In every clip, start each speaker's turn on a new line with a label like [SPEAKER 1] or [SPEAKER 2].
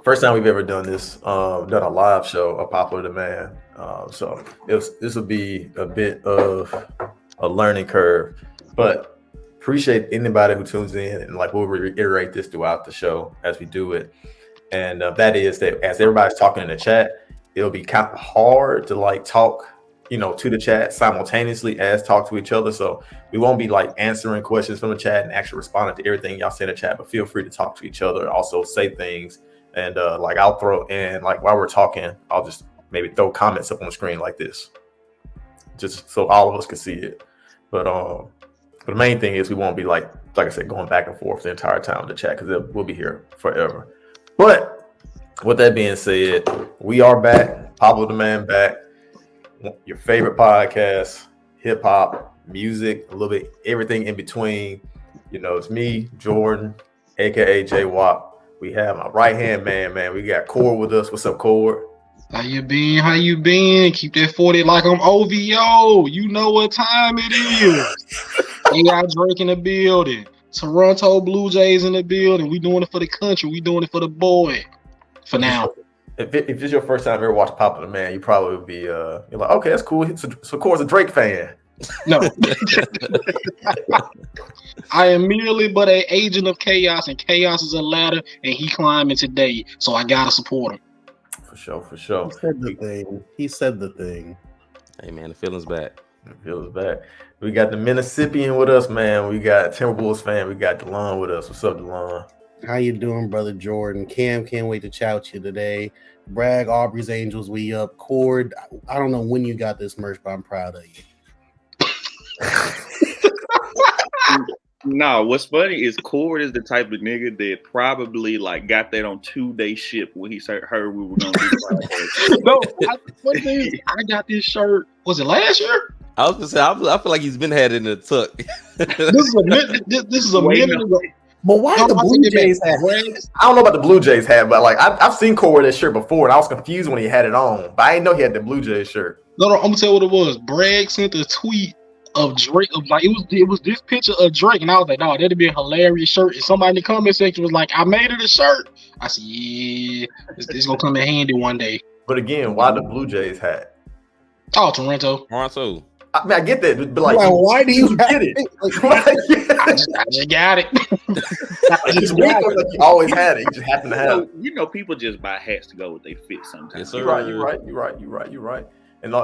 [SPEAKER 1] First time we've ever done this, done a live show, a popular demand. So this will be a bit of a learning curve, but appreciate anybody who tunes in, and like we'll reiterate this throughout the show as we do it. And that is that as everybody's talking in the chat, it'll be kind of hard to like talk, to the chat simultaneously as talk to each other. So we won't be like answering questions from the chat and actually responding to everything y'all say in the chat, but feel free to talk to each other, also say things. And like I'll throw in, like while we're talking, I'll just maybe throw comments up on the screen like this, just so all of us can see it. But the main thing is we won't be like I said, going back and forth the entire time in the chat, because we'll be here forever. But with that being said, we are back. Popular Demand back. Your favorite podcast, hip hop, music, a little bit everything in between. It's me, Jordan, aka J Wop. We have my right hand man. We got Cord with us. What's up, Cord?
[SPEAKER 2] How you been? Keep that 40 like I'm OVO. You know what time it is. AI Drake in the building. Toronto Blue Jays in the building. We doing it for the country. We doing it for the boy. For now.
[SPEAKER 1] If it's your first time ever watched Popular Man, you probably would be you're like, okay, that's cool. So Cord's a Drake fan.
[SPEAKER 2] No. I am merely but an agent of chaos, and chaos is a ladder, and he climbing today. So I gotta support him.
[SPEAKER 1] For sure.
[SPEAKER 3] He said the thing.
[SPEAKER 4] Hey man, the feeling's back.
[SPEAKER 1] We got the Mississippian with us, man. We got Timberwolves fan. We got DeLon with us. What's up, DeLon?
[SPEAKER 3] How you doing, brother Jordan? Cam, can't wait to chat with you today. Bragg, Aubrey's Angels, we up. Cord, I don't know when you got this merch, but I'm proud of you.
[SPEAKER 5] No, what's funny is Cord is the type of nigga that probably like got that on 2-day ship when he heard we were gonna do the
[SPEAKER 2] No, I got this shirt. Was it last year?
[SPEAKER 4] I was gonna say I feel like he's been had it in the tuck.
[SPEAKER 2] This is a minute ago.
[SPEAKER 3] But why the Blue Jays have?
[SPEAKER 1] I don't know about the Blue Jays hat, but like I've seen Cord with that shirt before, and I was confused when he had it on. But I didn't know he had the Blue Jays shirt.
[SPEAKER 2] No, I'm gonna tell you what it was. Bragg sent a tweet of Drake, of like it was this picture of Drake, and I was like, "No, that'd be a hilarious shirt." And somebody in the comment section was like, "I made it a shirt." I said, "Yeah, it's gonna come in handy one day."
[SPEAKER 1] But again, why the Blue Jays hat?
[SPEAKER 2] Oh, Toronto.
[SPEAKER 1] I mean, I get that, but like,
[SPEAKER 3] why do you
[SPEAKER 1] get it?
[SPEAKER 2] I just got it.
[SPEAKER 1] You always had it. You just happen to have it.
[SPEAKER 5] People just buy hats to go with their fit sometimes.
[SPEAKER 4] Yes,
[SPEAKER 1] You're right. And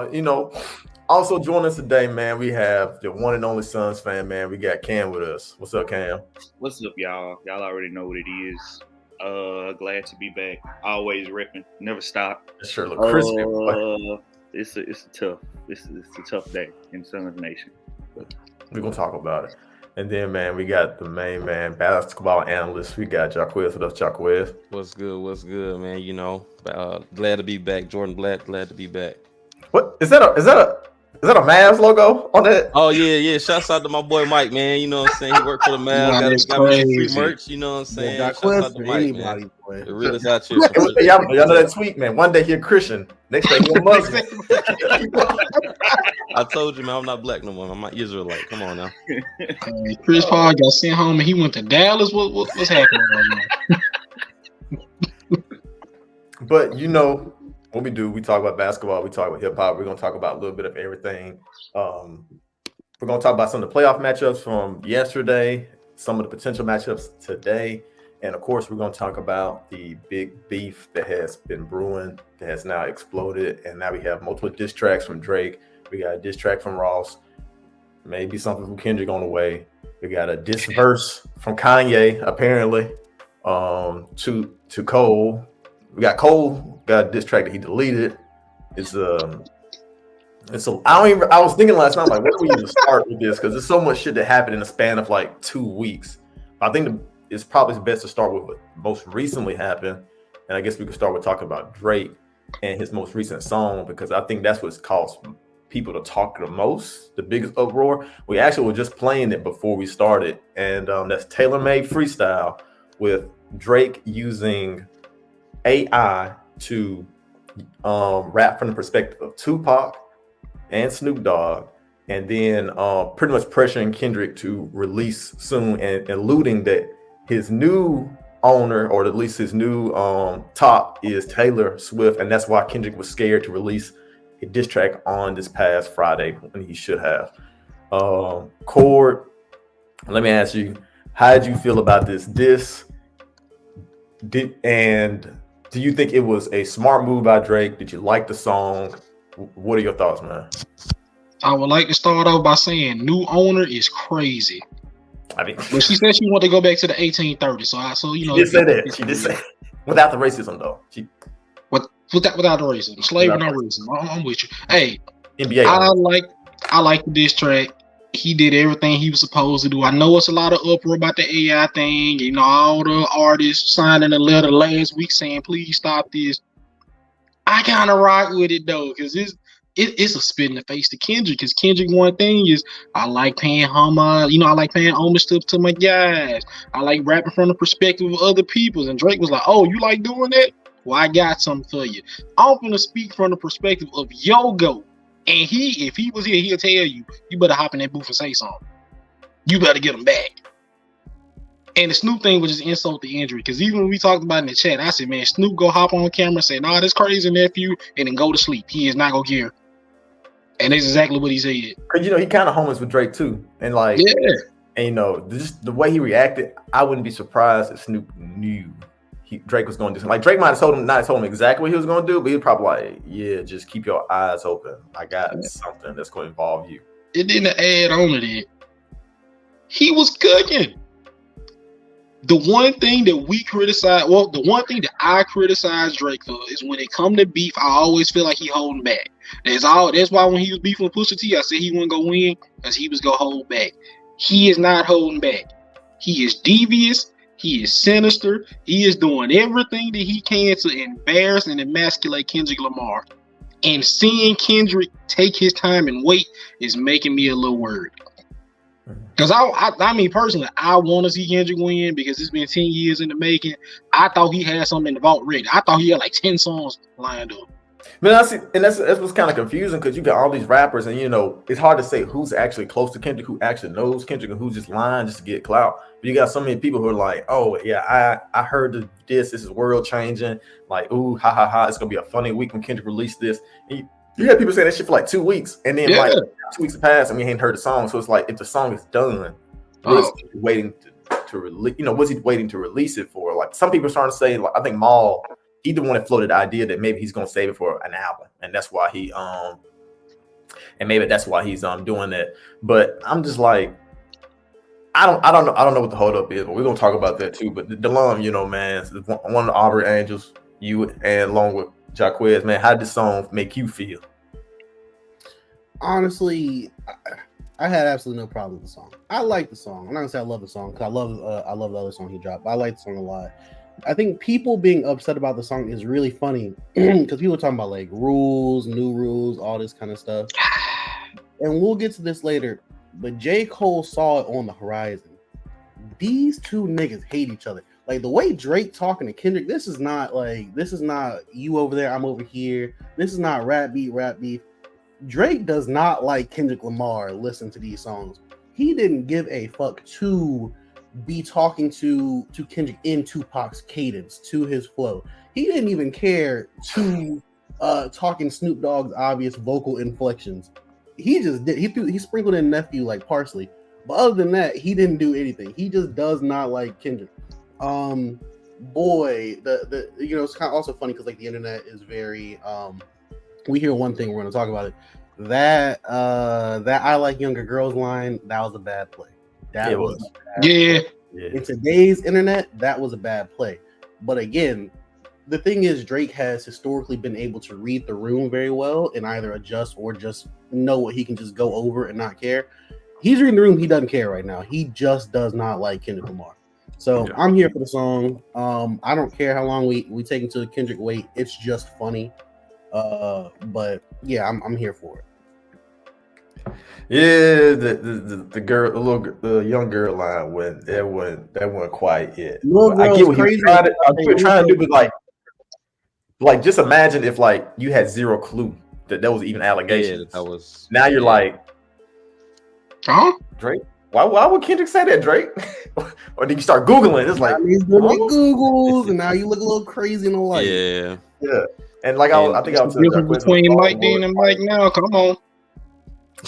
[SPEAKER 1] also joining us today, man, we have the one and only Suns fan, man. We got Cam with us. What's up, Cam?
[SPEAKER 5] What's up, y'all? Y'all already know what it is. Glad to be back. Always ripping. Never stop.
[SPEAKER 1] It sure look crispy.
[SPEAKER 5] It's a tough day in Suns Nation.
[SPEAKER 1] We're gonna talk about it. And then, man, we got the main man, basketball analyst. We got Jaquez with us. Jaquez.
[SPEAKER 4] What's good, man? Glad to be back, Jordan. Glad to be back.
[SPEAKER 1] What is that? Is that a Mavs logo on that?
[SPEAKER 4] Oh yeah. Shouts out to my boy Mike, man. You know what I'm saying? He worked for the Mavs. Got me free merch. You know what I'm saying? Shouts out to Mike, man. The realest out here.
[SPEAKER 1] Y'all know that tweet, man. One day he'll Christian, next day he'll Muslim.
[SPEAKER 4] I told you, man, I'm not black no more. I'm not Israelite. Come on now.
[SPEAKER 2] Chris Paul got sent home and he went to Dallas. What's happening right now?
[SPEAKER 1] But what we do, we talk about basketball, we talk about hip hop. We're gonna talk about a little bit of everything. We're gonna talk about some of the playoff matchups from yesterday, some of the potential matchups today. And of course, we're going to talk about the big beef that has been brewing, that has now exploded. And now we have multiple diss tracks from Drake. We got a diss track from Ross, maybe something from Kendrick on the way. We got a diss verse from Kanye, apparently, to Cole. We got Cole got a diss track that he deleted. I was thinking last night, like, where do we even start with this? Because there's so much shit that happened in the span of like 2 weeks. I think it's probably best to start with what most recently happened. And I guess we could start with talking about Drake and his most recent song, because I think that's what's caused people to talk the most, the biggest uproar. We actually were just playing it before we started. And that's Tailor-Made Freestyle with Drake using AI to rap from the perspective of Tupac and Snoop Dogg, and then pretty much pressuring Kendrick to release soon and alluding that his new owner, or at least his new top, is Taylor Swift, and that's why Kendrick was scared to release a diss track on this past Friday when he should have. Cord, let me ask you, how did you feel about this diss? And do you think it was a smart move by Drake? Did you like the song? What are your thoughts, man?
[SPEAKER 2] I would like to start off by saying new owner is crazy.
[SPEAKER 1] I mean,
[SPEAKER 2] but she said she wanted to go back to the 1830s. So you know,
[SPEAKER 1] she did say that. She did say without the racism though.
[SPEAKER 2] Without the racism, slavery, not racism. I'm with you. Hey,
[SPEAKER 1] NBA.
[SPEAKER 2] I like the diss track. He did everything he was supposed to do. I know it's a lot of uproar about the AI thing. You know, all the artists signing a letter last week saying, "Please stop this." I kind of rock with it though, because it's a spit in the face to Kendrick. Because Kendrick, one thing is, I like paying homage. You know, I like paying homage to my guys. I like rapping from the perspective of other people. And Drake was like, "Oh, you like doing that? Well, I got something for you. I'm gonna speak from the perspective of Yogo." And if he was here, he'll tell you, you better hop in that booth and say something. You better get him back. And the Snoop thing was just insult the injury. Because even when we talked about it in the chat, I said, man, Snoop go hop on camera and say, nah, that's crazy, nephew, and then go to sleep. He is not going to care. And that's exactly what he said.
[SPEAKER 1] Because, you know, he kind of homies with Drake, too. And, like,
[SPEAKER 2] yeah.
[SPEAKER 1] And, you know, just the way he reacted, I wouldn't be surprised if Snoop knew Drake was going to do something. Like, Drake might have told him exactly what he was going to do, but he'd probably like, yeah, just keep your eyes open. I got something that's going to involve you.
[SPEAKER 2] It didn't add on to that. He was cooking. The one thing that the one thing that I criticize Drake for is when it come to beef, I always feel like he holding back. That's why when he was beefing with Pusha T, I said he wasn't going to win because he was going to hold back. He is not holding back. He is devious. He is sinister. He is doing everything that he can to embarrass and emasculate Kendrick Lamar. And seeing Kendrick take his time and wait is making me a little worried. Because I mean, personally, I want to see Kendrick win because it's been 10 years in the making. I thought he had something in the vault ready. I thought he had like 10 songs lined up.
[SPEAKER 1] Man, that's what's kind of confusing because you got all these rappers, and you know it's hard to say who's actually close to Kendrick, who actually knows Kendrick, and who's just lying just to get clout. But you got so many people who are like, "Oh yeah, I heard this is world changing." Like, ooh, ha ha ha, it's gonna be a funny week when Kendrick released this. And you had people say that shit for like 2 weeks, and then like 2 weeks pass, and we ain't heard the song. So it's like, if the song is done, what's he waiting to release? You know, what's he waiting to release it for? Like some people are starting to say, like, I think Maul. He the one that floated the idea that maybe he's gonna save it for an album, and that's why he's doing that. But I'm just like, I don't know what the holdup is, but we're gonna talk about that too. But DeLon, you know, man, one of the Aubrey Angels, you and along with Jaquez, man, how did this song make you feel?
[SPEAKER 3] Honestly, I had absolutely no problem with the song. I like the song. I'm not gonna say I love the song because I love the other song he dropped. But I like the song a lot. I think people being upset about the song is really funny because people are talking about like rules, new rules, all this kind of stuff. And we'll get to this later, but J. Cole saw it on the horizon. These two niggas hate each other. Like the way Drake talking to Kendrick, this is not you over there, I'm over here. This is not rap beef. Drake does not like Kendrick Lamar listen to these songs. He didn't give a fuck to be talking to Kendrick in Tupac's cadence, to his flow. He didn't even care to talking Snoop Dogg's obvious vocal inflections. He just did. He sprinkled in nephew like parsley. But other than that, he didn't do anything. He just does not like Kendrick. Boy, the you know, it's kind of also funny because like the internet is very we hear one thing, we're going to talk about it. That I like younger girls line, that was a bad play. That was a bad play. In today's internet, that was a bad play. But again, the thing is, Drake has historically been able to read the room very well and either adjust or just know what he can just go over and not care. He's reading the room. He doesn't care right now. He just does not like Kendrick Lamar. So I'm here for the song. I don't care how long we take until Kendrick wait. It's just funny. But yeah, I'm here for it.
[SPEAKER 1] Yeah, the young girl line went that wasn't quite it. I get what he was trying to do, but like just imagine if like you had zero clue that was even allegations.
[SPEAKER 4] Yeah, that was
[SPEAKER 1] now you're like,
[SPEAKER 2] huh?
[SPEAKER 1] Drake. Why would Kendrick say that, Drake? Or did you start Googling? It's like
[SPEAKER 3] he's doing Googles, and now you look a little crazy in the light.
[SPEAKER 1] Yeah. And like I think I was
[SPEAKER 2] telling Jacquizz between Mike then and Mike now. Come on.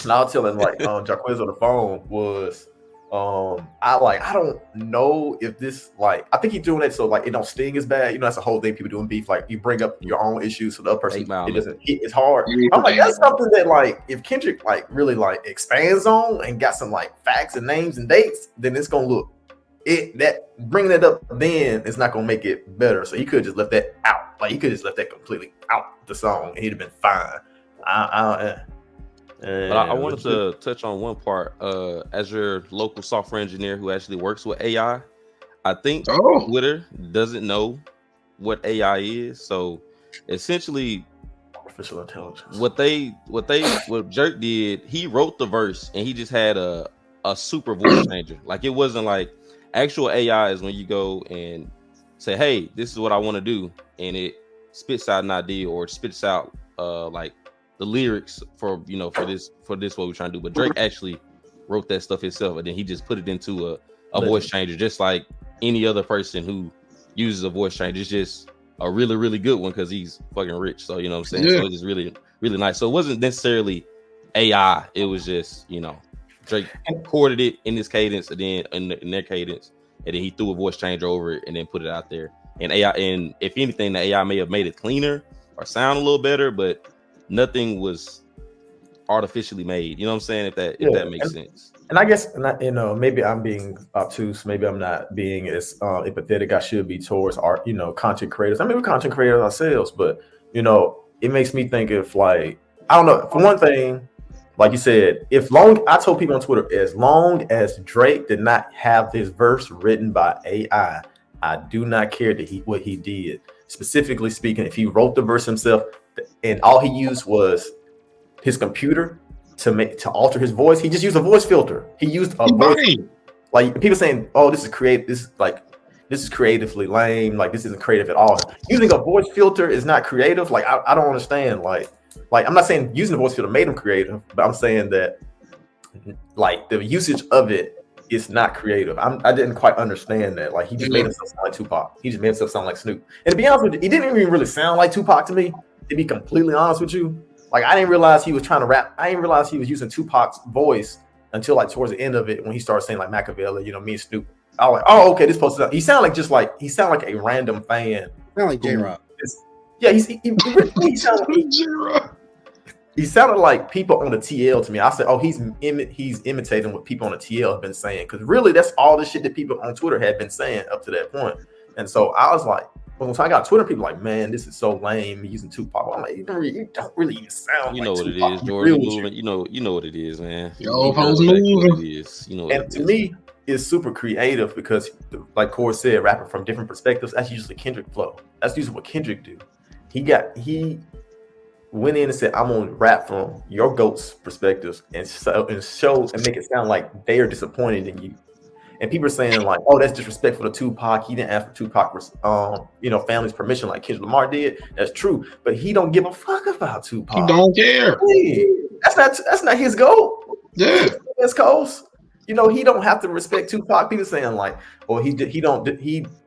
[SPEAKER 1] And I was telling like Jacquizz on the phone was I don't know if this like I think he's doing it so like it don't sting as bad. You know, that's the whole thing. People doing beef, like you bring up your own issues to the other person. It doesn't hit as hard. I'm like, that's something that like if Kendrick like really like expands on and got some like facts and names and dates, then it's gonna look that bringing it up then is not gonna make it better. So he could just left that out. Like he could just left that completely out the song and he'd have been fine.
[SPEAKER 4] But I wanted to touch on one part. As your local software engineer who actually works with AI, I think Twitter doesn't know what AI is. So essentially,
[SPEAKER 1] artificial intelligence.
[SPEAKER 4] What Jerk did, he wrote the verse and he just had a super voice changer. Like it wasn't like actual AI is when you go and say, "Hey, this is what I want to do," and it spits out an idea or spits out like the lyrics for this what we're trying to do. But Drake actually wrote that stuff himself, and then he just put it into a voice changer, just like any other person who uses a voice changer. It's just a really, really good one because he's fucking rich. So you know what I'm saying? Yeah. So it's just really, really nice. So it wasn't necessarily AI. It was just, Drake recorded it in his cadence and then in their cadence, and then he threw a voice changer over it and then put it out there. And AI, and if anything, the AI may have made it cleaner or sound a little better, but nothing was artificially made. You know what I'm saying? If that makes sense.
[SPEAKER 1] And I guess, maybe I'm being obtuse. Maybe I'm not being as empathetic I should be towards art, content creators. I mean, we're content creators ourselves, but, it makes me think if like, I don't know, for one thing, like you said, I told people on Twitter, as long as Drake did not have his verse written by AI, I do not care what he did. Specifically speaking, if he wrote the verse himself and all he used was his computer to alter his voice, he just used a voice filter. He used a voice, like people saying, "Oh, this is creatively lame. Like this isn't creative at all." Using a voice filter is not creative. Like I don't understand. Like I'm not saying using the voice filter made him creative, but I'm saying that like the usage of it is not creative. I didn't quite understand that. Like he just made himself sound like Tupac. He just made himself sound like Snoop. And to be honest with you, he didn't even really sound like Tupac to me. To be completely honest with you, like I didn't realize he was trying to rap. I didn't realize he was using Tupac's voice until like towards the end of it when he started saying like Machiavelli, me and Snoop. I was like, oh, okay, this supposed to sound. He sounded like a random fan.
[SPEAKER 3] Sound like J-Rock.
[SPEAKER 1] Yeah, he sounded like J-Rock. He sounded like people on the TL to me. I said, oh, he's imitating what people on the TL have been saying. Because really, that's all the shit that people on Twitter had been saying up to that point. And so I was like, when I got Twitter, people like, man, this is so lame using Tupac. I'm like, you don't really even sound like
[SPEAKER 4] what
[SPEAKER 1] Tupac.
[SPEAKER 4] It is, George. Moving. You know what it is, man.
[SPEAKER 1] And to me, it's super creative because, like Corey said, rapping from different perspectives. That's usually Kendrick flow. That's usually what Kendrick do. He went in and said, I'm gonna rap from your GOAT's perspectives and show and make it sound like they are disappointed in you. And people are saying like, oh, that's disrespectful to Tupac. He didn't ask for Tupac's family's permission like Kendrick Lamar did. That's true, but he don't give a fuck about Tupac.
[SPEAKER 2] He don't care.
[SPEAKER 1] Hey, that's not his goal.
[SPEAKER 2] Yeah,
[SPEAKER 1] West Coast. He don't have to respect Tupac. People saying like, oh,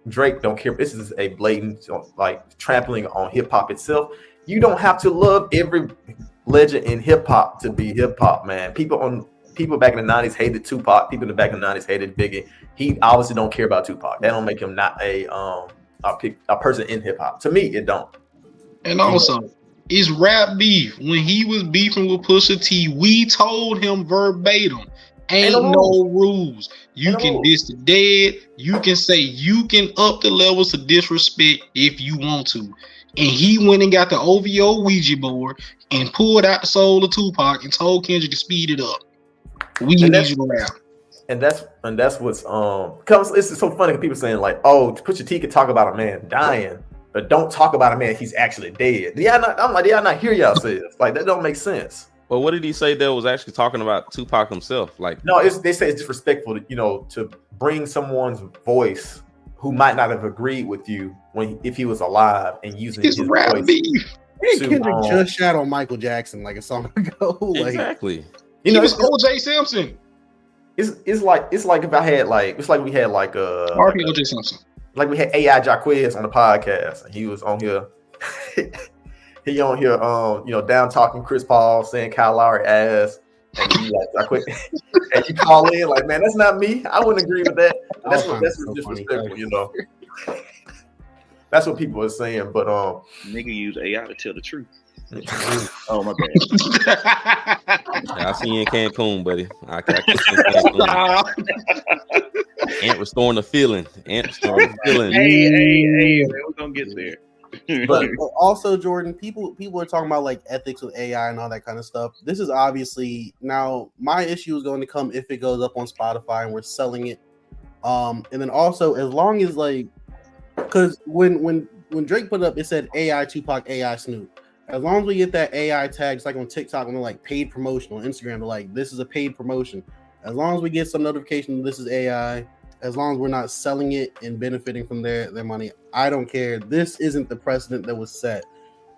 [SPEAKER 1] Drake don't care. This is a blatant like trampling on hip hop itself. You don't have to love every legend in hip hop to be hip hop, man. People back in the 90s hated Tupac. People in the back in the 90s hated Biggie. He obviously don't care about Tupac. That don't make him not a person in hip hop. To me, it don't.
[SPEAKER 2] And also, it's rap beef. When he was beefing with Pusha T, we told him verbatim, ain't no rules. You can diss the dead. You can say you can up the levels of disrespect if you want to. And he went and got the OVO Ouija board and pulled out the soul of Tupac and told Kendrick to speed it up. We need you to rap. And that's
[SPEAKER 1] what's it's so funny because people saying like, oh, Pusha T could talk about a man dying, but don't talk about a man he's actually dead. I'm like, not hear y'all say this. Like that don't make sense.
[SPEAKER 4] Well, what did he say that was actually talking about Tupac himself? Like,
[SPEAKER 1] no, they say it's disrespectful to bring someone's voice who might not have agreed with you if he was alive and using his rap voice.
[SPEAKER 3] Kendrick just shot on Michael Jackson like a song ago.
[SPEAKER 4] Exactly.
[SPEAKER 2] He was OJ Simpson.
[SPEAKER 1] it's like if I had like it's like we had like
[SPEAKER 2] OJ Simpson.
[SPEAKER 1] like we had AI Jacquez on the podcast, and he was on here. He on here, down talking Chris Paul, saying Kyle Lowry ass, and he like Jacquez, and you call in like, man, that's not me. I wouldn't agree with that. That's
[SPEAKER 3] so
[SPEAKER 1] disrespectful,
[SPEAKER 3] funny.
[SPEAKER 1] That's what people are saying, but
[SPEAKER 5] nigga use AI to tell the truth. Oh my bad.
[SPEAKER 4] I see you in Cancun, buddy. I Cancun. Ant restoring the feeling. Ant restoring the feeling.
[SPEAKER 5] Hey, we're gonna get there.
[SPEAKER 3] But also, Jordan, people are talking about like ethics with AI and all that kind of stuff. This is obviously now my issue is going to come if it goes up on Spotify and we're selling it. And then also, as long as like, because when Drake put it up, it said AI Tupac, AI Snoop. As long as we get that AI tag, it's like on TikTok when they're like paid promotion, on Instagram they're like, this is a paid promotion. As long as we get some notification this is AI, as long as we're not selling it and benefiting from their money, I don't care. This isn't the precedent that was set.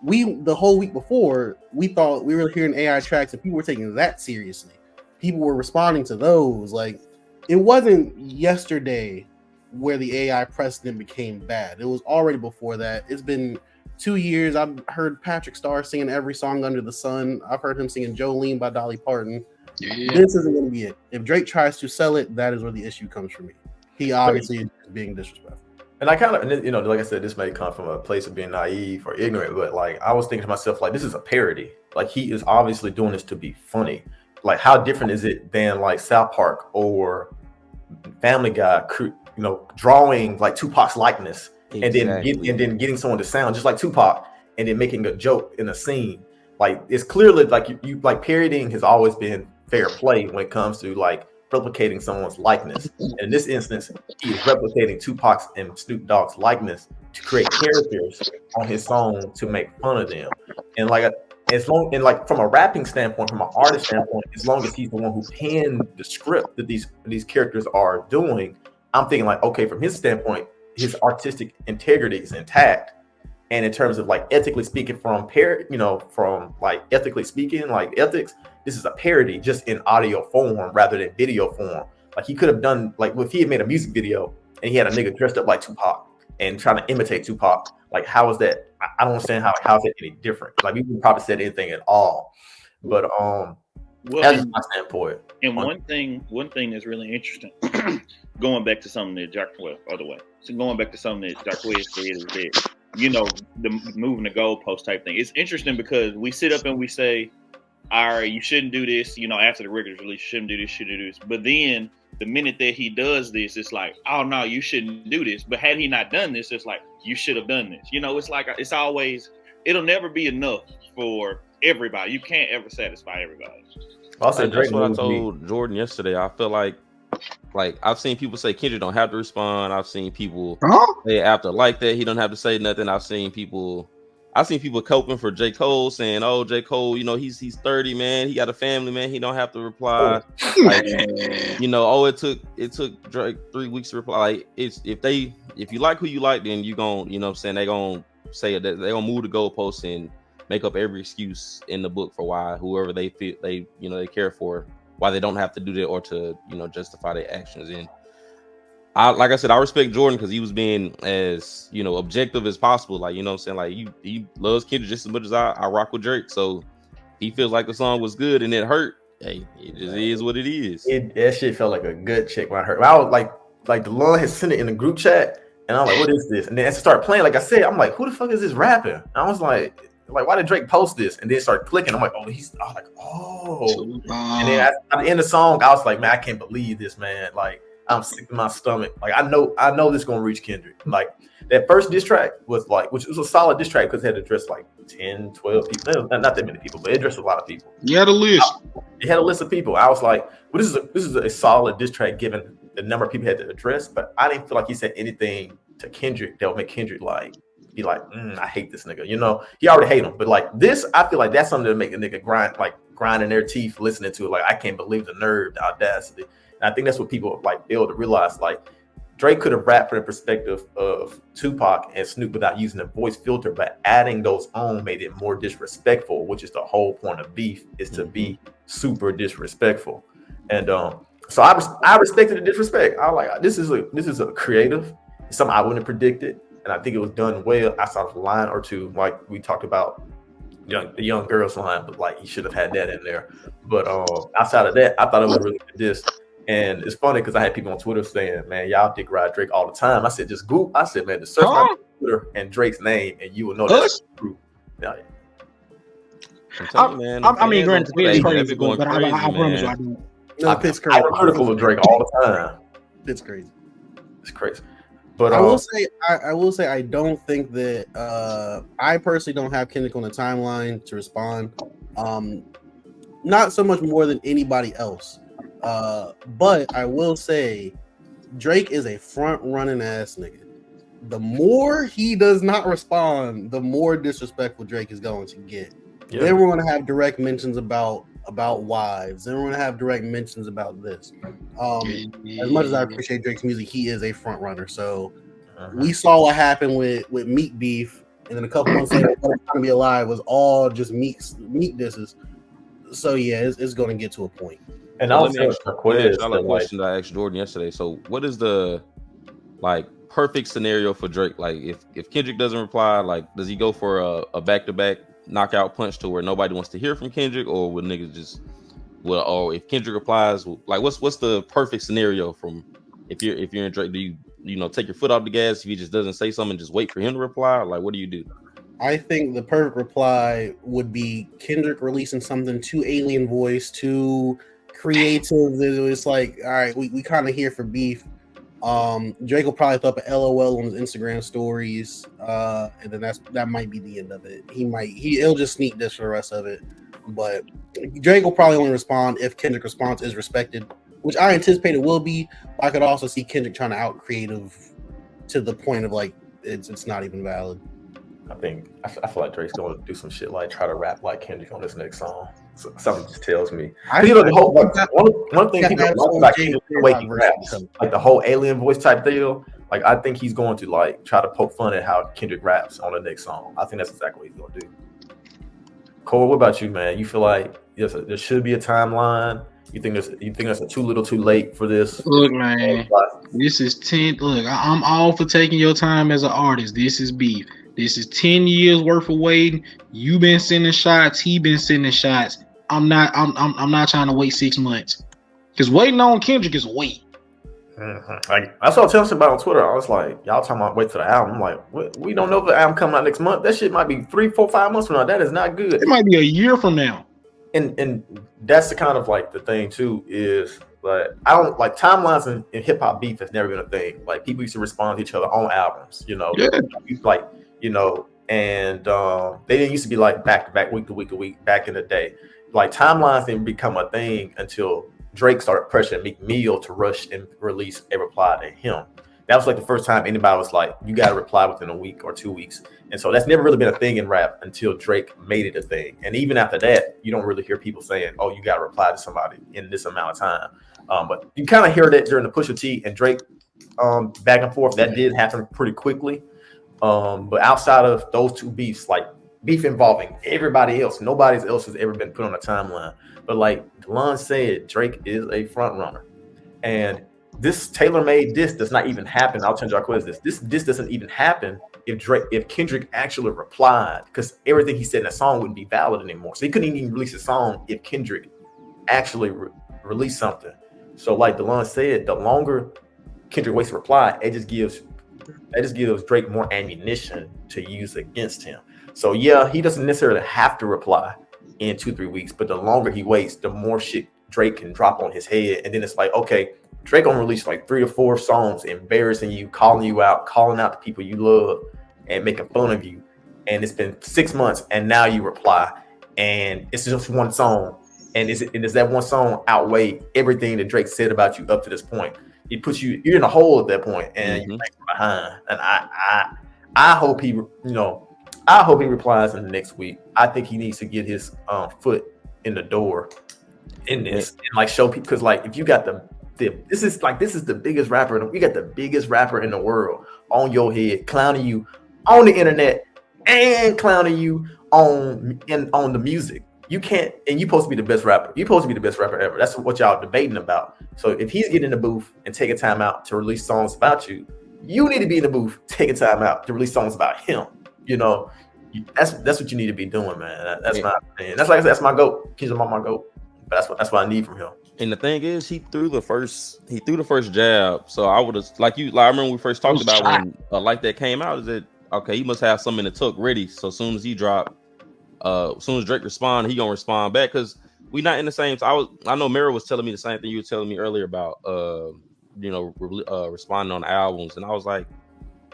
[SPEAKER 3] The whole week before, we thought we were hearing AI tracks and people were taking that seriously. People were responding to those. Like, it wasn't yesterday where the AI precedent became bad. It was already before that. It's been 2 years. I've heard Patrick Starr singing every song under the sun. I've heard him singing Jolene by Dolly Parton.
[SPEAKER 2] Yeah.
[SPEAKER 3] This isn't going to be it. If Drake tries to sell it, that is where the issue comes for me. He obviously is being disrespectful.
[SPEAKER 1] And I kind of, like I said, this may come from a place of being naive or ignorant, but like I was thinking to myself, like, this is a parody. Like, he is obviously doing this to be funny. Like, how different is it than like South Park or Family Guy, drawing like Tupac's likeness and then getting someone to sound just like Tupac and then making a joke in a scene? Like, it's clearly like you like parodying has always been fair play when it comes to like replicating someone's likeness. And in this instance, he is replicating Tupac's and Snoop Dogg's likeness to create characters on his song to make fun of them. And like from a rapping standpoint, from an artist standpoint, as long as he's the one who penned the script that these characters are doing, I'm thinking like, okay, from his standpoint, his artistic integrity is intact. And in terms of like ethically speaking, from like ethically speaking, like ethics, this is a parody just in audio form rather than video form. Like, he could have done, like, if he had made a music video and he had a nigga dressed up like Tupac and trying to imitate Tupac, like, how is that? I don't understand how is it any different. Like, we wouldn't probably said anything at all. But that's my standpoint.
[SPEAKER 5] And one thing that's really interesting, going back to something that going back to something that Jacquez said is that, the moving the goalpost type thing. It's interesting because we sit up and we say, all right, you shouldn't do this, after the record's release, you shouldn't do this. But then the minute that he does this, it's like, oh no, you shouldn't do this. But had he not done this, it's like, you should have done this. It's like, it's always, it'll never be enough for everybody. You can't ever satisfy everybody.
[SPEAKER 1] Also,
[SPEAKER 4] that's what I told Jordan yesterday. I feel like I've seen people say Kendrick don't have to respond. I've seen people say after like that he don't have to say nothing. I've seen people coping for J. Cole, saying, "Oh, J. Cole, he's 30, man. He got a family, man. He don't have to reply." It took Drake 3 weeks to reply. Like, if you like who you like, then you gon', what I'm saying, they gonna say that they gonna move the goalposts and make up every excuse in the book for why whoever they feel they care for, why they don't have to do that or to justify their actions. And like I said, I respect Jordan because he was being as objective as possible. Like, what I'm saying, like, he loves Kendrick just as much as I rock with Drake. So he feels like the song was good and it hurt. Hey, it just is what it is.
[SPEAKER 1] That shit felt like a good chick when I heard. I was like DeLon had sent it in the group chat, and I'm like, what is this? And then as it started playing, like I said, I'm like, who the fuck is this rapping? And I was like, why did Drake post this? And then start clicking. I'm like, oh. And then at the end of the song, I was like, man, I can't believe this, man. Like, I'm sick to my stomach. Like, I know this gonna reach Kendrick. Like, that first diss track was like, which was a solid diss track because it had to address like 10, 12 people. Not that many people, but it addressed a lot of people.
[SPEAKER 2] You had a list.
[SPEAKER 1] It had a list of people. I was like, well, this is a solid diss track given the number of people had to address. But I didn't feel like he said anything to Kendrick that would make Kendrick be like, I hate this nigga. He already hate him. But like this, I feel like that's something to make a nigga grinding their teeth listening to it. Like, I can't believe the nerve, the audacity. And I think that's what people like fail to realize. Like, Drake could have rapped from the perspective of Tupac and Snoop without using a voice filter, but adding those on made it more disrespectful, which is the whole point of beef, is to be super disrespectful. And So I respected the disrespect. I was like, this is a creative, something I wouldn't have predicted, and I think it was done well. I saw a line or two, like we talked about the young girls line, but like he should have had that in there. But outside of that, I thought it was really good disc. And it's funny because I had people on Twitter saying, "Man, y'all dick ride Drake all the time." I said, "Just Google." I said, "Man, just search my Twitter and Drake's name, and you will know that's true." Yeah.
[SPEAKER 4] I mean,
[SPEAKER 2] granted, it's crazy, but I promise you, I don't.
[SPEAKER 3] No, it's crazy.
[SPEAKER 1] I'm critical of Drake all the time.
[SPEAKER 3] It's crazy.
[SPEAKER 1] It's crazy. But
[SPEAKER 3] I will say I don't think that I personally don't have Kendrick on the timeline to respond. Not so much more than anybody else. But I will say Drake is a front running ass nigga. The more he does not respond, the more disrespectful Drake is going to get. Yeah. Then we're going to have direct mentions about wives. Then we're going to have direct mentions about this. As much as I appreciate Drake's music, he is a front runner. So we saw what happened with Meek beef, and then a couple months later, Trying to Be Alive was all just Meek disses. So yeah, it's going to get to a point.
[SPEAKER 4] And I'll ask a question I asked Jordan yesterday. So what is the perfect scenario for Drake? Like if Kendrick doesn't reply, like does he go for a back-to-back knockout punch to where nobody wants to hear from Kendrick, or would niggas just or if Kendrick replies, like what's the perfect scenario from if you're in Drake? Do you take your foot off the gas if he just doesn't say something, just wait for him to reply? Like what do you do?
[SPEAKER 3] I think the perfect reply would be Kendrick releasing something too alien voice, too creative. It's like, all right, we kind of here for beef. Drake will probably throw up an LOL on his Instagram stories, and then that might be the end of it. He'll just sneak this for the rest of it. But Drake will probably only respond if Kendrick's response is respected, which I anticipate it will be. I could also see Kendrick trying to out creative to the point of like it's not even valid.
[SPEAKER 1] I feel like Drake's going to do some shit like try to rap like Kendrick on this next song. So something just tells me. One thing people like about Kendrick, the way he raps, like the whole alien voice type deal. Like I think he's going to like try to poke fun at how Kendrick raps on the next song. I think that's exactly what he's going to do. Cole, what about you, man? You feel like there should be a timeline? You think that's too little, too late for this?
[SPEAKER 2] Look, man, this is 10. Look, I'm all for taking your time as an artist. This is beef. This is 10 years worth of waiting. You been sending shots. He been sending shots. I'm not trying to wait 6 months. Because waiting on Kendrick is wait.
[SPEAKER 1] Like I saw Tennessee about on Twitter. I was like, y'all talking about wait till the album. I'm like, we don't know if the album coming out next month. That shit might be 3, 4, 5 months from now. That is not good.
[SPEAKER 2] It might be a year from now.
[SPEAKER 1] And that's the kind of like the thing too is like I don't like timelines in hip hop beef has never been a thing. Like people used to respond to each other on albums, and they didn't used to be like back to back, week to week back in the day. Like timelines didn't become a thing until Drake started pressuring Meek Mill to rush and release a reply to him. That was like the first time anybody was like, you got to reply within a week or 2 weeks. And so that's never really been a thing in rap until Drake made it a thing. And even after that, you don't really hear people saying, oh, you got to reply to somebody in this amount of time. But you kind of hear that during the Pusha T and Drake back and forth. That did happen pretty quickly. But outside of those two beefs, like beef involving everybody else, nobody else has ever been put on a timeline. But like Delon said, Drake is a front runner. And this tailor-made diss does not even happen. I'll tell Jarquez this. This doesn't even happen if Kendrick actually replied, because everything he said in that song wouldn't be valid anymore. So he couldn't even release a song if Kendrick actually released something. So like Delon said, the longer Kendrick waits to reply, it just gives Drake more ammunition to use against him. So yeah, he doesn't necessarily have to reply in 2-3 weeks, but the longer he waits, the more shit Drake can drop on his head. And then it's like, okay, Drake gonna release like 3 or 4 songs embarrassing you, calling you out, calling out the people you love, and making fun of you. And it's been 6 months, and now you reply, and it's just one song. And does that one song outweigh everything that Drake said about you up to this point? It puts you're in a hole at that point, and you're behind. And I hope he replies in the next week. I think he needs to get his foot in the door in this and like show people, because like if you got this is the biggest rapper. You got the biggest rapper in the world on your head, clowning you on the internet and clowning you on the music. you can't, and you're supposed to be the best rapper. You're supposed to be the best rapper ever. That's what y'all debating about. So if he's getting in the booth and taking time out to release songs about you, you need to be in the booth taking time out to release songs about him. You know, that's what you need to be doing, man. That's my opinion. That's like I said, that's my goat. He's my goat. But that's what I need from him.
[SPEAKER 4] And the thing is, he threw the first jab. So I would have I remember when we first talked about when Like That came out, is that okay, he must have something in the tuck ready. So as soon as he dropped, as soon as Drake respond, he gonna respond back, because we not in the same. I know Mara was telling me the same thing you were telling me earlier about responding on albums, and I was like,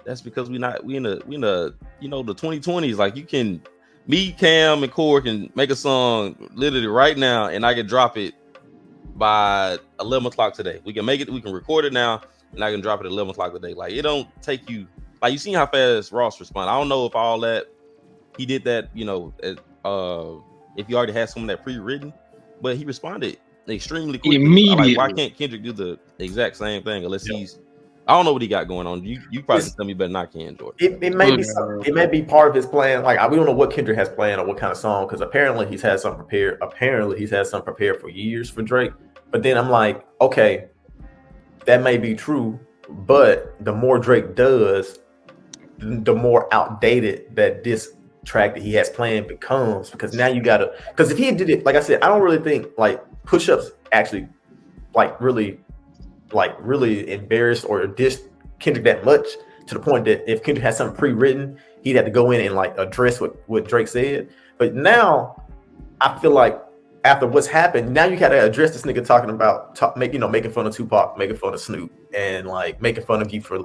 [SPEAKER 4] that's because we in the the 2020s. Like, you can, me, Cam, and Core can make a song literally right now, and I can drop it by 11 o'clock today. We can record it now, and I can drop it at 11 o'clock today. Like, it don't take you, like, you seen how fast Ross responded. I don't know if all that he did that, if he already had some of that pre-written, but he responded extremely quickly.
[SPEAKER 2] Immediately.
[SPEAKER 4] Like, why can't Kendrick do the exact same thing unless he's, I don't know what he got going on. You probably can tell me better than I can, Jordan.
[SPEAKER 1] It may be part of his plan. Like, we don't know what Kendrick has planned or what kind of song, because apparently he's had some prepared. Apparently he's had some prepared for years for Drake. But then I'm like, okay, that may be true, but the more Drake does, the more outdated that this track that he has planned becomes, because now you gotta, because if he did it, like I said, I don't really think like Push-Ups actually really embarrassed or dissed Kendrick that much, to the point that if Kendrick had something pre-written, he'd have to go in and like address what Drake said. But now I feel like after what's happened, now you gotta address this nigga talking about making fun of Tupac, making fun of Snoop, and like making fun of you for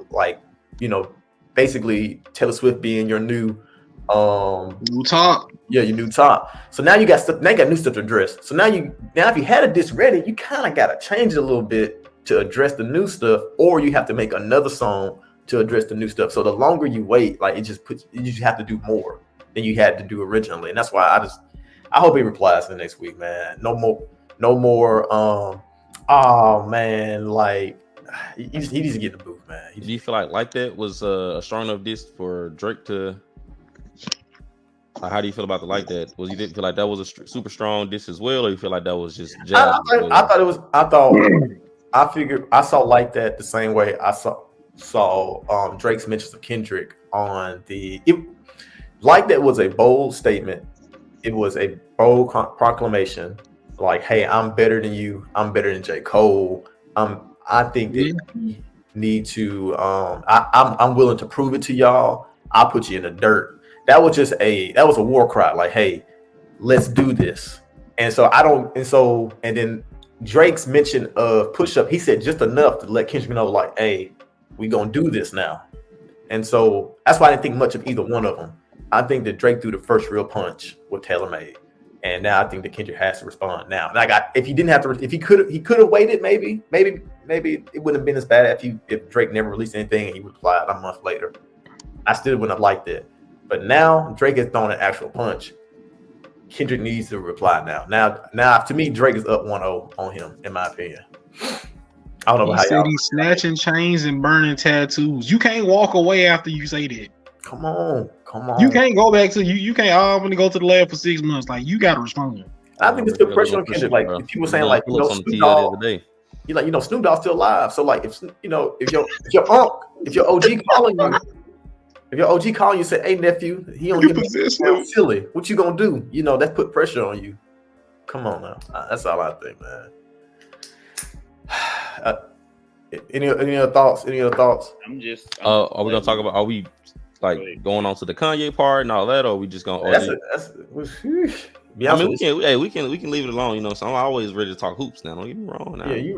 [SPEAKER 1] basically Taylor Swift being your new
[SPEAKER 2] top.
[SPEAKER 1] Yeah, your new top. So now you got stuff. Now you got new stuff to address. So now if you had a disc ready, you kind of got to change it a little bit to address the new stuff, or you have to make another song to address the new stuff. So the longer you wait, like, you just have to do more than you had to do originally, and that's why I hope he replies in the next week, man. No more. Oh man, like he needs to get in the booth, man.
[SPEAKER 4] Do you feel like that was a strong enough diss for Drake to? How do you feel about the Like That? You didn't feel like that was a super strong diss as well, or you feel like that was just? I figured I saw Like That the same way I saw Drake's mentions of Kendrick on Like That was a bold statement. It was a bold proclamation, like, hey, I'm better than you. I'm better than J. Cole. I think that we need to. I'm willing to prove it to y'all. I'll put you in the dirt. That was a war cry. Like, hey, let's do this. And then Drake's mention of Push-Up, he said just enough to let Kendrick know, like, hey, we gonna do this now. And so that's why I didn't think much of either one of them. I think that Drake threw the first real punch with Taylor Made, and now I think that Kendrick has to respond now. Like, if he didn't have to, if he could have waited, maybe it wouldn't have been as bad if Drake never released anything and he replied a month later. I still wouldn't have liked it. But now Drake has thrown an actual punch. Kendrick needs to reply now. Now, to me, Drake is up 1-0 on him, in my opinion. I don't know how y'all.
[SPEAKER 2] He's snatching chains and burning tattoos. You can't walk away after you say that.
[SPEAKER 1] Come on.
[SPEAKER 2] You can't go back to you can't. I'm gonna go to the lab for 6 months. Like, you got to respond.
[SPEAKER 1] I think it's the pressure on Kendrick. Like, if people saying like, Snoop Dogg, Snoop Dogg's still alive. So like, if your OG calling you. If your OG calling you, say, "Hey nephew, he don't get silly. What you gonna do?" That's put pressure on you. Come on now. That's all I think, man. Any other thoughts?
[SPEAKER 5] I'm just.
[SPEAKER 4] Are we gonna talk about? Are we like going on to the Kanye part and all that, or are we just gonna? We can leave it alone. So I'm always ready to talk hoops now. Don't get me wrong. Now.
[SPEAKER 1] Yeah,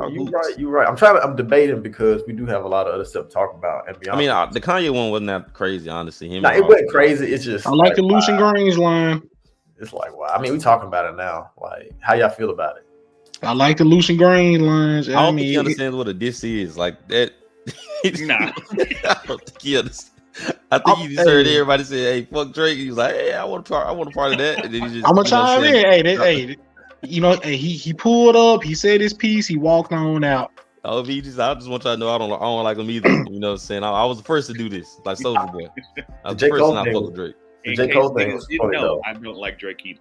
[SPEAKER 1] you're right. I'm debating because we do have a lot of other stuff to talk about. And
[SPEAKER 4] I mean, the Kanye one wasn't that crazy, honestly.
[SPEAKER 1] It wasn't crazy. It's just
[SPEAKER 2] I like the Lucian Grange line.
[SPEAKER 1] It's like, wow. I mean, we talking about it now. Like, how y'all feel about it?
[SPEAKER 2] I like the Lucian Grange lines.
[SPEAKER 4] I don't think he understands what a diss is. Like that.
[SPEAKER 5] Nah.
[SPEAKER 4] I don't think he understands. I think he just heard everybody say, "Hey, fuck Drake." He was like, "Hey, I want a part of that." And then he just,
[SPEAKER 2] I'm gonna chime in. He pulled up. He said his piece. He walked on out.
[SPEAKER 4] I just want y'all to know I don't like him either. You know what I'm saying? I was the first to do this, like Soulja Boy. I was the first, and I fuck with Drake.
[SPEAKER 1] The J. Cole thing was funny, though.
[SPEAKER 5] I don't like Drake either.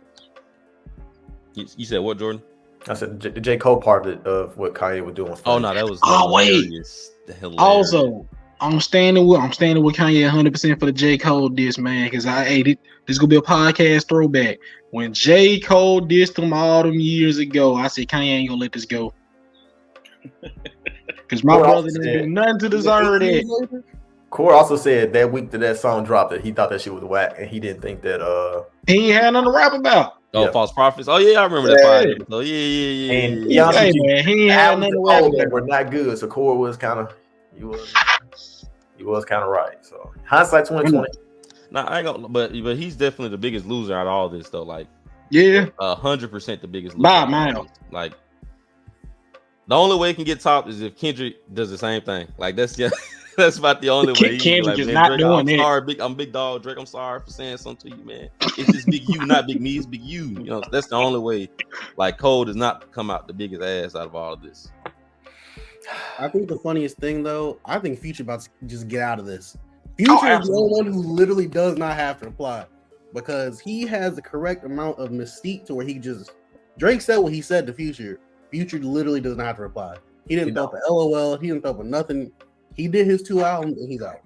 [SPEAKER 4] You said what, Jordan?
[SPEAKER 1] I said the J. Cole part of what Kanye was doing was
[SPEAKER 4] Oh
[SPEAKER 1] funny.
[SPEAKER 4] no, that was
[SPEAKER 2] wait.
[SPEAKER 4] hilarious. Hilarious.
[SPEAKER 2] Also, I'm standing with Kanye 100% for the J. Cole diss, man. Because this gonna be a podcast throwback. When J. Cole dissed him all them years ago, I said Kanye ain't gonna let this go. Because my brother didn't do nothing to deserve it.
[SPEAKER 1] Core also said that week that song dropped that he thought that shit was whack and he didn't think that
[SPEAKER 2] he ain't had nothing to rap about.
[SPEAKER 4] Oh,
[SPEAKER 1] yeah.
[SPEAKER 4] False Prophets. Oh yeah, I remember that fire episode. Yeah.
[SPEAKER 1] And
[SPEAKER 2] He ain't had nothing to rap about.
[SPEAKER 1] were not good. So Core was kind of he was kind of right. So hindsight 2020.
[SPEAKER 4] Nah, I ain't gonna, but he's definitely the biggest loser out of all this though. Like,
[SPEAKER 2] yeah,
[SPEAKER 4] 100% the biggest loser.
[SPEAKER 2] By a mile.
[SPEAKER 4] Like, the only way it can get topped is if Kendrick does the same thing. Like that's about the only way.
[SPEAKER 2] Kendrick is
[SPEAKER 4] man,
[SPEAKER 2] not
[SPEAKER 4] Drake,
[SPEAKER 2] doing
[SPEAKER 4] I'm
[SPEAKER 2] it.
[SPEAKER 4] sorry, I'm big dog Drake. I'm sorry for saying something to you, man. It's just big you, not big me. It's big you. You know, that's the only way. Like, Cole does not come out the biggest ass out of all of this.
[SPEAKER 3] I think the funniest thing though, I think Future about to just get out of this. Future is the only one who literally does not have to reply because he has the correct amount of mystique to where he just Drake said what he said to Future. Future literally does not have to reply. He didn't throw up a LOL. He didn't throw up a nothing. He did his 2 albums and he's out.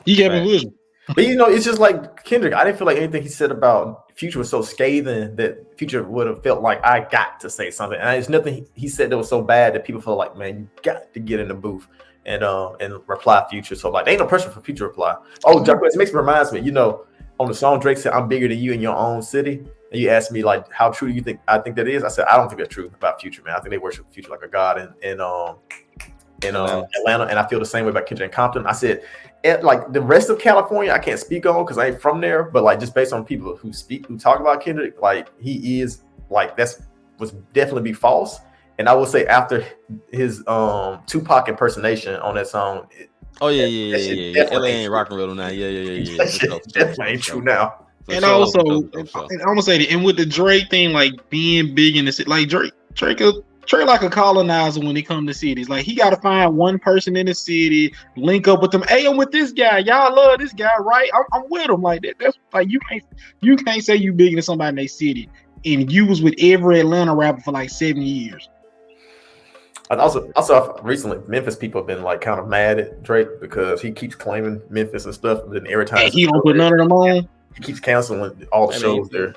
[SPEAKER 2] He gave him vision.
[SPEAKER 1] But you know, it's just like Kendrick. I didn't feel like anything he said about Future was so scathing that Future would have felt like I got to say something. And it's nothing he said that was so bad that people feel like, man, you got to get in the booth and reply Future. So like, there ain't no pressure for Future to reply. Oh, it makes me reminds me, you know, on the song Drake said, "I'm bigger than you in your own city." And you asked me like, how true do you think I think that is? I said, I don't think that's true about Future, man. I think they worship Future like a god in Atlanta, and I feel the same way about Kendrick and Compton. I said, like the rest of California, I can't speak on because I ain't from there, but like just based on people who talk about Kendrick, like he is like was definitely be false. And I will say after his Tupac impersonation on that song.
[SPEAKER 4] LA ain't rock and roll now. Yeah.
[SPEAKER 1] That shit definitely ain't true now.
[SPEAKER 2] And also, I'm gonna say that, and with the Drake thing, like being big in the city, like Drake like a colonizer when it comes to cities. Like he got to find one person in the city, link up with them. Hey, I'm with this guy. Y'all love this guy, right? I'm with him. Like that. That's like you can't say you bigger than somebody in their city, and you was with every Atlanta rapper for like 7 years.
[SPEAKER 1] Also, recently Memphis people have been like kind of mad at Drake because he keeps claiming Memphis and stuff, but then every time
[SPEAKER 2] he don't put none of them on.
[SPEAKER 1] He keeps canceling all the shows there.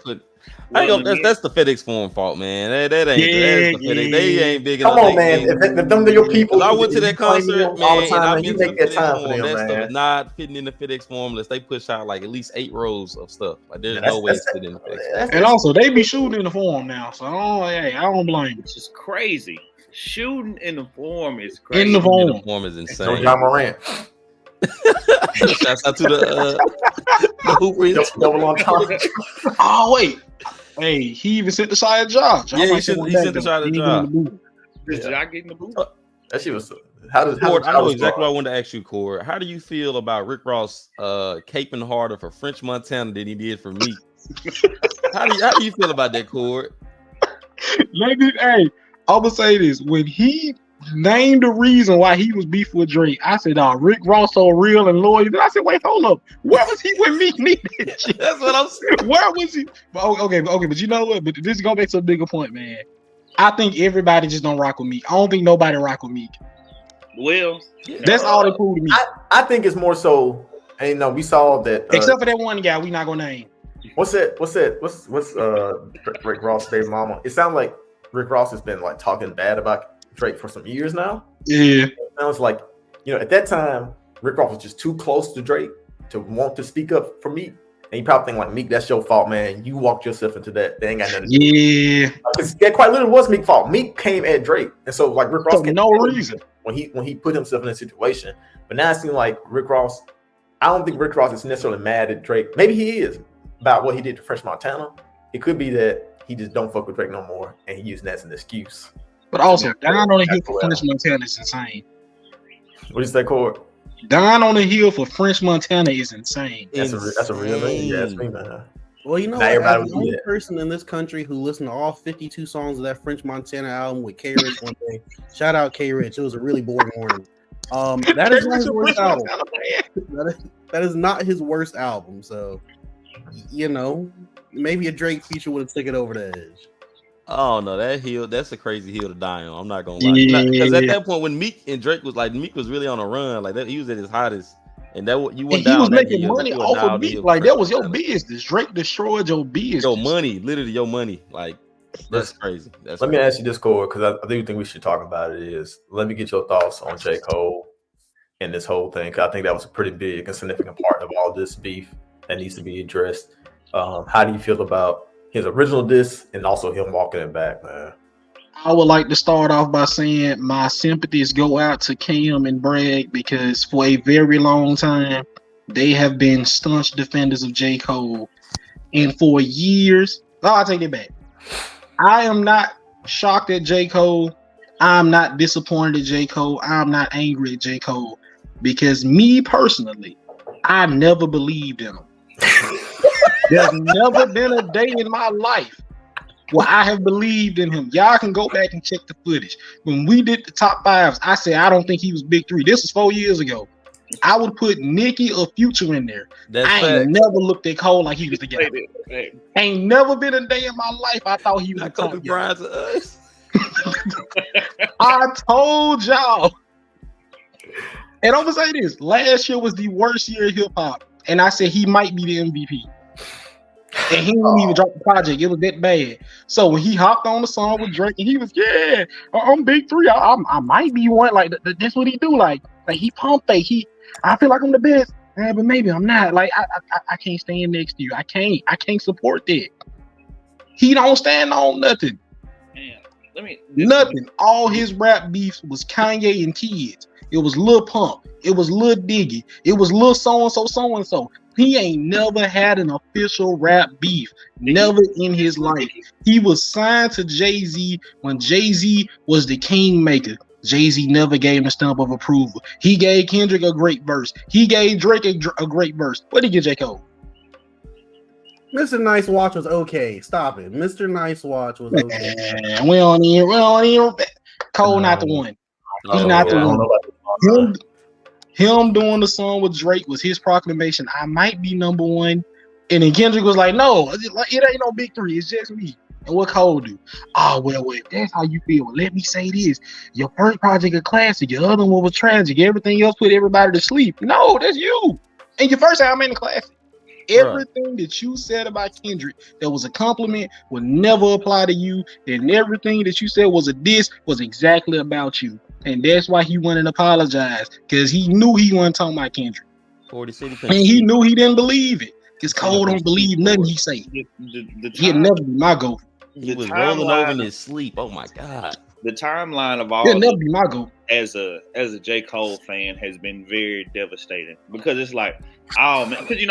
[SPEAKER 4] That's the FedEx Forum fault, man. That ain't that's the FedEx. They ain't big enough.
[SPEAKER 1] Come on, man. If them are your people.
[SPEAKER 4] I went to that concert,
[SPEAKER 1] all the
[SPEAKER 4] man, and
[SPEAKER 1] time, you make that time for them,
[SPEAKER 4] that
[SPEAKER 1] man.
[SPEAKER 4] stuff is not fitting in the FedEx Forum unless they push out like at least 8 rows of stuff. Like there's no way it's fitting in the FedEx.
[SPEAKER 2] And also, they be shooting in the Forum now, so I don't blame.
[SPEAKER 5] Which is crazy. Shooting in the Forum is crazy.
[SPEAKER 2] In the
[SPEAKER 4] Forum is insane.
[SPEAKER 1] So John Morant.
[SPEAKER 4] Shouts out to the Hoopers.
[SPEAKER 2] Oh wait, hey, he even sent the shot at Josh.
[SPEAKER 4] Yeah, he sent the shot at Josh.
[SPEAKER 5] Did y'all get in the booth?
[SPEAKER 1] That shit was.
[SPEAKER 4] I know exactly what I wanted to ask you, Cord. How do you feel about Rick Ross caping harder for French Montana than he did for me? How do you feel about that, Cord?
[SPEAKER 2] Hey, I'm gonna say this: when he named the reason why he was beef with Drake, I said, Rick Ross so real and loyal. Then I said, wait, hold up. Where was he when Meek needed shit?
[SPEAKER 4] That's what I'm saying.
[SPEAKER 2] Where was he? Okay, but you know what? But this is going back to a bigger point, man. I think everybody just don't rock with Meek. I don't think nobody rock with Meek.
[SPEAKER 5] Well,
[SPEAKER 2] that's all they cool to me.
[SPEAKER 1] I think it's more so, and we saw that
[SPEAKER 2] except for that one guy we not gonna name.
[SPEAKER 1] What's Rick Ross' baby mama? It sounds like Rick Ross has been like talking bad about Drake for some years now.
[SPEAKER 2] Yeah.
[SPEAKER 1] I was like, at that time, Rick Ross was just too close to Drake to want to speak up for Meek. And you probably think like, Meek, that's your fault, man. You walked yourself into that. They ain't got nothing to do.
[SPEAKER 2] Yeah.
[SPEAKER 1] Because that quite literally was Meek's fault. Meek came at Drake. And so like Rick Ross
[SPEAKER 2] for no reason
[SPEAKER 1] when he put himself in a situation. But now it seems like Rick Ross, I don't think Rick Ross is necessarily mad at Drake. Maybe he is about what he did to French Montana. It could be that he just don't fuck with Drake no more and he using that as an excuse.
[SPEAKER 2] But also, dying on the hill for French Montana is insane.
[SPEAKER 1] What you say, Cord?
[SPEAKER 2] Dying on the hill for French Montana is insane.
[SPEAKER 1] That's a real thing. Yeah, that's me, man.
[SPEAKER 3] Well, you know, as the only person in this country who listened to all 52 songs of that French Montana album with K Rich one day. Shout out K Rich. It was a really boring morning. That is not his worst album. That is not his worst album. So, maybe a Drake feature would have taken it over the edge.
[SPEAKER 4] Oh no, that hill, that's a crazy hill to die on. I'm not gonna lie. Because at
[SPEAKER 2] Yeah.
[SPEAKER 4] that point when Meek and Drake was like, Meek was really on a run, like that, he was at his hottest, and that you
[SPEAKER 2] And
[SPEAKER 4] went
[SPEAKER 2] he was
[SPEAKER 4] down that
[SPEAKER 2] making
[SPEAKER 4] hill, like
[SPEAKER 2] money
[SPEAKER 4] you went
[SPEAKER 2] off of
[SPEAKER 4] down the
[SPEAKER 2] me.
[SPEAKER 4] hill
[SPEAKER 2] Like
[SPEAKER 4] for
[SPEAKER 2] that was your
[SPEAKER 4] Atlanta.
[SPEAKER 2] business. Drake destroyed your business.
[SPEAKER 4] Your money, literally your money. Like that's crazy. That's
[SPEAKER 1] Let me
[SPEAKER 4] crazy.
[SPEAKER 1] ask you this, Core, because I do think we should talk about it. Is let me get your thoughts on J. Cole and this whole thing. 'Cause I think that was a pretty big and significant part of all this beef that needs to be addressed. How do you feel about his original diss and also him walking it back, man?
[SPEAKER 2] I would like to start off by saying my sympathies go out to Cam and Bragg because for a very long time they have been staunch defenders of J. Cole. And for years, I'll take it back. I am not shocked at J. Cole. I'm not disappointed at J. Cole. I'm not angry at J. Cole. Because me personally, I never believed in him. There's never been a day in my life where I have believed in him. Y'all can go back and check the footage. When we did the top fives, I said I don't think he was big three. This was 4 years ago. I would put Nicki or Future in there.
[SPEAKER 4] That's
[SPEAKER 2] I ain't
[SPEAKER 4] facts.
[SPEAKER 2] never looked at Cole like he was the guy.
[SPEAKER 5] Hey,
[SPEAKER 2] Ain't never been a day in my life I thought he was the
[SPEAKER 4] Not
[SPEAKER 2] top
[SPEAKER 4] Kobe
[SPEAKER 2] guy.
[SPEAKER 4] Bryant to us.
[SPEAKER 2] I told y'all. And I'm gonna say this: last year was the worst year of hip hop, and I said he might be the MVP. And he didn't even drop the project; it was that bad. So when he hopped on the song with Drake, and he was, yeah, I'm big three. I might be one. Like that's what he do. Like he pump fake. I feel like I'm the best, but maybe I'm not. Like I can't stand next to you. I can't support that. He don't stand on nothing.
[SPEAKER 5] man,
[SPEAKER 2] Nothing. All his rap beefs was Kanye and kids. It was Lil Pump. It was Lil Diggy. It was Lil so and so. He ain't never had an official rap beef. Never in his life. He was signed to Jay-Z when Jay-Z was the kingmaker. Jay-Z never gave him a stamp of approval. He gave Kendrick a great verse. He gave Drake a great verse. What did he get, J. Cole?
[SPEAKER 3] Mr. Nice Watch was okay. Stop it. Mr. Nice Watch was okay.
[SPEAKER 2] Man, we don't even. Cole not the one. He not the
[SPEAKER 1] I don't know
[SPEAKER 2] one.
[SPEAKER 1] about this.
[SPEAKER 2] Him doing the song with Drake was his proclamation. I might be number one. And then Kendrick was like, no, it ain't no big three. It's just me. And what Cole do? Oh, well, that's how you feel. Well, let me say this. Your first project a classic. Your other one was tragic. Everything else put everybody to sleep. No, that's you. And your first album ain't a classic. Everything that you said about Kendrick that was a compliment would never apply to you. And everything that you said was a diss was exactly about you. And that's why he went and apologized. Because he knew he wasn't talking about Kendrick.
[SPEAKER 4] 40 City.
[SPEAKER 2] And he knew he didn't believe it. Because Cole don't believe nothing he say. He'll never be my goat.
[SPEAKER 4] He was rolling over in his sleep. Oh my God.
[SPEAKER 5] The timeline of all
[SPEAKER 2] He'll never be my goat.
[SPEAKER 5] as a J. Cole fan has been very devastating because it's like, oh man, because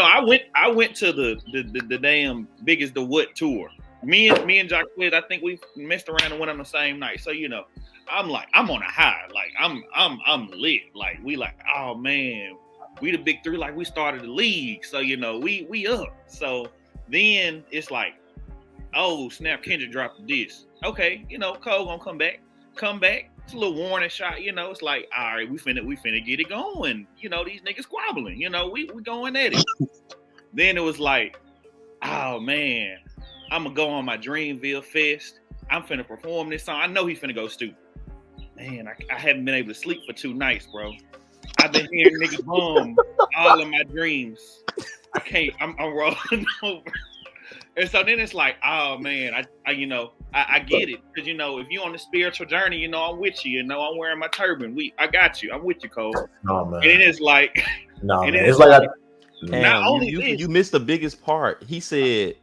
[SPEAKER 5] I went to the damn Biggest the What tour. Me and Jock Quiz, I think we messed around and went on the same night. So I'm like, I'm on a high, like I'm lit. Like we like, oh man, we the big three, like we started the league. So we up. So then it's like, oh snap, Kendrick dropped this. Okay, Cole gonna come back. It's a little warning shot, it's like, all right, we finna get it going. These niggas squabbling, we going at it. Then it was like, oh man, I'm gonna go on my Dreamville Fest. I'm finna perform this song. I know he finna go stupid. Man, I haven't been able to sleep for 2 nights, bro. I've been hearing niggas bum all of my dreams. I can't, I'm rolling over. And so then it's like, oh man, I get it. Because if you're on the spiritual journey, I'm with you, I'm wearing my turban. I got you. I'm with you, Cole.
[SPEAKER 1] No, man.
[SPEAKER 5] And then it's like,
[SPEAKER 1] no, man. It's like
[SPEAKER 4] Not only you missed the biggest part. He said,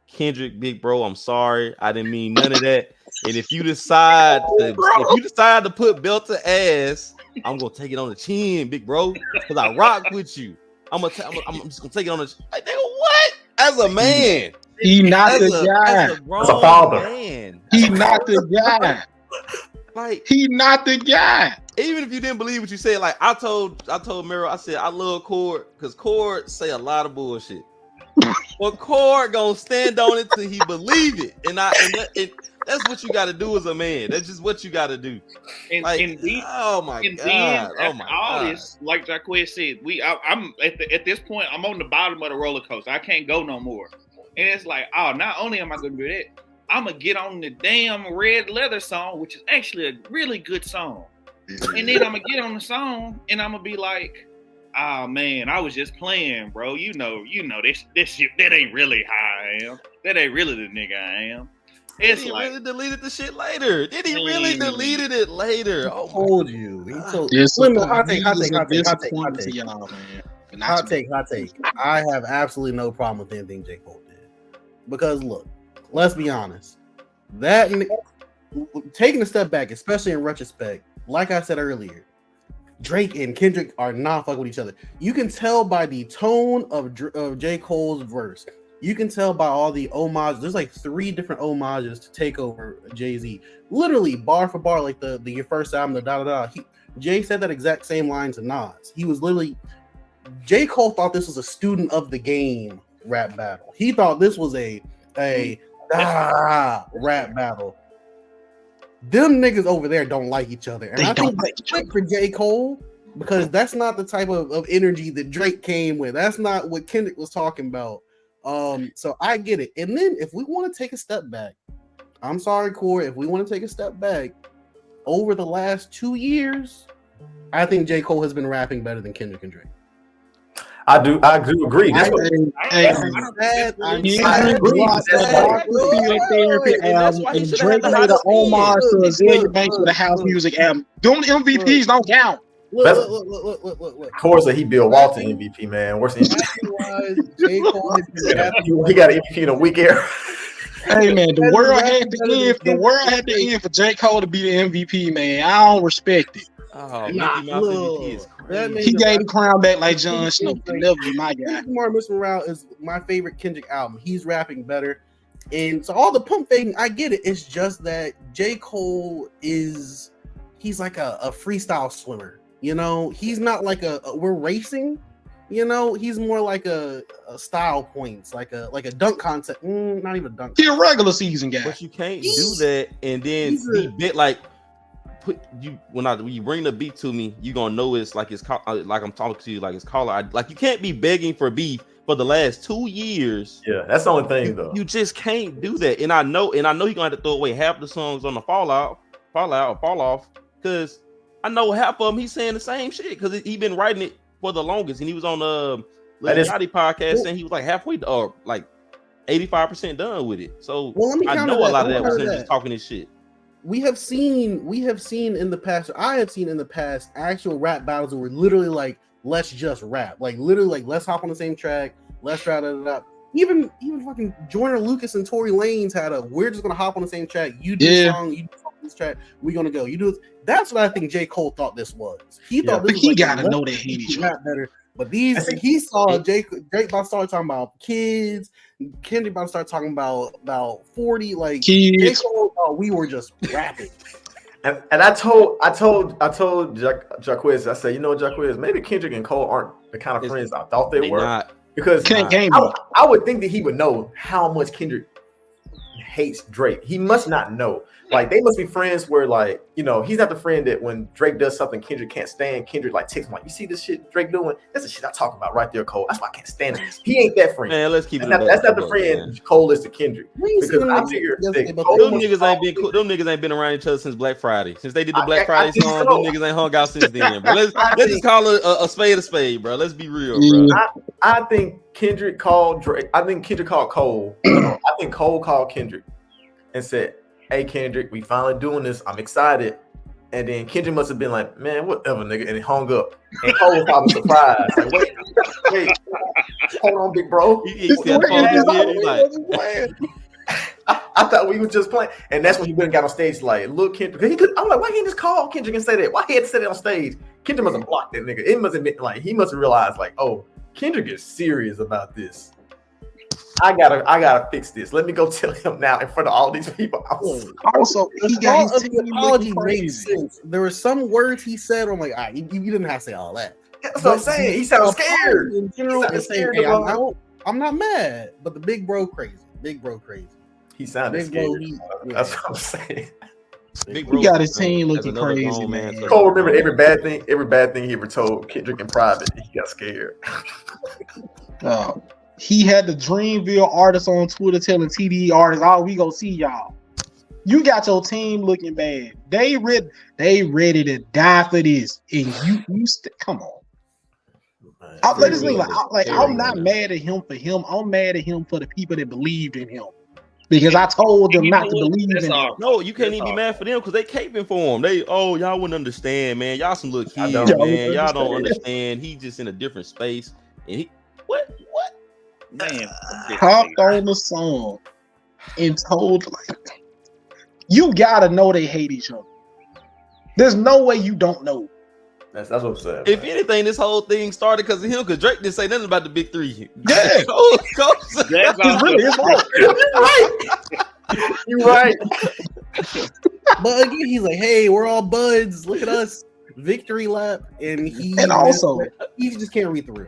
[SPEAKER 4] Kendrick, big bro, I'm sorry. I didn't mean none of that. And if you decide to put belt to ass, I'm gonna take it on the chin, big bro, because I rock with you. I'm just gonna take it on the like, nigga, what? As a man,
[SPEAKER 2] he not the guy.
[SPEAKER 1] As a father,
[SPEAKER 4] man.
[SPEAKER 2] He not the guy.
[SPEAKER 4] Like
[SPEAKER 2] he not the guy.
[SPEAKER 4] Even if you didn't believe what you said, like I told Mero, I said I love Cord because Cord say a lot of bullshit. But Cord gonna stand on it till he believe it, and that's what you got to do as a man. That's just what you got to do.
[SPEAKER 5] And,
[SPEAKER 4] like,
[SPEAKER 5] indeed,
[SPEAKER 4] oh my
[SPEAKER 5] and
[SPEAKER 4] god,
[SPEAKER 5] then
[SPEAKER 4] oh my
[SPEAKER 5] all
[SPEAKER 4] god.
[SPEAKER 5] this, like Jaquez said, I'm at this point, I'm on the bottom of the roller coaster. I can't go no more. And it's like, oh, not only am I gonna do that, I'm gonna get on the damn Red Leather song, which is actually a really good song. And then I'm gonna get on the song and I'm gonna be like, oh man, I was just playing, bro. You know, this shit, that ain't really how I am. That ain't really the nigga I am. It's
[SPEAKER 4] he
[SPEAKER 5] like,
[SPEAKER 4] really deleted the shit later. Did he really deleted it later?
[SPEAKER 3] I told you. He told hot take. I have absolutely no problem with anything J. Cole did. Because look, let's be honest. That taking a step back, especially in retrospect, like I said earlier, Drake and Kendrick are not fucking with each other. You can tell by the tone of J. Cole's verse. You can tell by all the homages. There's like 3 different homages to take over Jay-Z. Literally, bar for bar, like the your first album, the da-da-da. Jay said that exact same line to Nas. He was literally... J. Cole thought this was a student of the game rap battle. He thought this was a rap battle. Them niggas over there don't like each other. And I think that's quick for J. Cole, because that's not the type of energy that Drake came with. That's not what Kendrick was talking about. So I get it. And then if we want to take a step back, I'm sorry, Corey, if we want to take a step back, over the last 2 years, I think J. Cole has been rapping better than Kendrick and Drake.
[SPEAKER 1] I do agree.
[SPEAKER 2] Drake made an homage to a Zillion Banks with a house music album. Them MVPs don't count.
[SPEAKER 3] Look.
[SPEAKER 1] Corey said he Bill Walton MVP, man. Worse than he got an MVP in a weak era.
[SPEAKER 2] Hey man, the world had to end. The world had to end for J. Cole to be the MVP, man. I don't respect it.
[SPEAKER 4] Oh, Mickey Mouse MVP is crazy.
[SPEAKER 2] He gave the crown back like Jon Snow. Never be my guy.
[SPEAKER 3] More Miss Morale is my favorite Kendrick album. He's rapping better, and so all the pump faking, I get it. It's just that J. Cole he's like a freestyle swimmer. You know, he's not like we're racing. You know, he's more like a style points, like a dunk contest. Not even dunk.
[SPEAKER 2] He's a regular season guy.
[SPEAKER 4] But you can't do that and then be bit like. When you bring the beat to me, you gonna know it's like like I'm talking to you like it's caller. Like you can't be begging for beef for the last 2 years.
[SPEAKER 1] Yeah, that's the only thing though.
[SPEAKER 4] You just can't do that. And I know you're gonna have to throw away half the songs on the fall off, because I know half of them he's saying the same shit because he been writing it for the longest, and he was on the Lil Yachty podcast and he was like halfway or like 85% done with it. So I know a lot of that was him just talking his shit.
[SPEAKER 3] We have seen in the past. I have seen in the past actual rap battles where we're literally like, let's just rap, like literally like let's hop on the same track, let's rap it up. Even fucking Joyner Lucas and Tory Lanez had we're just gonna hop on the same track. You do a song, you do this track, we're gonna go. You do this. That's what I think J. Cole thought this was. He thought this was
[SPEAKER 2] he gotta know that he rap
[SPEAKER 3] better. But he saw Drake about to start talking about kids. Kendrick about to start talking about 40 like kids. We were just rapping.
[SPEAKER 1] And I told Jacquez, I said, you know what, Jacquez, maybe Kendrick and Cole aren't the kind of friends I thought they were.
[SPEAKER 4] Not.
[SPEAKER 1] Because I would think that he would know how much Kendrick hates Drake. He must not know. Like they must be friends where, like, you know, he's not the friend that when Drake does something Kendrick can't stand, Kendrick like takes him like, you see this shit Drake doing? That's the shit I talk about right there, Cole. That's why I can't stand it. He ain't that friend.
[SPEAKER 4] Man, let's keep it.
[SPEAKER 1] That's not the friend Cole is to Kendrick. Because I figure
[SPEAKER 4] them niggas ain't been around each other since Black Friday. Since they did the Black Friday song, them niggas ain't hung out since then, bro. Let's just call it a spade, bro. Let's be real, bro.
[SPEAKER 1] I think Kendrick called Drake. I think Kendrick called Cole. I think Cole called Kendrick and said, hey Kendrick, we finally doing this. I'm excited. And then Kendrick must have been like, man, whatever, nigga. And he hung up. And Cole was probably surprised. Like, wait, hold on, big bro. I thought we were just playing. And that's when he went and got on stage like, look, Kendrick. I'm like, why can't he just call Kendrick and say that? Why he had to say that on stage? Kendrick must have blocked that nigga. It must have been like, he must have realized like, oh, Kendrick is serious about this. I gotta fix this. Let me go tell him now in front of all these people.
[SPEAKER 3] Also, the apology made sense. There were some words he said. I'm like, all right, you didn't have to say all that.
[SPEAKER 1] That's what I'm saying. He sounds scared.
[SPEAKER 3] In general, and saying, hey, I'm not mad, but the big bro crazy.
[SPEAKER 1] He sounded scared. That's what I'm saying.
[SPEAKER 2] Big bro, he got his team looking crazy, man.
[SPEAKER 1] Cole remember every bad thing he ever told Kendrick in private. He got scared.
[SPEAKER 2] Oh. He had the Dreamville artists on Twitter telling TDE artists, "Oh, we go see y'all." You got your team looking bad. They ready to die for this, and come on. I'm not mad at him for him. I'm mad at him for the people that believed in him because I told them not to believe in him.
[SPEAKER 4] No, you can't even be mad for them because they caping for him. Y'all wouldn't understand, man. Y'all some little kids, man. Y'all don't understand. He's just in a different space. And what?
[SPEAKER 5] Man,
[SPEAKER 2] Hopped on the song and told you gotta know they hate each other. There's no way you don't know.
[SPEAKER 1] That's what I'm saying.
[SPEAKER 4] If anything, this whole thing started because of him, because Drake didn't say nothing about the big three.
[SPEAKER 2] Yeah.
[SPEAKER 5] That's
[SPEAKER 2] really his fault.
[SPEAKER 1] You're right.
[SPEAKER 3] But again, he's like, "Hey, we're all buds. Look at us, victory lap." And he just can't read the room.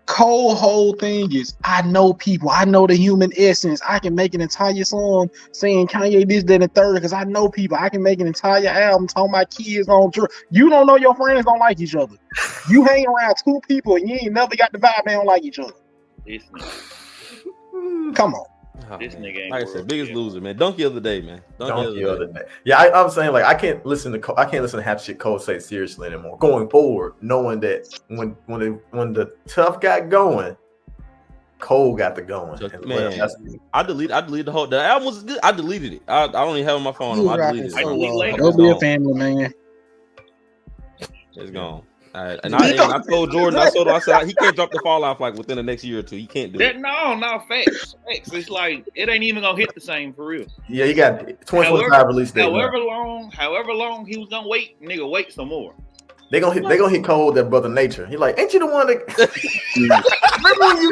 [SPEAKER 2] Cole's whole thing is, I know people. I know the human essence. I can make an entire song saying Kanye this, that, and the third because I know people. I can make an entire album talking my kids on drugs. You don't know your friends don't like each other. You hang around two people and you ain't never got the vibe they don't like each other.
[SPEAKER 5] This nigga.
[SPEAKER 2] Come on.
[SPEAKER 5] This nigga ain't
[SPEAKER 4] like I said, biggest loser, man. Donkey of the day, man.
[SPEAKER 1] Donkey of the day. Yeah, I was saying, like, I can't listen to half shit Cole say seriously anymore. Going forward, knowing that when the tough got going, Cole got the going.
[SPEAKER 4] Man, I deleted the whole. The album was good. I deleted it. I don't even have it on my phone. I deleted it.
[SPEAKER 2] Don't be a family man.
[SPEAKER 4] It's gone. All right. And I told Jordan, I said he can't drop the fall off like within the next year or two. He can't do it.
[SPEAKER 5] No, facts. It's like it ain't even gonna hit the same for real.
[SPEAKER 1] Yeah, he got 2025 release date.
[SPEAKER 5] However long he was gonna wait, nigga, wait some more.
[SPEAKER 1] They gonna hit Cole with that brother Nature. He like, ain't you the one that remember when you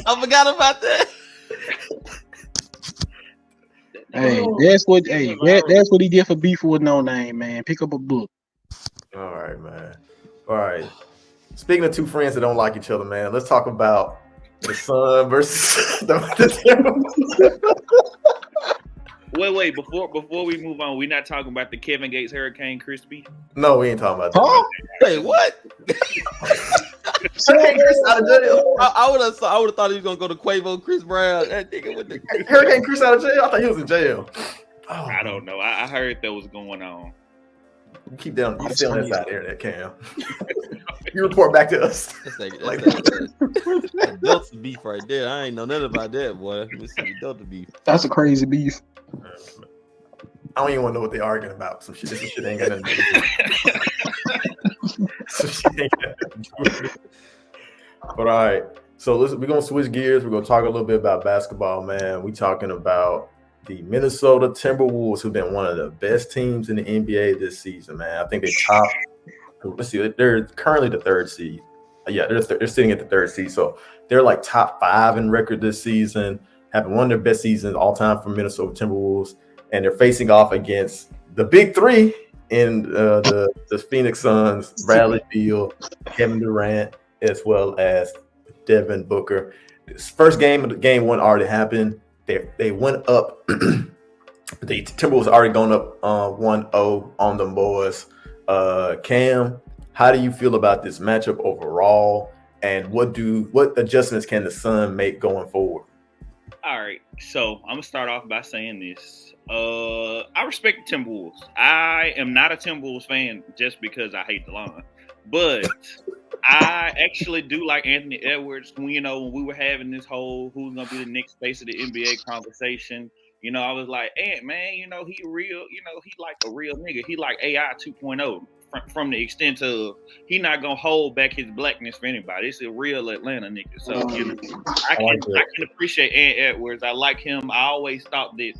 [SPEAKER 4] I forgot about that.
[SPEAKER 2] Hey, that's what he did for beef with No Name, man. Pick up a book.
[SPEAKER 1] All right, man. All right. Speaking of two friends that don't like each other, man, let's talk about the Sun versus the
[SPEAKER 5] Wait. Before we move on, we're not talking about the Kevin Gates Hurricane Crispy.
[SPEAKER 1] No, we ain't talking about that.
[SPEAKER 2] Huh?
[SPEAKER 4] Hey, what?
[SPEAKER 1] Hurricane Chris out of jail.
[SPEAKER 4] I would have thought he was gonna go to Quavo, Chris Brown. That nigga with the
[SPEAKER 1] Hurricane Chris out of jail. I thought he was in jail. Oh,
[SPEAKER 5] I don't know. I heard that was going on.
[SPEAKER 1] Keep down. You still on that side there, that Cam. You report back to us.
[SPEAKER 4] That's Delta beef right there. I ain't know nothing about that, boy. Mississippi Delta beef.
[SPEAKER 2] That's a crazy beef.
[SPEAKER 1] I don't even want to know what they're arguing about. Some shit ain't got nothing to do. Some shit ain't got nothing to do with it. But all right. So listen, we're gonna switch gears. We're gonna talk a little bit about basketball, man. We talking about the Minnesota Timberwolves, who've been one of the best teams in the NBA this season, man. I think they top. Let's see, they're currently the third seed. Yeah, they're sitting at the third seed, so they're like top 5 in record this season, having one of their best seasons all time for Minnesota Timberwolves, and they're facing off against the big three in the Phoenix Suns: Bradley Beal, Kevin Durant, as well as Devin Booker. This first game one already happened. They went up. The Timberwolves already gone up 1-0 on them boys. Cam, how do you feel about this matchup overall? And what adjustments can the Sun make going forward?
[SPEAKER 5] All right, so I'm gonna start off by saying this. I respect the Timberwolves. I am not a Timberwolves fan just because I hate the line, but I actually do like Anthony Edwards. When we were having this whole who's gonna be the next face of the NBA conversation, I was like, Ant, man, he real, he like a real nigga. He like AI 2.0 from the extent of he not gonna hold back his blackness for anybody. It's a real Atlanta nigga. So I can appreciate Ant Edwards. I like him. I always thought that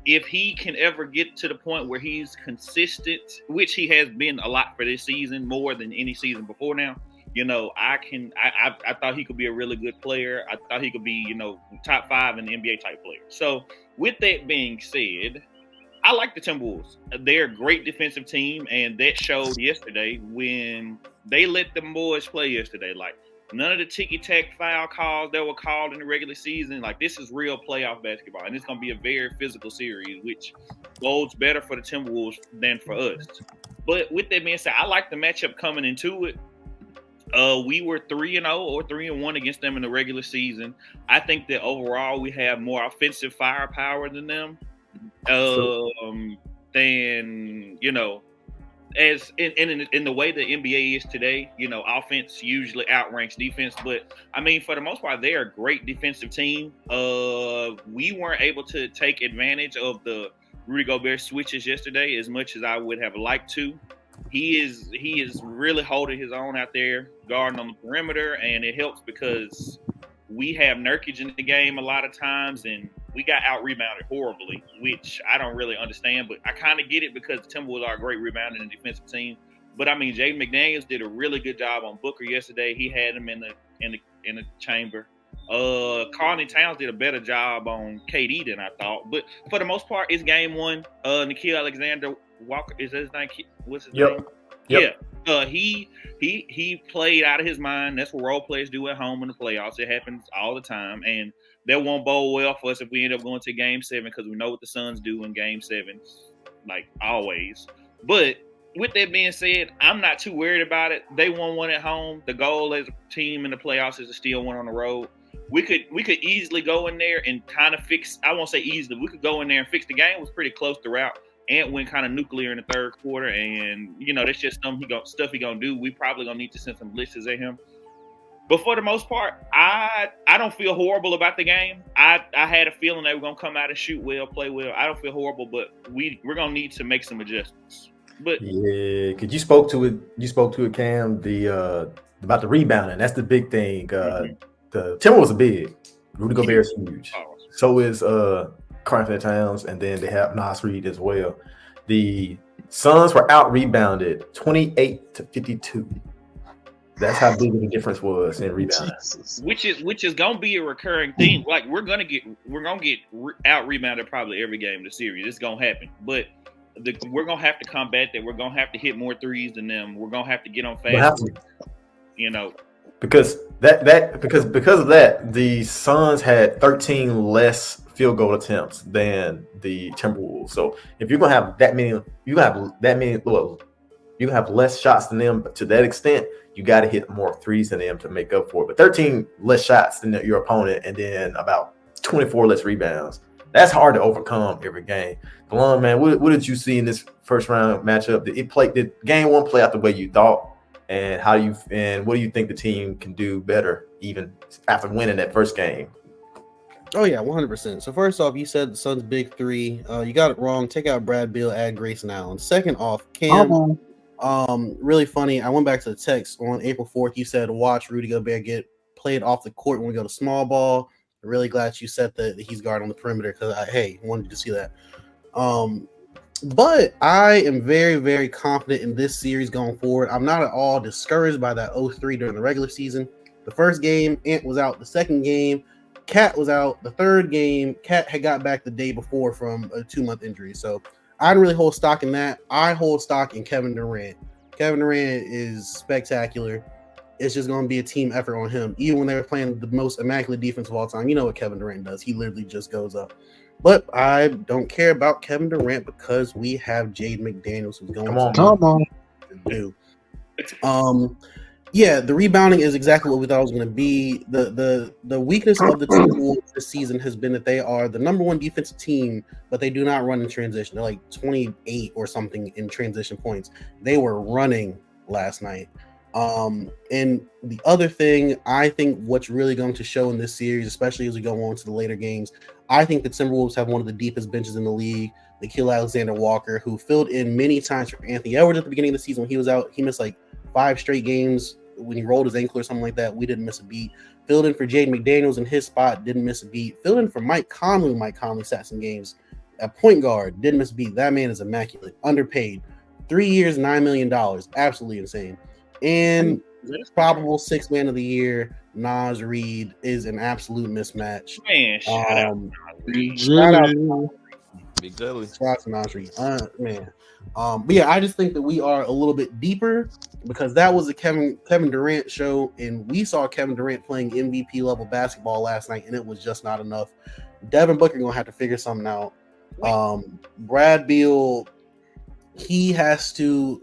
[SPEAKER 5] if he can ever get to the point where he's consistent, which he has been a lot for this season, more than any season before now, I thought he could be a really good player. I thought he could be, top 5 in the NBA type player. So with that being said, I like the Timberwolves. They're a great defensive team, and that showed yesterday when they let the boys play yesterday. Like, none of the ticky-tack foul calls that were called in the regular season. Like, this is real playoff basketball, and it's going to be a very physical series, which bodes better for the Timberwolves than for us. But with that being said, I like the matchup coming into it. We were 3-0 or 3-1 against them in the regular season. I think that overall we have more offensive firepower than them. Than as in the way the NBA is today, offense usually outranks defense. But I mean, for the most part, they're a great defensive team. We weren't able to take advantage of the Rudy Gobert switches yesterday as much as I would have liked to. He is really holding his own out there, guarding on the perimeter, and it helps because we have Nurkic in the game a lot of times, and we got out rebounded horribly, which I don't really understand, but I kind of get it because the Timberwolves are a great rebounding and defensive team. But I mean, Jaden McDaniels did a really good job on Booker yesterday. He had him in the chamber. Karl Towns did a better job on KD than I thought. But for the most part, it's game one. Nickeil Alexander Walker, is that his name? What's his name?
[SPEAKER 1] Yep.
[SPEAKER 5] Yeah. He played out of his mind. That's what role players do at home in the playoffs. It happens all the time, and that won't bode well for us if we end up going to game 7 because we know what the Suns do in game 7, like always. But with that being said, I'm not too worried about it. They won one at home. The goal as a team in the playoffs is to steal one on the road. We could easily go in there and kind of fix. I won't say easily. We could go in there and fix the game. It was pretty close throughout. Ant went kind of nuclear in the third quarter, and that's just stuff he gonna do. We probably gonna need to send some blitzes at him. But for the most part, I don't feel horrible about the game. I had a feeling they were gonna come out and shoot well, play well. I don't feel horrible, but we're gonna need to make some adjustments. But
[SPEAKER 1] yeah, because you spoke to it, Cam. About the rebounding. That's the big thing. The Timberwolves are big. Rudy Gobert is huge. So is Karl Towns, and then they have Nas Reed as well. The Suns were out rebounded 28-52. That's how big of a difference was in rebounding.
[SPEAKER 5] Which is gonna be a recurring theme. Like we're gonna get out rebounded probably every game of the series. It's gonna happen, but we're gonna have to combat that. We're gonna have to hit more threes than them. We're gonna have to get on fast.
[SPEAKER 1] Because of that, the Suns had 13 less field goal attempts than the Timberwolves. So if you're gonna have that many, you have less shots than them. But to that extent, you got to hit more threes than them to make up for it. But 13 less shots than your opponent, and then about 24 less rebounds. That's hard to overcome every game. Delon, man, what did you see in this first round matchup? Did game 1 play out the way you thought? And what do you think the team can do better even after winning that first game?
[SPEAKER 3] Oh yeah, 100%. So first off, you said the Suns' big 3. You got it wrong. Take out Brad Beal, add Grayson Allen. Second off, Cam, really funny. I went back to the text on April 4th. You said watch Rudy Gobert get played off the court when we go to small ball. I'm really glad you said that he's guarding on the perimeter because I wanted to see that. But I am very, very confident in this series going forward. I'm not at all discouraged by that 0-3 during the regular season. The first game, Ant was out. The second game, Cat was out. The third game, Cat had got back the day before from a 2-month injury. So I don't really hold stock in that. I hold stock in Kevin Durant. Kevin Durant is spectacular. It's just going to be a team effort on him. Even when they were playing the most immaculate defense of all time, you know what Kevin Durant does. He literally just goes up. But I don't care about Kevin Durant because we have Jaden McDaniels who's going to do. Yeah, the rebounding is exactly what we thought it was going to be. The weakness of the Timberwolves this season has been that they are the number 1 defensive team, but they do not run in transition. They're like 28 or something in transition points. They were running last night. And the other thing, I think what's really going to show in this series, especially as we go on to the later games, I think the Timberwolves have one of the deepest benches in the league. Nickeil Alexander Walker, who filled in many times for Anthony Edwards at the beginning of the season when he was out. He missed like 5 straight games when he rolled his ankle or something like that. We didn't miss a beat. Filled in for Jaden McDaniels in his spot, didn't miss a beat. Filled in for Mike Conley. Mike Conley sat some games at point guard, didn't miss a beat. That man is immaculate, underpaid. 3 years, $9 million, absolutely insane. And probable 6th man of the year, Nas Reed, is an absolute mismatch.
[SPEAKER 5] Man,
[SPEAKER 3] shout out
[SPEAKER 4] Big Jelly.
[SPEAKER 3] Shout out to Nas Reed. Man. But yeah, I just think that we are a little bit deeper because that was a Kevin Durant show, and we saw Kevin Durant playing MVP level basketball last night, and it was just not enough. Devin Booker gonna have to figure something out. Brad Beal, he has to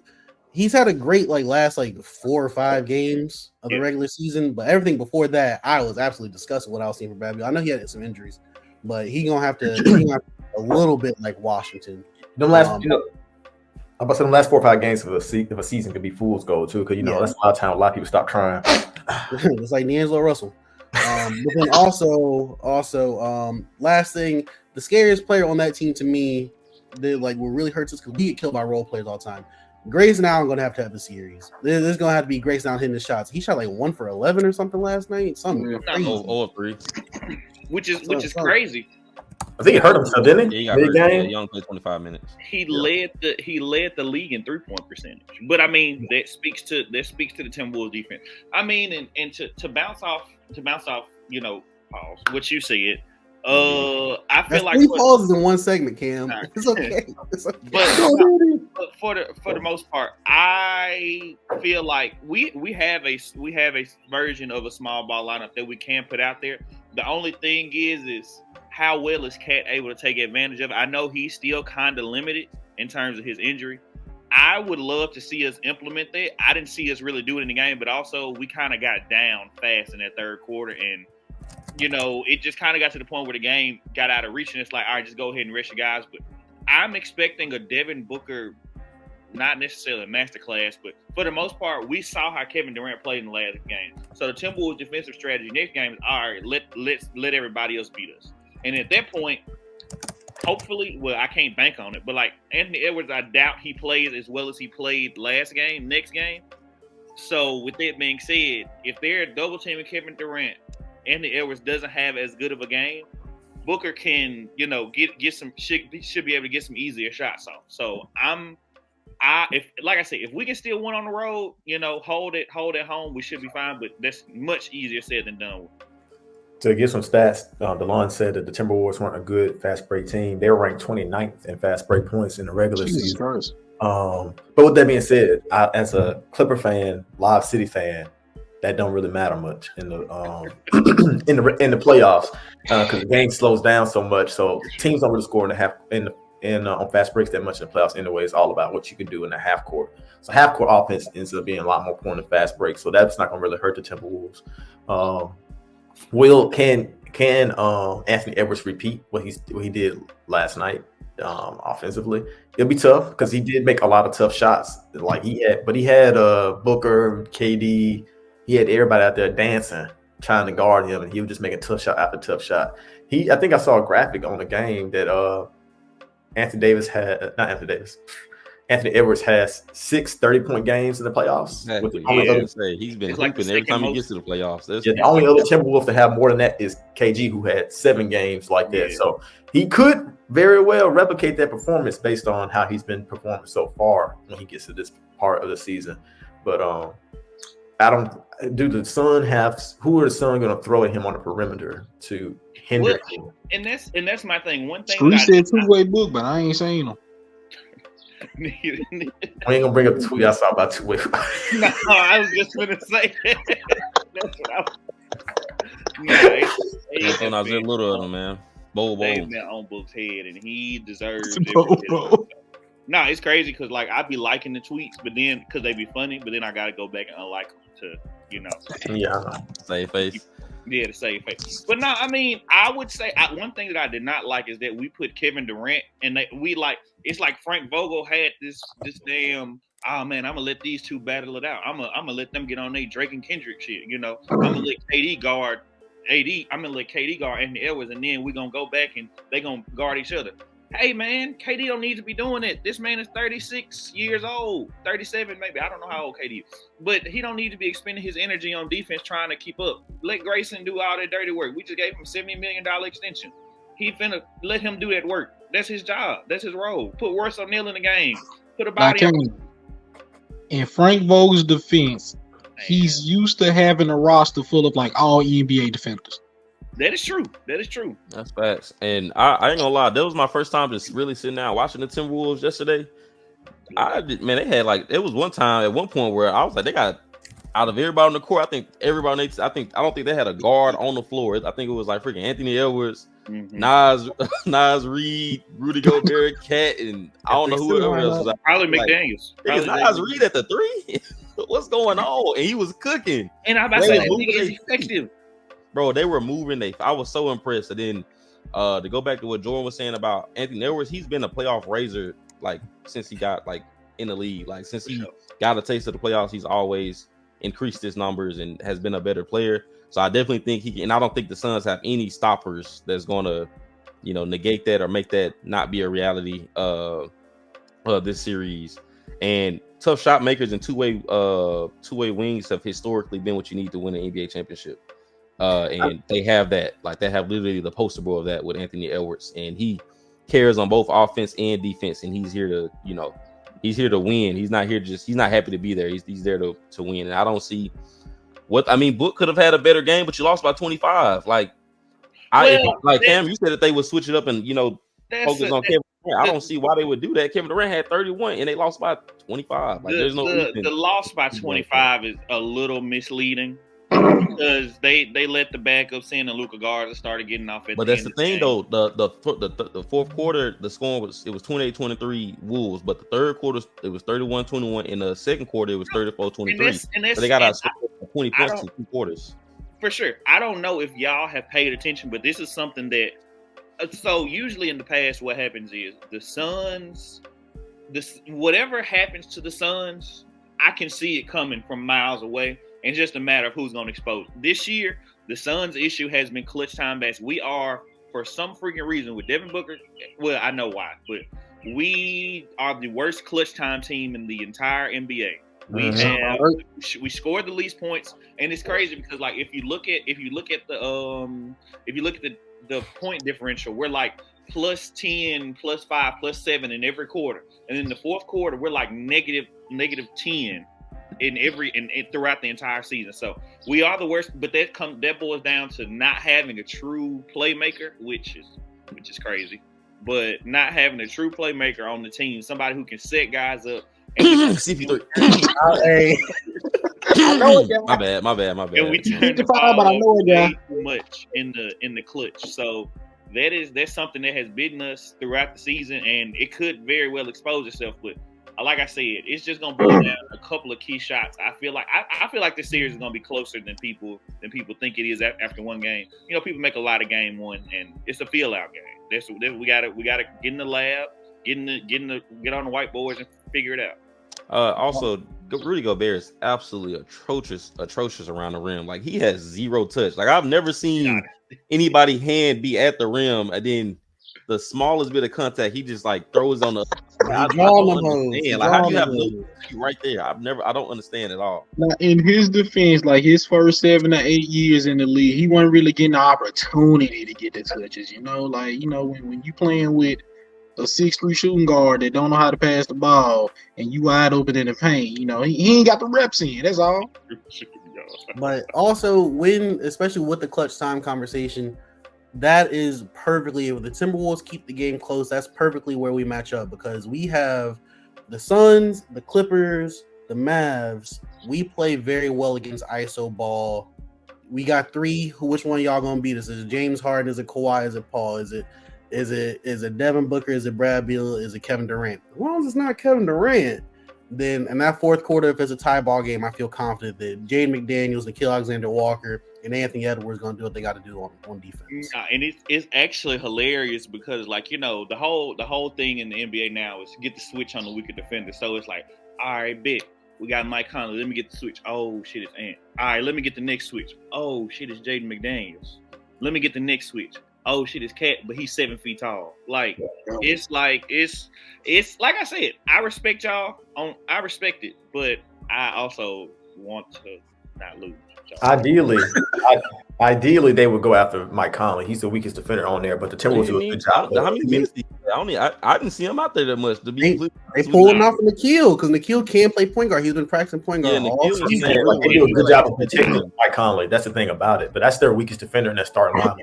[SPEAKER 3] he's had a great last 4 or 5 games of the regular season, but everything before that, I was absolutely disgusted with what I was seeing from Bradley. I know he had some injuries, but he gonna have to a little bit like Washington.
[SPEAKER 1] Them last, I'm about to say them last 4 or 5 games of a season could be fool's gold too, because that's a lot of time. A lot of people stop trying.
[SPEAKER 3] It's like D'Angelo Russell. But then also, last thing, the scariest player on that team to me, that what really hurts us because we get killed by role players all the time. Grayson Allen gonna have a series. There's gonna have to be Grayson Allen hitting the shots. He shot 1 for 11 or something last night. Something crazy.
[SPEAKER 4] 0-3.
[SPEAKER 5] Which is crazy.
[SPEAKER 1] I think he hurt himself, didn't he?
[SPEAKER 4] Yeah, he got hurt. Yeah, he only played 25 minutes.
[SPEAKER 5] He led the league in 3-point percentage. But I mean, that speaks to the Timberwolves defense. I mean, and to bounce off, pause, what you said. I feel like
[SPEAKER 3] 3 pauses in one segment, Cam. It's okay. It's okay.
[SPEAKER 5] But for the most part, I feel like we have a version of a small ball lineup that we can put out there. The only thing is how well is Cat able to take advantage of it? I know he's still kind of limited in terms of his injury. I would love to see us implement that. I didn't see us really do it in the game, but also we kind of got down fast in that third quarter, and it just kind of got to the point where the game got out of reach, and it's like, all right, just go ahead and rest your guys. But I'm expecting a Devin Booker, not necessarily a masterclass, but for the most part, we saw how Kevin Durant played in the last game. So the Timberwolves' defensive strategy next game is, all right, let everybody else beat us. And at that point, hopefully, I can't bank on it, but Anthony Edwards, I doubt he plays as well as he played next game. So with that being said, if they're double teaming Kevin Durant, Anthony Edwards doesn't have as good of a game, Booker can, should be able to get some easier shots off. So if we can still win on the road, hold at home, we should be fine. But that's much easier said than done.
[SPEAKER 1] To get some stats, DeLon said that the Timberwolves weren't a good fast break team. They were ranked 29th in fast break points in the regular season.
[SPEAKER 2] Christ.
[SPEAKER 1] But with that being said, as a Clipper fan, Live City fan, that don't really matter much in the in the playoffs because the game slows down so much. So teams don't really score on fast breaks that much in the playoffs. Anyway, it's all about what you can do in the half court. So half court offense ends up being a lot more important than fast breaks. So that's not going to really hurt the Timberwolves. Can Anthony Edwards repeat what he did last night offensively? It'll be tough because he did make a lot of tough shots. He had Booker, KD, he had everybody out there dancing, trying to guard him, and he was just making tough shot after tough shot. I think I saw a graphic on the game that Anthony Edwards has 6 30-point games in the playoffs.
[SPEAKER 4] He's been hooping every time he gets to the playoffs.
[SPEAKER 1] The only other Timberwolf to have more than that is KG, who had 7 games like that. Yeah. So he could very well replicate that performance based on how he's been performing so far when he gets to this part of the season. But who are the Sun going to throw at him on the perimeter to hinder him?
[SPEAKER 5] And that's my thing. One thing
[SPEAKER 2] Screw said two-way book, but I ain't saying them.
[SPEAKER 1] We ain't gonna bring up the tweet I saw about two-way.
[SPEAKER 5] No, I was just gonna say that. That's what I was.
[SPEAKER 4] I was a little of them, man. Bowl.
[SPEAKER 5] They've been on Book's head, and he deserves it. No, it's crazy because I'd be liking the tweets, but then because they be funny, but then I gotta go back and unlike them to
[SPEAKER 4] save face.
[SPEAKER 5] Yeah, to save face. But no, I mean, I would say one thing that I did not like is that we put Kevin Durant and it's like Frank Vogel had this damn, oh man, I'm gonna let these two battle it out. I'm gonna let them get on their Drake and Kendrick shit. I'm gonna let KD guard Anthony Edwards, and then we're gonna go back and they gonna guard each other. Hey man, KD don't need to be doing it. This man is 36 years old, 37 maybe. I don't know how old KD is, but he don't need to be expending his energy on defense trying to keep up. Let Grayson do all that dirty work. We just gave him a $70 million extension. He finna let him do that work. That's his job. That's his role. Put Royce O'Neal in the game. Put a body on.
[SPEAKER 2] In Frank Vogel's defense, he's used to having a roster full of all NBA defenders.
[SPEAKER 5] That is true.
[SPEAKER 4] That's facts. And I ain't gonna lie, that was my first time just really sitting down watching the Timberwolves yesterday. They had it was one time at one point where I was like, they got out of everybody on the court, I think everybody needs. I don't think they had a guard on the floor. I think it was like freaking Anthony Edwards, Nas Reed, Rudy Gobert, Cat, and I don't know who else was.
[SPEAKER 5] Probably
[SPEAKER 4] Like,
[SPEAKER 5] McDaniels.
[SPEAKER 4] Is Nas Reed at the three? What's going on? And he was cooking.
[SPEAKER 5] And I'm about to say that nigga is effective.
[SPEAKER 4] Bro, they were moving. I was so impressed. And then to go back to what Jordan was saying about Anthony Edwards, he's been a playoff raiser like since he got like in the league. Like since he got a taste of the playoffs, he's always increased his numbers and has been a better player. So I definitely think he can, and I don't think the Suns have any stoppers that's gonna, negate that or make that not be a reality this series. And tough shot makers and two-way wings have historically been what you need to win an NBA championship. And they have that. Like they have literally the poster boy of that with Anthony Edwards, and he cares on both offense and defense, and he's here to, he's here to win. He's not happy to be there. He's there to win. And I don't see Book could have had a better game, but you lost by 25. Cam, you said that they would switch it up and focus on Kevin Durant. I don't see why they would do that. Kevin Durant had 31 and they lost by 25. There's no reason.
[SPEAKER 5] The loss by 25 is a little misleading because they let the backups in and Luka Garza started getting off at
[SPEAKER 4] but that's the thing though. The fourth quarter, the score was 28-23 Wolves, but the third quarter it was 31-21. In the second quarter it was 34-23. So they got out 20 points in 2 quarters.
[SPEAKER 5] For sure. I don't know if y'all have paid attention, but this is something that so usually in the past what happens is the Suns, whatever happens to the Suns, I can see it coming from miles away. And just a matter of who's going to expose. This year, the Suns' issue has been clutch time bats. We are, for some freaking reason, with Devin Booker. Well, I know why, but we are the worst clutch time team in the entire NBA. We scored the least points, and it's crazy because if you look at the point differential, we're like plus 10, plus 5, plus 7 in every quarter, and in the fourth quarter we're like negative 10. Throughout the entire season. So we are the worst, but that boils down to not having a true playmaker, which is crazy. But not having a true playmaker on the team, somebody who can set guys up.
[SPEAKER 4] CP3.
[SPEAKER 3] I know it, guy.
[SPEAKER 4] My bad.
[SPEAKER 5] And we turned the ball over way too much in the clutch. So that's something that has bitten us throughout the season, and it could very well expose itself. But like I said, it's just gonna boil down to a couple of key shots. I feel like this series is gonna be closer than people think it is after one game. People make a lot of game one, and it's a feel out game. We gotta get in the lab, get on the whiteboards and figure it out.
[SPEAKER 4] Also, Rudy Gobert is absolutely atrocious around the rim. Like he has zero touch. Like I've never seen anybody hand be at the rim and then the smallest bit of contact he just throws on the. I don't understand. How do you have no right there? I don't understand at all.
[SPEAKER 2] Now, in his defense, his first 7 to 8 years in the league, he wasn't really getting the opportunity to get the touches. When you playing with a 6'3" shooting guard that don't know how to pass the ball and you wide open in the paint, he ain't got the reps in. That's all.
[SPEAKER 3] But also, especially with the clutch time conversation, that is perfectly, if the Timberwolves keep the game close, that's perfectly where we match up because we have the Suns, the Clippers, the Mavs. We play very well against ISO ball. We got 3. Which one of y'all gonna beat us? Is it James Harden? Is it Kawhi? Is it Paul? Is it Devin Booker? Is it Brad Beal? Is it Kevin Durant? As long as it's not Kevin Durant, then in that fourth quarter, if it's a tie ball game, I feel confident that Jaden McDaniels, Nickeil Alexander-Walker, and Anthony Edwards going to do what they got to do on defense.
[SPEAKER 5] And it's actually hilarious because, the whole thing in the NBA now is get the switch on the weaker defender. So it's like, all right, bet. We got Mike Conley. Let me get the switch. Oh, shit, it's Ant. All right, let me get the next switch. Oh, shit, it's Jaden McDaniels. Let me get the next switch. Oh, shit, it's Cat, but he's 7 feet tall. It's like I said, I respect y'all. I respect it, but I also want to not lose.
[SPEAKER 1] Ideally, they would go after Mike Conley. He's the weakest defender on there, but the Timberwolves do a good job.
[SPEAKER 4] How many minutes? I didn't see him out there that much.
[SPEAKER 3] They pulled him off of Nickeil because Nickeil can't play point guard. He's been practicing point guard all season.
[SPEAKER 1] They do a good job of protecting Mike Conley. That's the thing about it. But that's their weakest defender in that starting lineup.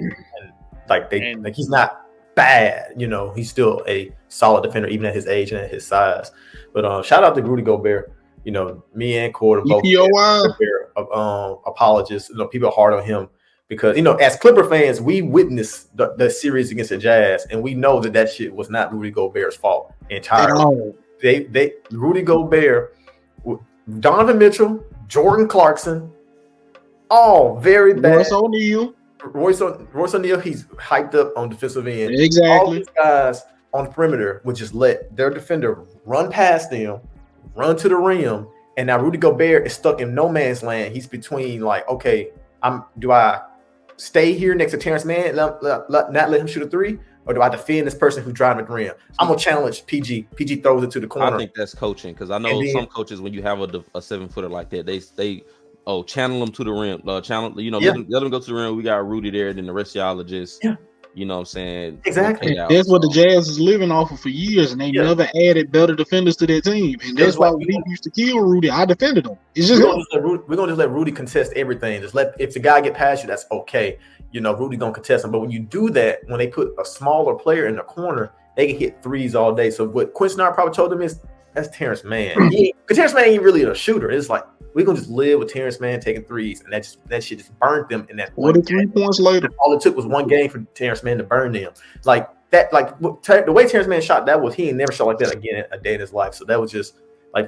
[SPEAKER 1] And he's not bad. He's still a solid defender even at his age and at his size. But shout out to Rudy Gobert. me and Cord both
[SPEAKER 2] EPOY.
[SPEAKER 1] apologists. People are hard on him because as Clipper fans, we witnessed the series against the Jazz, and we know that shit was not Rudy Gobert's fault entirely. They Rudy Gobert, Donovan Mitchell, Jordan Clarkson, all very bad. Royce O'Neal, he's hyped up on defensive end.
[SPEAKER 2] Exactly.
[SPEAKER 1] All these guys on the perimeter would just let their defender run past them, run to the rim, and now Rudy Gobert is stuck in no man's land. He's between okay, do I stay here next to Terrence Mann, not let him shoot a three, or do I defend this person who's driving the rim? I'm gonna challenge PG. PG throws it to the corner.
[SPEAKER 4] I think that's coaching because I know some coaches when you have a 7-footer like that, they channel them to the rim, let them go to the rim. We got Rudy there, then the rest of y'all are just you know what I'm saying?
[SPEAKER 1] Exactly.
[SPEAKER 2] That's what the Jazz is living off of for years, and they never added better defenders to their team. And that's why we used to kill Rudy. I defended him. It's just
[SPEAKER 1] we're gonna just let Rudy contest everything. If the guy get past you, that's okay. Rudy gonna contest him. But when you do that, when they put a smaller player in the corner, they can hit threes all day. So what Quinn Snyder probably told them is that's Terrence Mann. Because Terrence Mann ain't really a shooter. It's like we're gonna just live with Terrence Mann taking threes, and that shit just burned them in that
[SPEAKER 2] 43 points later.
[SPEAKER 1] All it took was one game for Terrence Mann to burn them. Like that, the way Terrence Mann shot that he ain't never shot like that again a day in his life. So that was just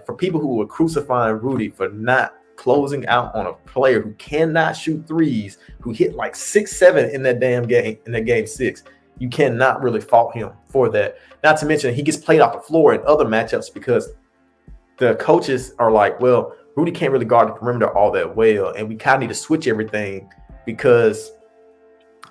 [SPEAKER 1] for people who were crucifying Rudy for not closing out on a player who cannot shoot threes, who hit 6-7 in that damn game, in that game 6. You cannot really fault him for that. Not to mention he gets played off the floor in other matchups because the coaches are like, well, Rudy can't really guard the perimeter all that well, and we kind of need to switch everything because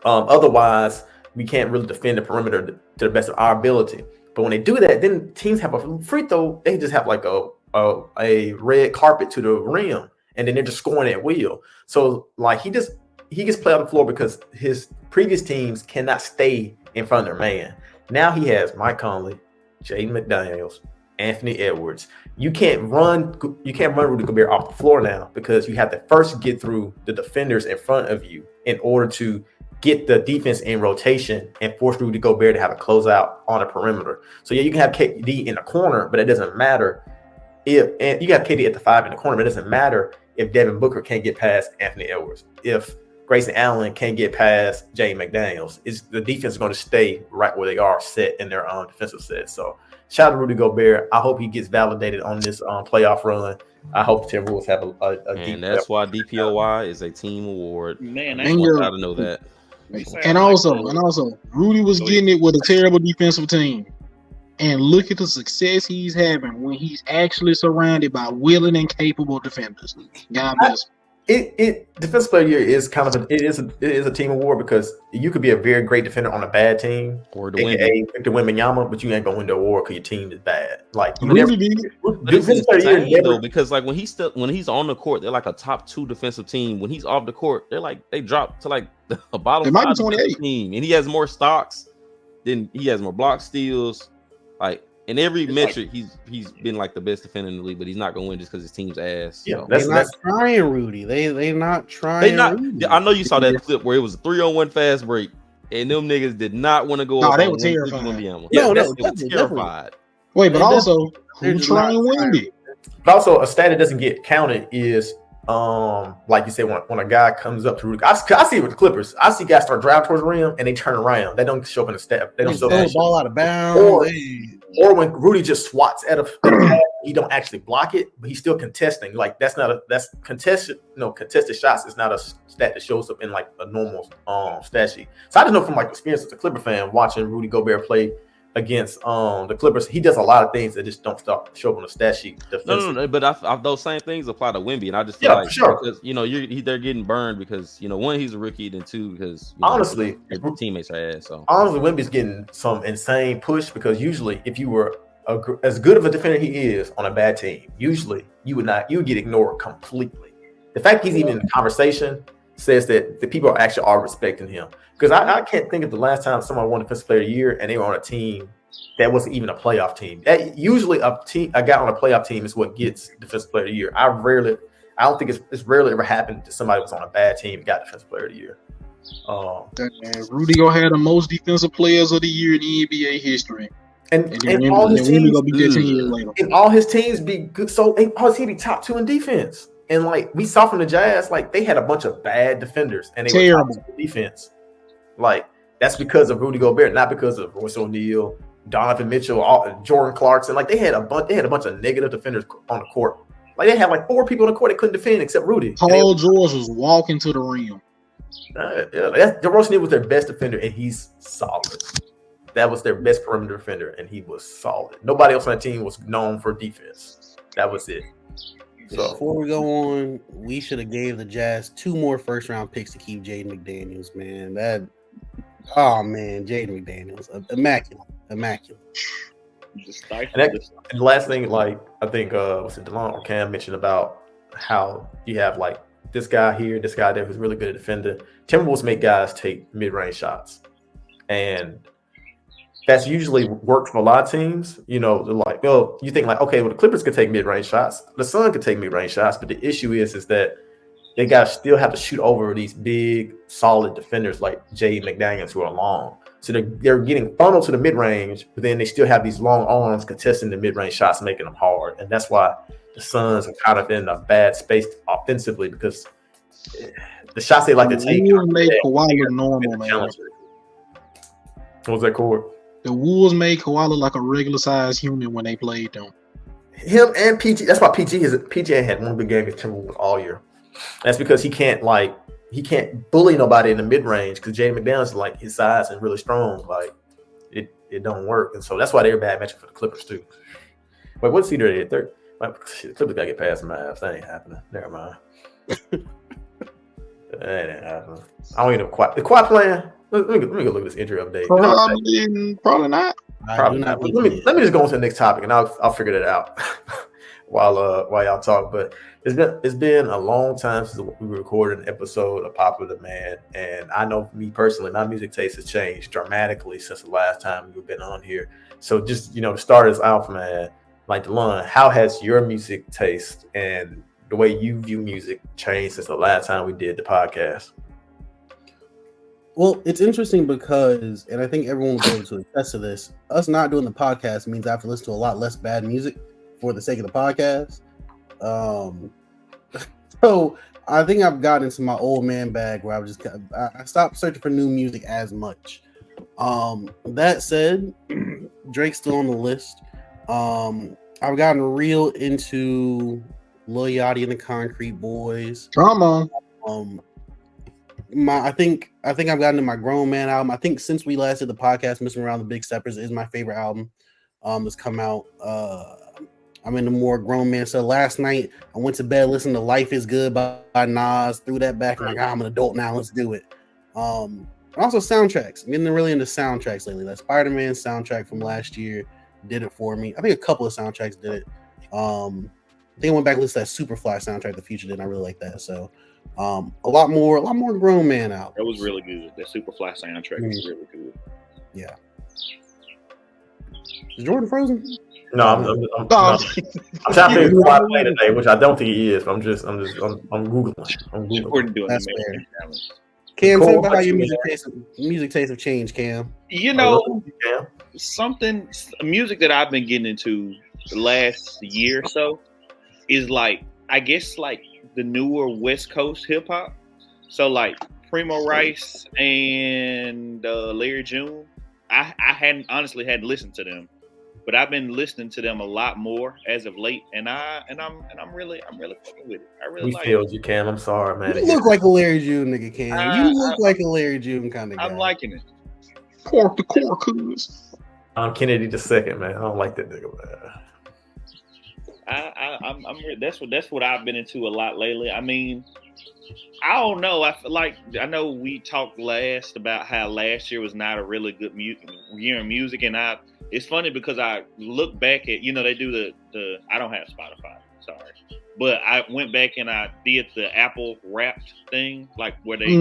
[SPEAKER 1] otherwise we can't really defend the perimeter to the best of our ability. But when they do that, then teams have a free throw. They just have a red carpet to the rim, and then they're just scoring at will. So he gets played on the floor because his previous teams cannot stay in front of their man. Now he has Mike Conley, Jaden McDaniels, Anthony Edwards. You can't run Rudy Gobert off the floor now because you have to first get through the defenders in front of you in order to get the defense in rotation and force Rudy Gobert to have a closeout on the perimeter. So you can have KD in the corner, but it doesn't matter and you got KD at the 5 in the corner, but it doesn't matter if Devin Booker can't get past Anthony Edwards. If Grayson Allen can't get past Jay McDaniels, the defense is going to stay right where they are set in their own defensive set. So shout out to Rudy Gobert. I hope he gets validated on this playoff run. I hope the Timberwolves have a deep.
[SPEAKER 4] And that's why DPOY is a team award.
[SPEAKER 5] Man,
[SPEAKER 4] I want y'all to know that.
[SPEAKER 2] And also, Rudy was getting it with a terrible defensive team. And look at the success he's having when he's actually surrounded by willing and capable defenders. God bless.
[SPEAKER 1] Defensive player of the year is it is a team award because you could be a very great defender on a bad team,
[SPEAKER 4] or
[SPEAKER 1] aka Victor Wembanyama, but you ain't gonna win the award because your team is bad.
[SPEAKER 4] Defensive player of the year because when he's on the court, they're like a top 2 defensive team. When he's off the court, they drop to a bottom 5 defensive team, and he has more stocks, then he has more block steals. In every metric, he's been the best defender in the league, but he's not gonna win just because his team's ass.
[SPEAKER 3] Yeah, so. They're not trying, Rudy. They not trying. Rudy.
[SPEAKER 4] I know you saw that clip where it was a 3-on-1 fast break, and them niggas did not want to go.
[SPEAKER 2] No, they were terrified.
[SPEAKER 4] They were terrified.
[SPEAKER 2] Wait, but also, who trying Wendy?
[SPEAKER 1] But also, a stat that doesn't get counted is like you said, when a guy comes up to Rudy, I see it with the Clippers. I see guys start driving towards the rim and they turn around. They don't show up in the step. They don't show
[SPEAKER 3] the ball out of bounds.
[SPEAKER 1] Or when Rudy just swats at a pass, he don't actually block it, but he's still contesting. That's contested. Contested shots is not a stat that shows up in a normal stat sheet. So I just know from experience as a Clipper fan watching Rudy Gobert play against the Clippers, he does a lot of things that just don't show up on the stat sheet.
[SPEAKER 4] No, but those same things apply to Wemby, and I just feel because they're getting burned because one, he's a rookie, and 2, because
[SPEAKER 1] honestly
[SPEAKER 4] his teammates are ass. So
[SPEAKER 1] honestly, Wemby's getting some insane push because usually if you were as good of a defender he is on a bad team, usually you would get ignored completely. The fact he's even in the conversation says that the people actually are respecting him. Because I can't think of the last time someone won Defensive Player of the Year and they were on a team that wasn't even a playoff team. Usually a guy on a playoff team is what gets Defensive Player of the Year. I don't think it's rarely ever happened to somebody who was on a bad team and got Defensive Player of the Year.
[SPEAKER 2] Rudy gonna have the most defensive players of the year in the NBA history. then
[SPEAKER 1] all his
[SPEAKER 2] Rudy
[SPEAKER 1] teams
[SPEAKER 2] gonna be there 10 years later.
[SPEAKER 1] and all his teams be good. So all his teams be top 2 in defense. And like we saw from the Jazz, like they had a bunch of bad defenders and they were top 2 in defense. Like that's because of Rudy Gobert, not because of Royce O'Neal, Donovan Mitchell, Jordan Clarkson. Like they had a bunch of negative defenders on the court. Like they had like 4 people on the court that couldn't defend except Rudy.
[SPEAKER 2] Paul George was walking to the rim.
[SPEAKER 1] Royce O'Neal was their best defender, and he's solid. That was their best perimeter defender, and he was solid. Nobody else on that team was known for defense. That was it. So
[SPEAKER 3] before we go on, we should have gave the Jazz 2 more first-round picks to keep Jaden McDaniels, man. Jaden McDaniels, immaculate.
[SPEAKER 1] And the last thing, like I think was it DeLon or Cam mentioned about how you have like this guy here, this guy there who's really good at defending. Timberwolves make guys take mid-range shots, and that's usually worked for a lot of teams. You know, they're like, oh, you think like, okay, well, the Clippers could take mid-range shots, the Sun could take mid-range shots, but the issue is that they guys still have to shoot over these big, solid defenders like Jay McDaniels who are long. So they're getting funneled to the mid-range, but then they still have these long arms contesting the mid-range shots, making them hard. And that's why the Suns are kind of in a bad space offensively because the shots they like to take
[SPEAKER 2] make Kawhi look normal, man.
[SPEAKER 1] What was that, Cord?
[SPEAKER 2] The Wolves made Kawhi look like a regular-sized human when they played them.
[SPEAKER 1] Him and PG. That's why PG had one good game against Timberwolves all year. That's because he can't bully nobody in the mid range because Jay McDaniels like his size and really strong. Like it don't work, and so that's why they're a bad matchup for the Clippers too. Wait, what's he doing? The Clippers gotta get past the Mavs. That ain't happening. Never mind. That ain't happening. I don't even know the Kawhi playing. Let me go look at this injury update.
[SPEAKER 2] Probably not.
[SPEAKER 1] Probably not. Let me just go on to the next topic, and I'll figure that out while y'all talk. But it's been a long time since we recorded an episode of Popular Demand, and I know me personally, my music taste has changed dramatically since the last time we've been on here. So just to start us out, man, like DeLon, how has your music taste and the way you view music changed since the last time we did the podcast?
[SPEAKER 3] Well, it's interesting because, and I think everyone will be able to attest to this, us not doing the podcast means I have to listen to a lot less bad music for the sake of the podcast. So I think I've gotten into my old man bag where I stopped searching for new music as much. That said, Drake's still on the list. I've gotten real into Lil Yachty and the Concrete Boys.
[SPEAKER 2] Come on.
[SPEAKER 3] I think I've gotten to my Grown Man album. I think since we last did the podcast, Missing Around the Big Steppers is my favorite album that's come out. I'm in the more grown man. So last night I went to bed listening to Life is Good by Nas, threw that back and I'm an adult now, let's do it. Also soundtracks. I'm getting really into soundtracks lately. That Spider-Man soundtrack from last year did it for me. I think a couple of soundtracks did it. I think I went back and listened to that Superfly soundtrack the Future did, and I really like that. So a lot more grown man out.
[SPEAKER 5] That was really good. That Superfly soundtrack was really good.
[SPEAKER 3] Yeah. Is Jordan frozen?
[SPEAKER 1] No, I'm trying to figure out why play today, which I don't think he is. But I'm googling.
[SPEAKER 5] Jordan doing
[SPEAKER 3] That's
[SPEAKER 5] the
[SPEAKER 3] fair.
[SPEAKER 5] challenge.
[SPEAKER 3] Cam, tell me how your music taste have changed, Cam.
[SPEAKER 5] Music that I've been getting into the last year or so is like, I guess like the newer West Coast hip hop. So like Primo Rice and Larry June. I hadn't listened to them, but I've been listening to them a lot more as of late, and I'm really fucking with it. I really like
[SPEAKER 1] failed you, Cam. I'm sorry, man.
[SPEAKER 3] You look like a Larry June nigga, Cam. You look like a Larry June kind of guy.
[SPEAKER 5] I'm liking it.
[SPEAKER 2] Pork the core coolers.
[SPEAKER 1] I'm Kennedy the second, man. I don't like that nigga, man.
[SPEAKER 5] That's what I've been into a lot lately. I mean, I don't know. I know we talked last about how last year was not a really good year in music, and it's funny because I look back at, they do the I don't have Spotify, sorry, but I went back and I did the Apple Wrapped thing, like where they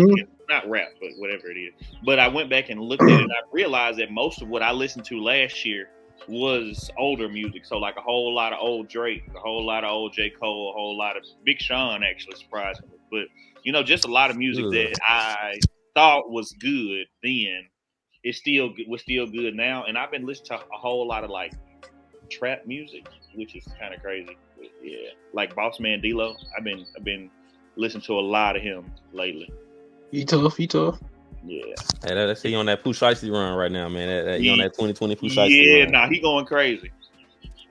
[SPEAKER 5] not rap, but whatever it is. But I went back and looked at it, and I realized that most of what I listened to last year was older music. So like a whole lot of old Drake, a whole lot of old J. Cole, a whole lot of Big Sean, actually, surprisingly. But just a lot of music that I thought was good then was still good now. And I've been listening to a whole lot of like trap music, which is kind of crazy. But yeah, like Boss Man D-Lo. I've been listening to a lot of him lately.
[SPEAKER 2] He tough.
[SPEAKER 5] Yeah.
[SPEAKER 4] Hey, let's see on that Pooh Shiesty run right now, man. He on that 2020 Pooh Shiesty
[SPEAKER 5] Yeah,
[SPEAKER 4] run.
[SPEAKER 5] he going crazy.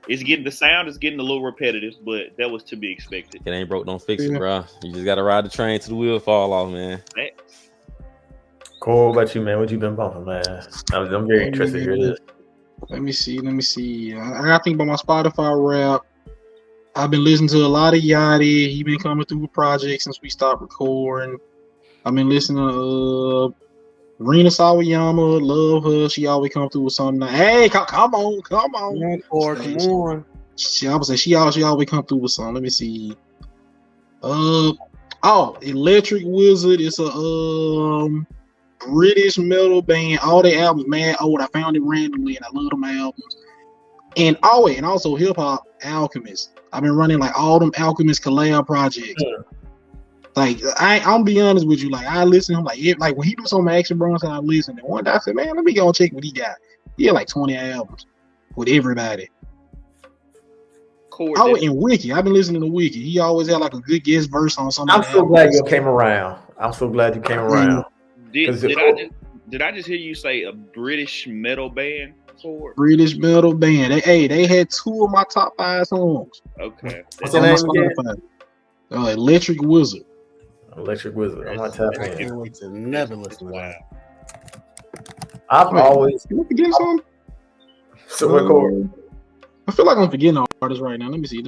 [SPEAKER 5] The sound is getting a little repetitive, but that was to be expected.
[SPEAKER 4] It ain't broke, don't fix it, bro. You just gotta ride the train till the wheel fall off, man.
[SPEAKER 1] Cool. What about you, man? What you been bumping, man? I'm very interested to hear this.
[SPEAKER 2] Let me see. I gotta think about my Spotify rap. I've been listening to a lot of Yachty. He been coming through with projects since we stopped recording. I've been listening to Rina Sawayama, love her. She always come through with something. Hey, come on.
[SPEAKER 3] Come on.
[SPEAKER 2] She always come through with something. Let me see. Electric Wizard is a British metal band. All their albums mad old. I found it randomly and I love them albums. And also hip hop Alchemist. I've been running like all them Alchemist collab projects.
[SPEAKER 1] Yeah.
[SPEAKER 2] Like I'll be honest with you, like I listen to him like when he do some Action Bronson, I listen. And one day I said, man, let me go check what he got. He had like 20 albums with everybody. And Wiki. I've been listening to Wiki. He always had like a good guest verse on something.
[SPEAKER 1] I'm so glad you came around.
[SPEAKER 5] Did I just hear you say a British metal band?
[SPEAKER 2] British metal band. They had 2 of my top 5 songs.
[SPEAKER 5] Okay.
[SPEAKER 1] What's the name again?
[SPEAKER 2] Electric Wizard.
[SPEAKER 1] Electric Wizard. I'm not tapping in.
[SPEAKER 3] I can't wait to never listen to that.
[SPEAKER 1] I've always.
[SPEAKER 2] Can I forget something?
[SPEAKER 1] So record.
[SPEAKER 2] I feel like I'm forgetting artists right now. Let me see.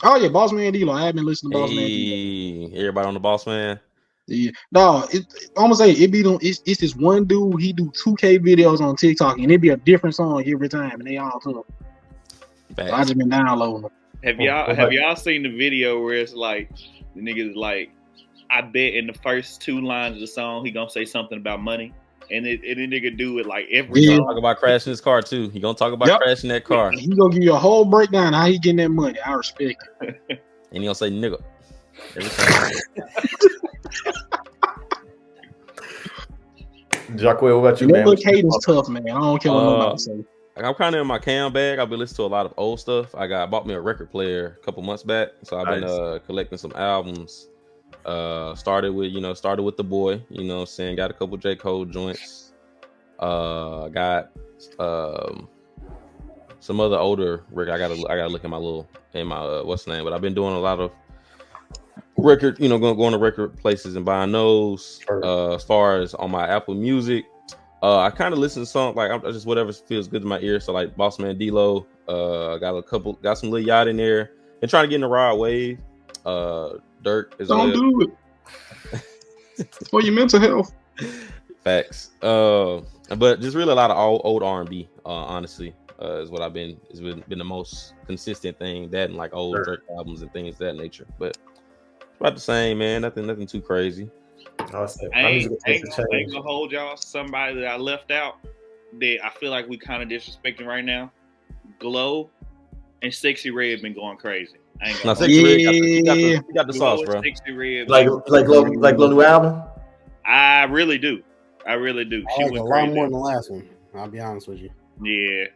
[SPEAKER 2] Oh yeah, Boss Man D-Lo. I haven't been listening to Boss Man D-Lo.
[SPEAKER 4] Everybody on the Boss Man.
[SPEAKER 2] Yeah, no, I'm gonna say it's this one dude. He do 2K videos on TikTok, and it be a different song every time, and they all tough. So I just been downloading them.
[SPEAKER 5] Have y'all seen the video where it's like the niggas like, I bet in the first 2 lines of the song he gonna say something about money, and the nigga do it like every song.
[SPEAKER 4] Talk about crashing his car too. He gonna talk about crashing that car.
[SPEAKER 2] He gonna give you a whole breakdown how he getting that money. I respect it.
[SPEAKER 4] And he gonna say nigga every time.
[SPEAKER 1] Jacque, what about you,
[SPEAKER 2] that
[SPEAKER 1] man?
[SPEAKER 2] That little cadence tough, man. I don't care what nobody say.
[SPEAKER 4] I'm kind of in my cam bag. I've been listening to a lot of old stuff. I bought me a record player a couple months back, so I've been collecting some albums. Started with The Boy. You know what I'm saying? Got a couple J. Cole joints. Got some other older record. I gotta look at my what's the name? But I've been doing a lot of record. Going to record places and buying those. As far as on my Apple Music. I kind of listen to songs like I'm just whatever feels good to my ear. So like Boss Man D-Lo, got some Lil Yacht in there, and trying to get in the raw wave. Dirk is
[SPEAKER 2] don't do it for your mental health.
[SPEAKER 4] Facts. But just really a lot of old R&B. Honestly, is what I've been. It's been the most consistent thing. That and like old Dirk albums and things of that nature. But about the same, man. Nothing too crazy.
[SPEAKER 5] I ain't gonna hold y'all. Somebody that I left out that I feel like we kind of disrespecting right now. Glow and Sexy Red been going crazy.
[SPEAKER 4] Sexy Red he got the sauce, bro.
[SPEAKER 5] Sexy Red,
[SPEAKER 1] like Glow new album.
[SPEAKER 5] I really do. She
[SPEAKER 3] I
[SPEAKER 5] went
[SPEAKER 3] a lot more than the last one. I'll be honest with you.
[SPEAKER 5] Yeah.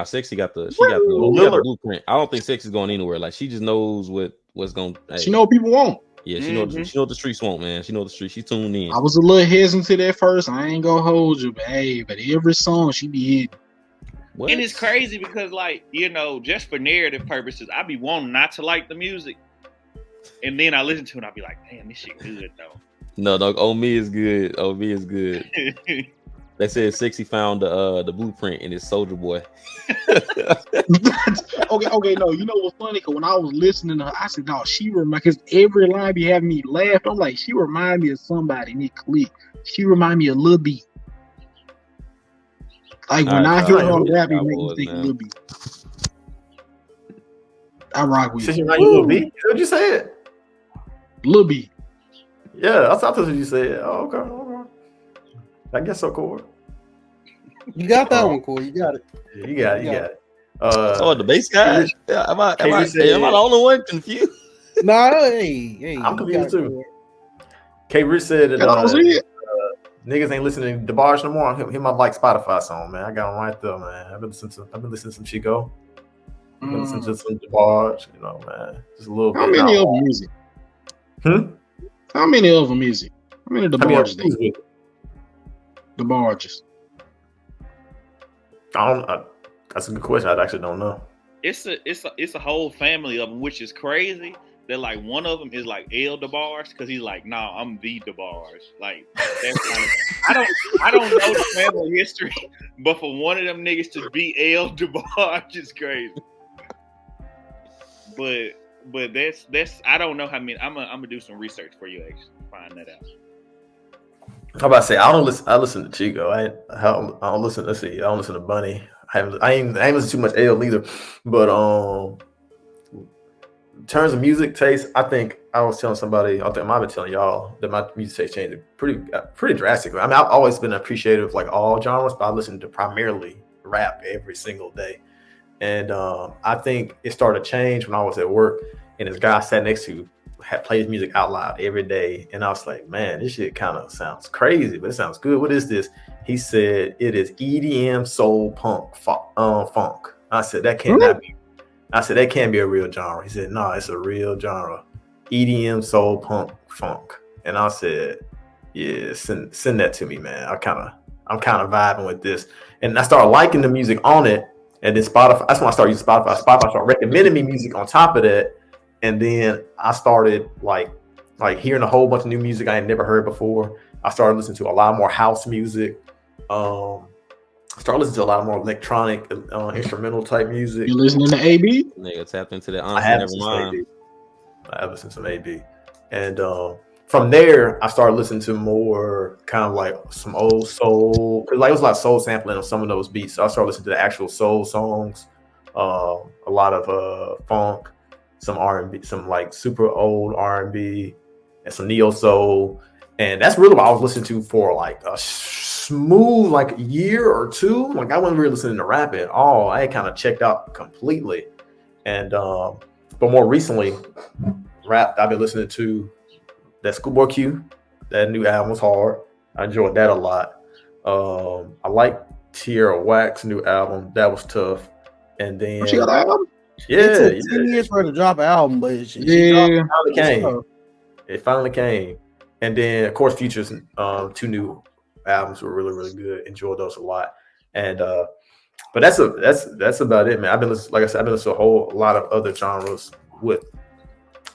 [SPEAKER 4] Sexy got the blueprint. I don't think Sexy's going anywhere. Like she just knows what's going.
[SPEAKER 2] She know what people want.
[SPEAKER 4] Yeah, she know what the streets want, man. She know the streets. She tuned in.
[SPEAKER 2] I was a little hesitant at first. I ain't gonna hold you, but every song she be hitting.
[SPEAKER 5] What? And it's crazy because, like, just for narrative purposes, I be wanting not to like the music, and then I listen to it, and I be like, damn, this shit good though.
[SPEAKER 4] No, dog. On Me is good. They said Sexy found the blueprint in his Soulja Boy.
[SPEAKER 2] Okay, no. You know what's funny? Because when I was listening to her, I said, "No, she remind." Because every line be having me laugh. I'm like, she remind me of somebody. And it click. She remind me of Lil B. Like when I hear her rap, it makes me think Lil B. I rock with.
[SPEAKER 1] She remind you Lil B? What'd you say it?
[SPEAKER 2] Lil B.
[SPEAKER 1] Yeah, I thought that's what you said. Oh, okay. I guess so, Corey.
[SPEAKER 3] You got that one, Corey. You got it.
[SPEAKER 1] Yeah, you got it.
[SPEAKER 4] The bass guy. Am I the only one confused?
[SPEAKER 3] Hey,
[SPEAKER 1] I'm confused too. K. Rich said that
[SPEAKER 2] That was it.
[SPEAKER 1] niggas ain't listening to DeBarge no more. He might like Spotify song, man. I got him right there, man. I've been listening to some Chico. I've been listening to some DeBarge, you know, man. Just a little
[SPEAKER 2] How
[SPEAKER 1] bit.
[SPEAKER 2] many of them is it? How many of them is it? How many of the barges? The barges.
[SPEAKER 1] That's a good question. I actually don't know.
[SPEAKER 5] It's a whole family of them, which is crazy. That like one of them is like El DeBarge because he's like, nah, I'm the DeBarge. Like that's kind of, I don't know the family history, but for one of them niggas to be El DeBarge is crazy. But that's I don't know how many. I'm gonna do some research for you actually find that out.
[SPEAKER 1] How about to say I listen to Chico. I don't listen. Let's see. I don't listen to Bunny. I ain't listen too much L either. But in terms of music taste, I think I was telling somebody. I think I might have been telling y'all that my music taste changed pretty drastically. I mean, I've always been appreciative of like all genres, but I listen to primarily rap every single day. And I think it started to change when I was at work, and this guy I sat next to had played his music out loud every day, and I was like, man, this shit kind of sounds crazy, but it sounds good. What is this? He said it is EDM soul punk funk. I said that cannot be. I said that can't be a real genre. He said no, it's a real genre, EDM soul punk funk. And I said, yeah, send that to me, man. I'm kind of vibing with this, and I started liking the music on it. And then Spotify, that's when I started using Spotify. Spotify started recommending me music on top of that. And then I started like hearing a whole bunch of new music I had never heard before. I started listening to a lot more house music. I started listening to a lot more electronic, instrumental type music.
[SPEAKER 2] You listening to AB?
[SPEAKER 4] Nigga tapped into that.
[SPEAKER 1] I have listened to some AB. And from there, I started listening to more kind of like some old soul, because like it was a lot of soul sampling on some of those beats. So I started listening to the actual soul songs, a lot of funk, some R&B, some like super old R&B, and some neo soul. And that's really what I was listening to for like a smooth like year or two. Like I wasn't really listening to rap at all. I had kind of checked out completely. And but more recently, rap I've been listening to. That Schoolboy Q, that new album was hard. I enjoyed that a lot. I like Tierra Whack's new album. That was tough. And then
[SPEAKER 2] She got an album?
[SPEAKER 3] It took 10 years for her to drop an album, but she
[SPEAKER 1] finally came. It finally came. And then of course Future's two new albums were really, really good. Enjoyed those a lot. And but that's about it, man. I've been listening to a whole lot of other genres with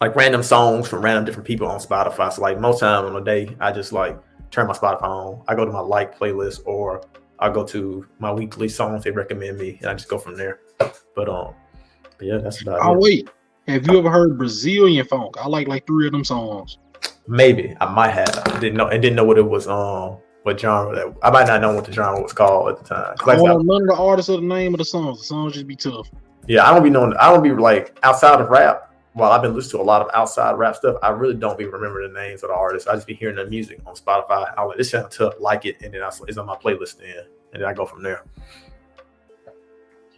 [SPEAKER 1] like random songs from random different people on Spotify. So like most time on the day, I just like turn my Spotify on. I go to my like playlist, or I go to my weekly songs they recommend me, and I just go from there. But yeah, that's about it.
[SPEAKER 2] Oh wait, have you ever heard Brazilian funk? I like 3 of them songs.
[SPEAKER 1] Maybe I might have. I didn't know what it was. What genre that I might not know what the genre was called at the time.
[SPEAKER 2] I don't know none of the artists or the name of the songs. The songs just be tough.
[SPEAKER 1] Yeah, I don't be like outside of rap. While I've been listening to a lot of outside rap stuff, I really don't be remembering the names of the artists. I just be hearing the music on Spotify. I'm like, this sounds tough, like it, and then it's on my playlist then, and then I go from there.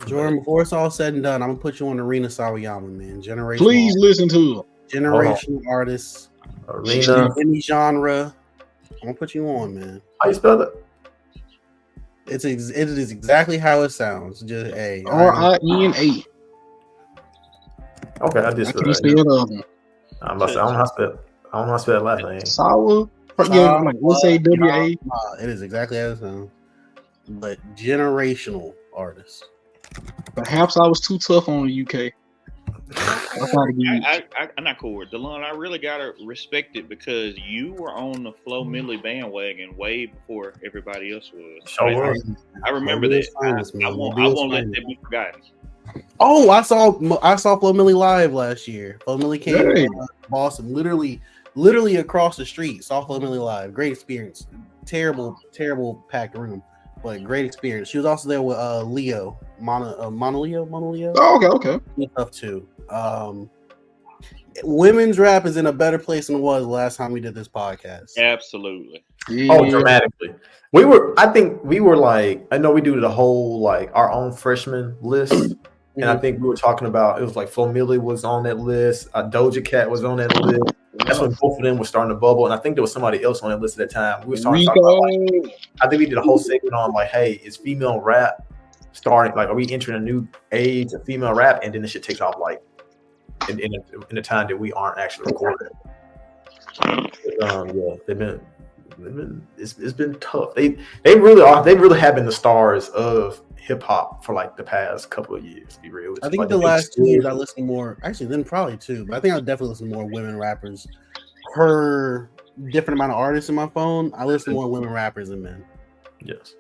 [SPEAKER 3] Jordan, before it's all said and done, I'm gonna put you on Arena Sawayama, man. Generational.
[SPEAKER 2] Please listen to him.
[SPEAKER 3] Generational artists.
[SPEAKER 1] Arena.
[SPEAKER 3] Any genre. I'm gonna put you on, man.
[SPEAKER 1] How you spell it?
[SPEAKER 3] It is exactly how it sounds. Just A.
[SPEAKER 2] RINA.
[SPEAKER 1] Okay, I just.
[SPEAKER 2] I can't spell the other one.
[SPEAKER 1] I'm about to say, I don't know how to spell that last name.
[SPEAKER 2] Sawa. Yeah, like SAWA.
[SPEAKER 3] It is exactly how it sounds. But generational artists.
[SPEAKER 2] Perhaps I was too tough on the UK.
[SPEAKER 5] I'm not cool with Delon. I really gotta respect it because you were on the Flo Milli bandwagon way before everybody else was.
[SPEAKER 1] Sure.
[SPEAKER 5] I remember that. I won't let that be forgotten.
[SPEAKER 3] Oh, I saw Flo Milli live last year. Flo Milli came to Boston, literally across the street. Saw Flo Milli live. Great experience. Terrible packed room, but great experience. She was also there with Leo, Monoleo.
[SPEAKER 2] Oh, okay.
[SPEAKER 3] Tough too. Women's rap is in a better place than it was last time we did this podcast.
[SPEAKER 5] Absolutely.
[SPEAKER 2] Yeah.
[SPEAKER 1] Oh, dramatically. I think we were like, I know we do the whole like our own freshman list. And I think we were talking about, it was like Flo Milli was on that list. Doja Cat was on that list. That's when both of them were starting to bubble, and I think there was somebody else on that list at that time. We were starting to talk about, like, I think we did a whole segment on like, hey, is female rap starting? Like, are we entering a new age of female rap? And then this shit takes off like in a time that we aren't actually recording. Yeah, they've been it's been tough. They really have been the stars of hip hop for like the past couple of years. To be real,
[SPEAKER 3] I think
[SPEAKER 1] like
[SPEAKER 3] the last 2 years I listened more. Actually, then probably 2, but I think I definitely listen to more women rappers. Per different amount of artists in my phone, I listen to more women rappers than men.
[SPEAKER 1] Yes,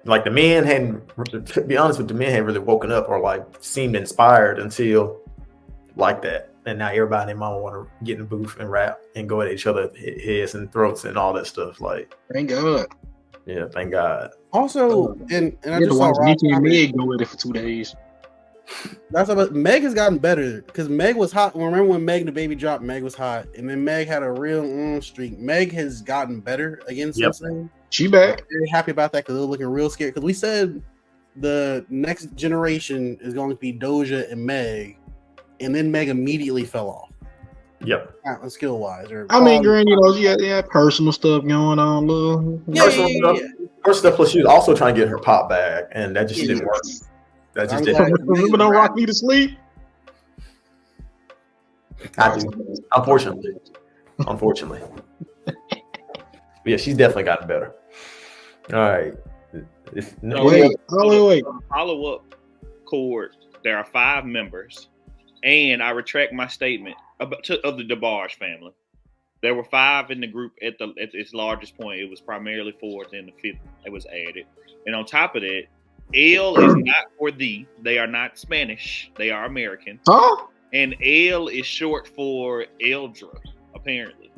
[SPEAKER 1] like the men hadn't. To be honest with the men, hadn't really woken up or like seemed inspired until like that. And now everybody and their mama want to get in the booth and rap and go at each other heads and throats and all that stuff. Like,
[SPEAKER 2] Thank God.
[SPEAKER 1] Yeah, thank God.
[SPEAKER 3] Also, and I just saw
[SPEAKER 2] watch Nicki and Meg go with it for 2 days.
[SPEAKER 3] That's about Meg has gotten better because Meg was hot. Remember when Meg and the Baby dropped? Meg was hot, and then Meg had a real streak. Meg has gotten better again since then.
[SPEAKER 2] She back.
[SPEAKER 3] I'm very happy about that because they're looking real scared. Because we said the next generation is going to be Doja and Meg, and then Meg immediately fell off.
[SPEAKER 1] Yep.
[SPEAKER 3] Skill wise, or
[SPEAKER 2] I mean, granted, you know, she had personal stuff going on, little.
[SPEAKER 1] Personal stuff. Plus, she was also trying to get her pop back, and that just didn't work. That just didn't.
[SPEAKER 2] Remember, don't rock me to sleep.
[SPEAKER 1] I do. Unfortunately. But yeah, she's definitely gotten better. All right.
[SPEAKER 2] Wait.
[SPEAKER 5] Follow up chord. There are 5 members, and I retract my statement of the DeBarge family. There were 5 in the group at its largest point. It was primarily 4, then the 5th that was added. And on top of that, L is not for thee. They are not Spanish. They are American.
[SPEAKER 2] Huh?
[SPEAKER 5] And L is short for Eldra, apparently.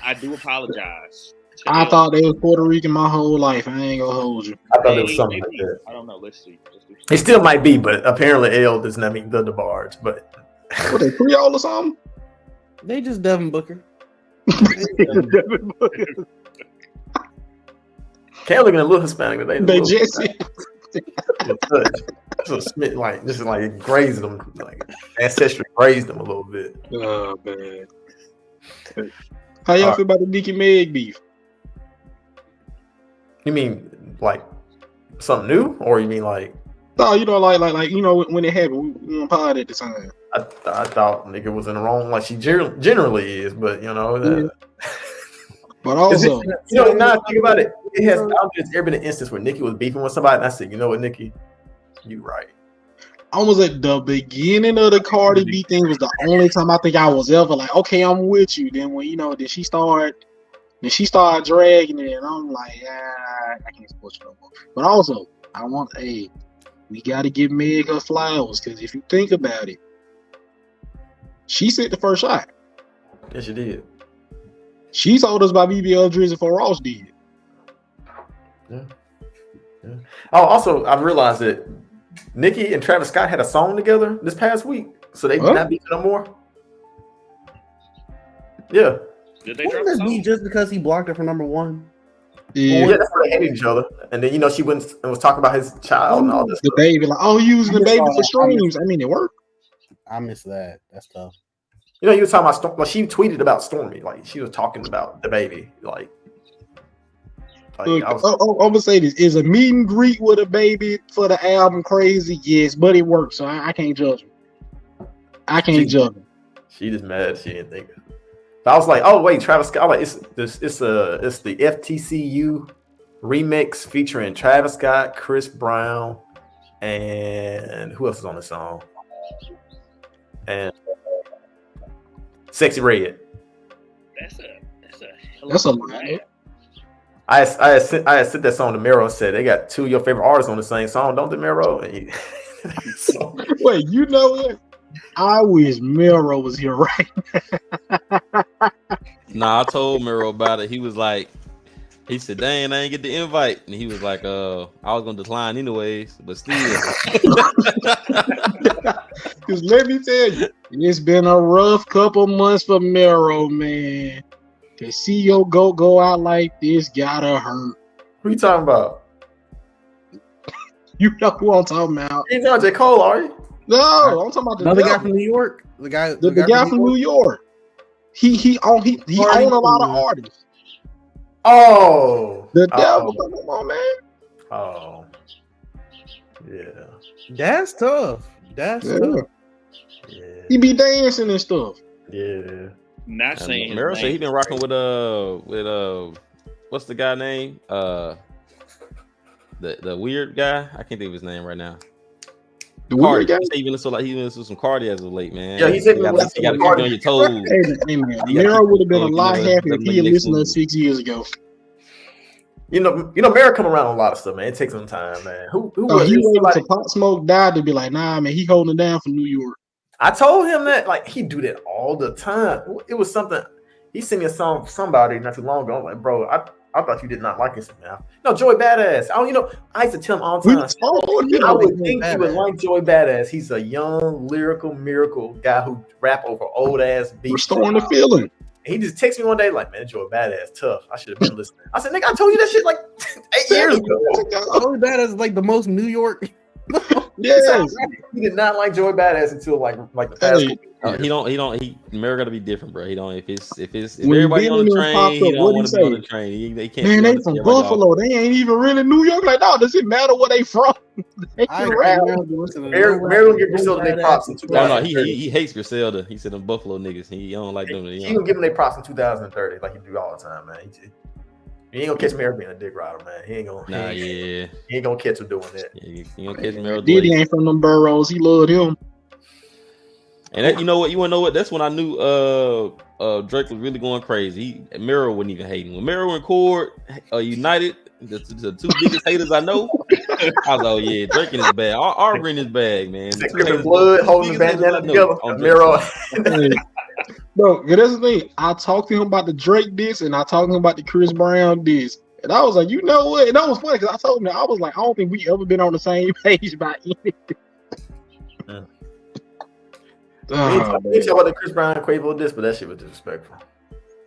[SPEAKER 5] I do apologize.
[SPEAKER 2] I thought they was Puerto Rican my whole life. I ain't gonna hold you.
[SPEAKER 1] I thought it was something like that.
[SPEAKER 5] I don't know. Let's see.
[SPEAKER 1] It still might be, but apparently L does not mean the DeBarge. But
[SPEAKER 2] what, they Creole or something?
[SPEAKER 3] They just Devin Booker.
[SPEAKER 2] Devin Booker.
[SPEAKER 1] Can't look at a little Hispanic.
[SPEAKER 2] They just
[SPEAKER 1] like this is like it grazed them, like ancestry grazed them a little bit.
[SPEAKER 2] Oh man. How y'all feel about the Nicki Meg beef?
[SPEAKER 1] You mean like something new, or you mean like?
[SPEAKER 2] No, you know, like you know when it happened, we on pod at the time.
[SPEAKER 1] I thought nigga was in the wrong, like she generally is, but you know.
[SPEAKER 2] But also,
[SPEAKER 1] you know, now I think about it, there's ever been an instance where Nicki was beefing with somebody, and I said, you know what, Nicki, you right.
[SPEAKER 2] Almost at the beginning of the Cardi B thing was the only time I think I was ever like, okay, I'm with you. Then when did she start dragging it, and I'm like, I can't support you no more. But also, we got to give Meg her flowers, because if you think about it, she set the first shot.
[SPEAKER 1] Yes, she did.
[SPEAKER 2] She told us about BBL Drizzy before Ross did.
[SPEAKER 1] Yeah. Oh, also, I've realized that Nicki and Travis Scott had a song together this past week, so they not beefing no more. Yeah.
[SPEAKER 5] Did they drop a song?
[SPEAKER 3] Just because he blocked her from #1?
[SPEAKER 2] Yeah,
[SPEAKER 1] that's why they hated each other. And then she went and was talking about his child and all this.
[SPEAKER 2] The baby, like, using the baby for streams. I mean, it worked.
[SPEAKER 3] I miss that. That's tough.
[SPEAKER 1] You was talking about she tweeted about Stormy, like she was talking about the baby, like.
[SPEAKER 2] Look, I'm gonna say this: is a meet and greet with a baby for the album crazy? Yes, but it worked, so I can't judge her. Judge her.
[SPEAKER 1] She just mad she didn't think it. But I was like, oh wait, Travis Scott, like it's the FTCU remix featuring Travis Scott, Chris Brown, and who else is on the song? And Sexy Red.
[SPEAKER 2] That's a lie.
[SPEAKER 1] I had sent that song to Mero and said they got 2 of your favorite artists on the same song, don't they, Mero?
[SPEAKER 2] Wait, you know what? I wish Mero was here right now.
[SPEAKER 4] Nah, I told Mero about it. He was like, he said, dang, I ain't get the invite. And he was like, I was gonna decline anyways, but still.
[SPEAKER 2] Because let me tell you, it's been a rough couple months for Mero, man. To see your goat go out like this gotta hurt.
[SPEAKER 1] Who you talking about?
[SPEAKER 2] You know who I'm talking about.
[SPEAKER 1] You know J. Cole, are you?
[SPEAKER 2] No, I'm talking about
[SPEAKER 3] another guy from New York. The guy
[SPEAKER 2] from New York. He own a lot of artists.
[SPEAKER 1] Oh,
[SPEAKER 2] The devil, come on, man.
[SPEAKER 1] Oh, yeah,
[SPEAKER 3] That's tough. That's
[SPEAKER 2] Yeah.
[SPEAKER 3] tough.
[SPEAKER 1] yeah,
[SPEAKER 2] He be dancing and stuff.
[SPEAKER 1] yeah.
[SPEAKER 5] Not saying his
[SPEAKER 4] Meryl said he
[SPEAKER 5] name.
[SPEAKER 4] been rocking with what's the guy name? The weird guy. I can't think of his name right now.
[SPEAKER 2] The
[SPEAKER 4] Cardi.
[SPEAKER 2] weird guy.
[SPEAKER 4] He said he listened to some Cardi as of late, man.
[SPEAKER 1] Yeah, he said
[SPEAKER 4] you gotta
[SPEAKER 1] listen
[SPEAKER 4] keep
[SPEAKER 1] to
[SPEAKER 4] you
[SPEAKER 1] Cardi.
[SPEAKER 4] on your toes.
[SPEAKER 2] Hey man,
[SPEAKER 4] You gotta
[SPEAKER 2] Meryl
[SPEAKER 4] keep
[SPEAKER 2] would have been a
[SPEAKER 4] your toes,
[SPEAKER 2] lot
[SPEAKER 4] you know,
[SPEAKER 2] happier if he had
[SPEAKER 4] the
[SPEAKER 2] listened to
[SPEAKER 4] next
[SPEAKER 2] us 6 years ago.
[SPEAKER 1] You know, Mary come around on a lot of stuff, man. It takes some time, man. Who
[SPEAKER 2] He
[SPEAKER 1] was it?
[SPEAKER 2] waited
[SPEAKER 1] Somebody-
[SPEAKER 2] to Pop Smoke died to be like, nah, man, he holding it down for New York.
[SPEAKER 1] I told him that, like, he do that all the time. It was something. He sent me a song from somebody not too long ago. I'm like, bro, I thought you did not like this, man. No, Joy Badass. I used to tell him all the
[SPEAKER 2] We
[SPEAKER 1] time.
[SPEAKER 2] told him.
[SPEAKER 1] I would
[SPEAKER 3] Joy
[SPEAKER 1] think you would
[SPEAKER 3] Badass.
[SPEAKER 1] like Joy Badass. He's a young, lyrical miracle guy who rap over old ass beats.
[SPEAKER 2] Restoring the feeling.
[SPEAKER 1] He just texted me one day, like, man, Joy Badass, tough. I should have been listening. I said, nigga, I told you that shit like 8 years ago.
[SPEAKER 3] Joey Badass is like the most New York.
[SPEAKER 2] Yes.
[SPEAKER 1] He did not like Joy Badass until like the past.
[SPEAKER 2] Hey,
[SPEAKER 1] couple years.
[SPEAKER 4] He Mary gotta be different, bro. He don't if
[SPEAKER 2] When
[SPEAKER 4] everybody on the
[SPEAKER 2] Billy popped
[SPEAKER 4] train, he
[SPEAKER 2] up,
[SPEAKER 4] don't
[SPEAKER 2] what'd
[SPEAKER 4] want
[SPEAKER 2] he
[SPEAKER 4] to be on
[SPEAKER 2] say?
[SPEAKER 4] the train. They can't.
[SPEAKER 2] Man,
[SPEAKER 4] be
[SPEAKER 2] they
[SPEAKER 4] on the
[SPEAKER 2] from
[SPEAKER 4] train right now.
[SPEAKER 2] Buffalo. They ain't even really New York. Like, no, does it matter where they from? They
[SPEAKER 3] I
[SPEAKER 2] can
[SPEAKER 3] agree.
[SPEAKER 2] rap.
[SPEAKER 1] Mary will give Griselda their props in
[SPEAKER 4] Oh no,
[SPEAKER 1] 2030.
[SPEAKER 4] he hates Griselda. He said them Buffalo niggas. He don't like them.
[SPEAKER 1] He gonna give them their props in 2030, like he do all the time, man. He ain't gonna catch Mary being a dick rider, man. He ain't gonna. He ain't gonna catch him doing that.
[SPEAKER 4] Yeah, you gonna catch Meryl
[SPEAKER 2] Diddy
[SPEAKER 4] Blaze.
[SPEAKER 2] ain't from them boroughs. He loved him.
[SPEAKER 4] And that, you know what? You wanna know what? That's when I knew Drake was really going crazy. Meryl wouldn't even hate him. When Meryl and Cord united, the two biggest haters I know, I was like, oh yeah, Drake in his bag. Aubrey in his bag, man. The two
[SPEAKER 1] Crippin'
[SPEAKER 4] haters-
[SPEAKER 1] blood holding the
[SPEAKER 4] biggest haters
[SPEAKER 1] bandana
[SPEAKER 4] I know
[SPEAKER 1] together.
[SPEAKER 4] on Drake's
[SPEAKER 1] Mero.
[SPEAKER 2] Bro, that's the thing. I talked to him about the Drake diss and I talked to him about the Chris Brown diss. And I was like, you know what? And that was funny because I told him that I was like, I don't think we ever been on the same page about anything. Oh,
[SPEAKER 1] He said what the Chris Brown and Quavo diss, but that shit was disrespectful.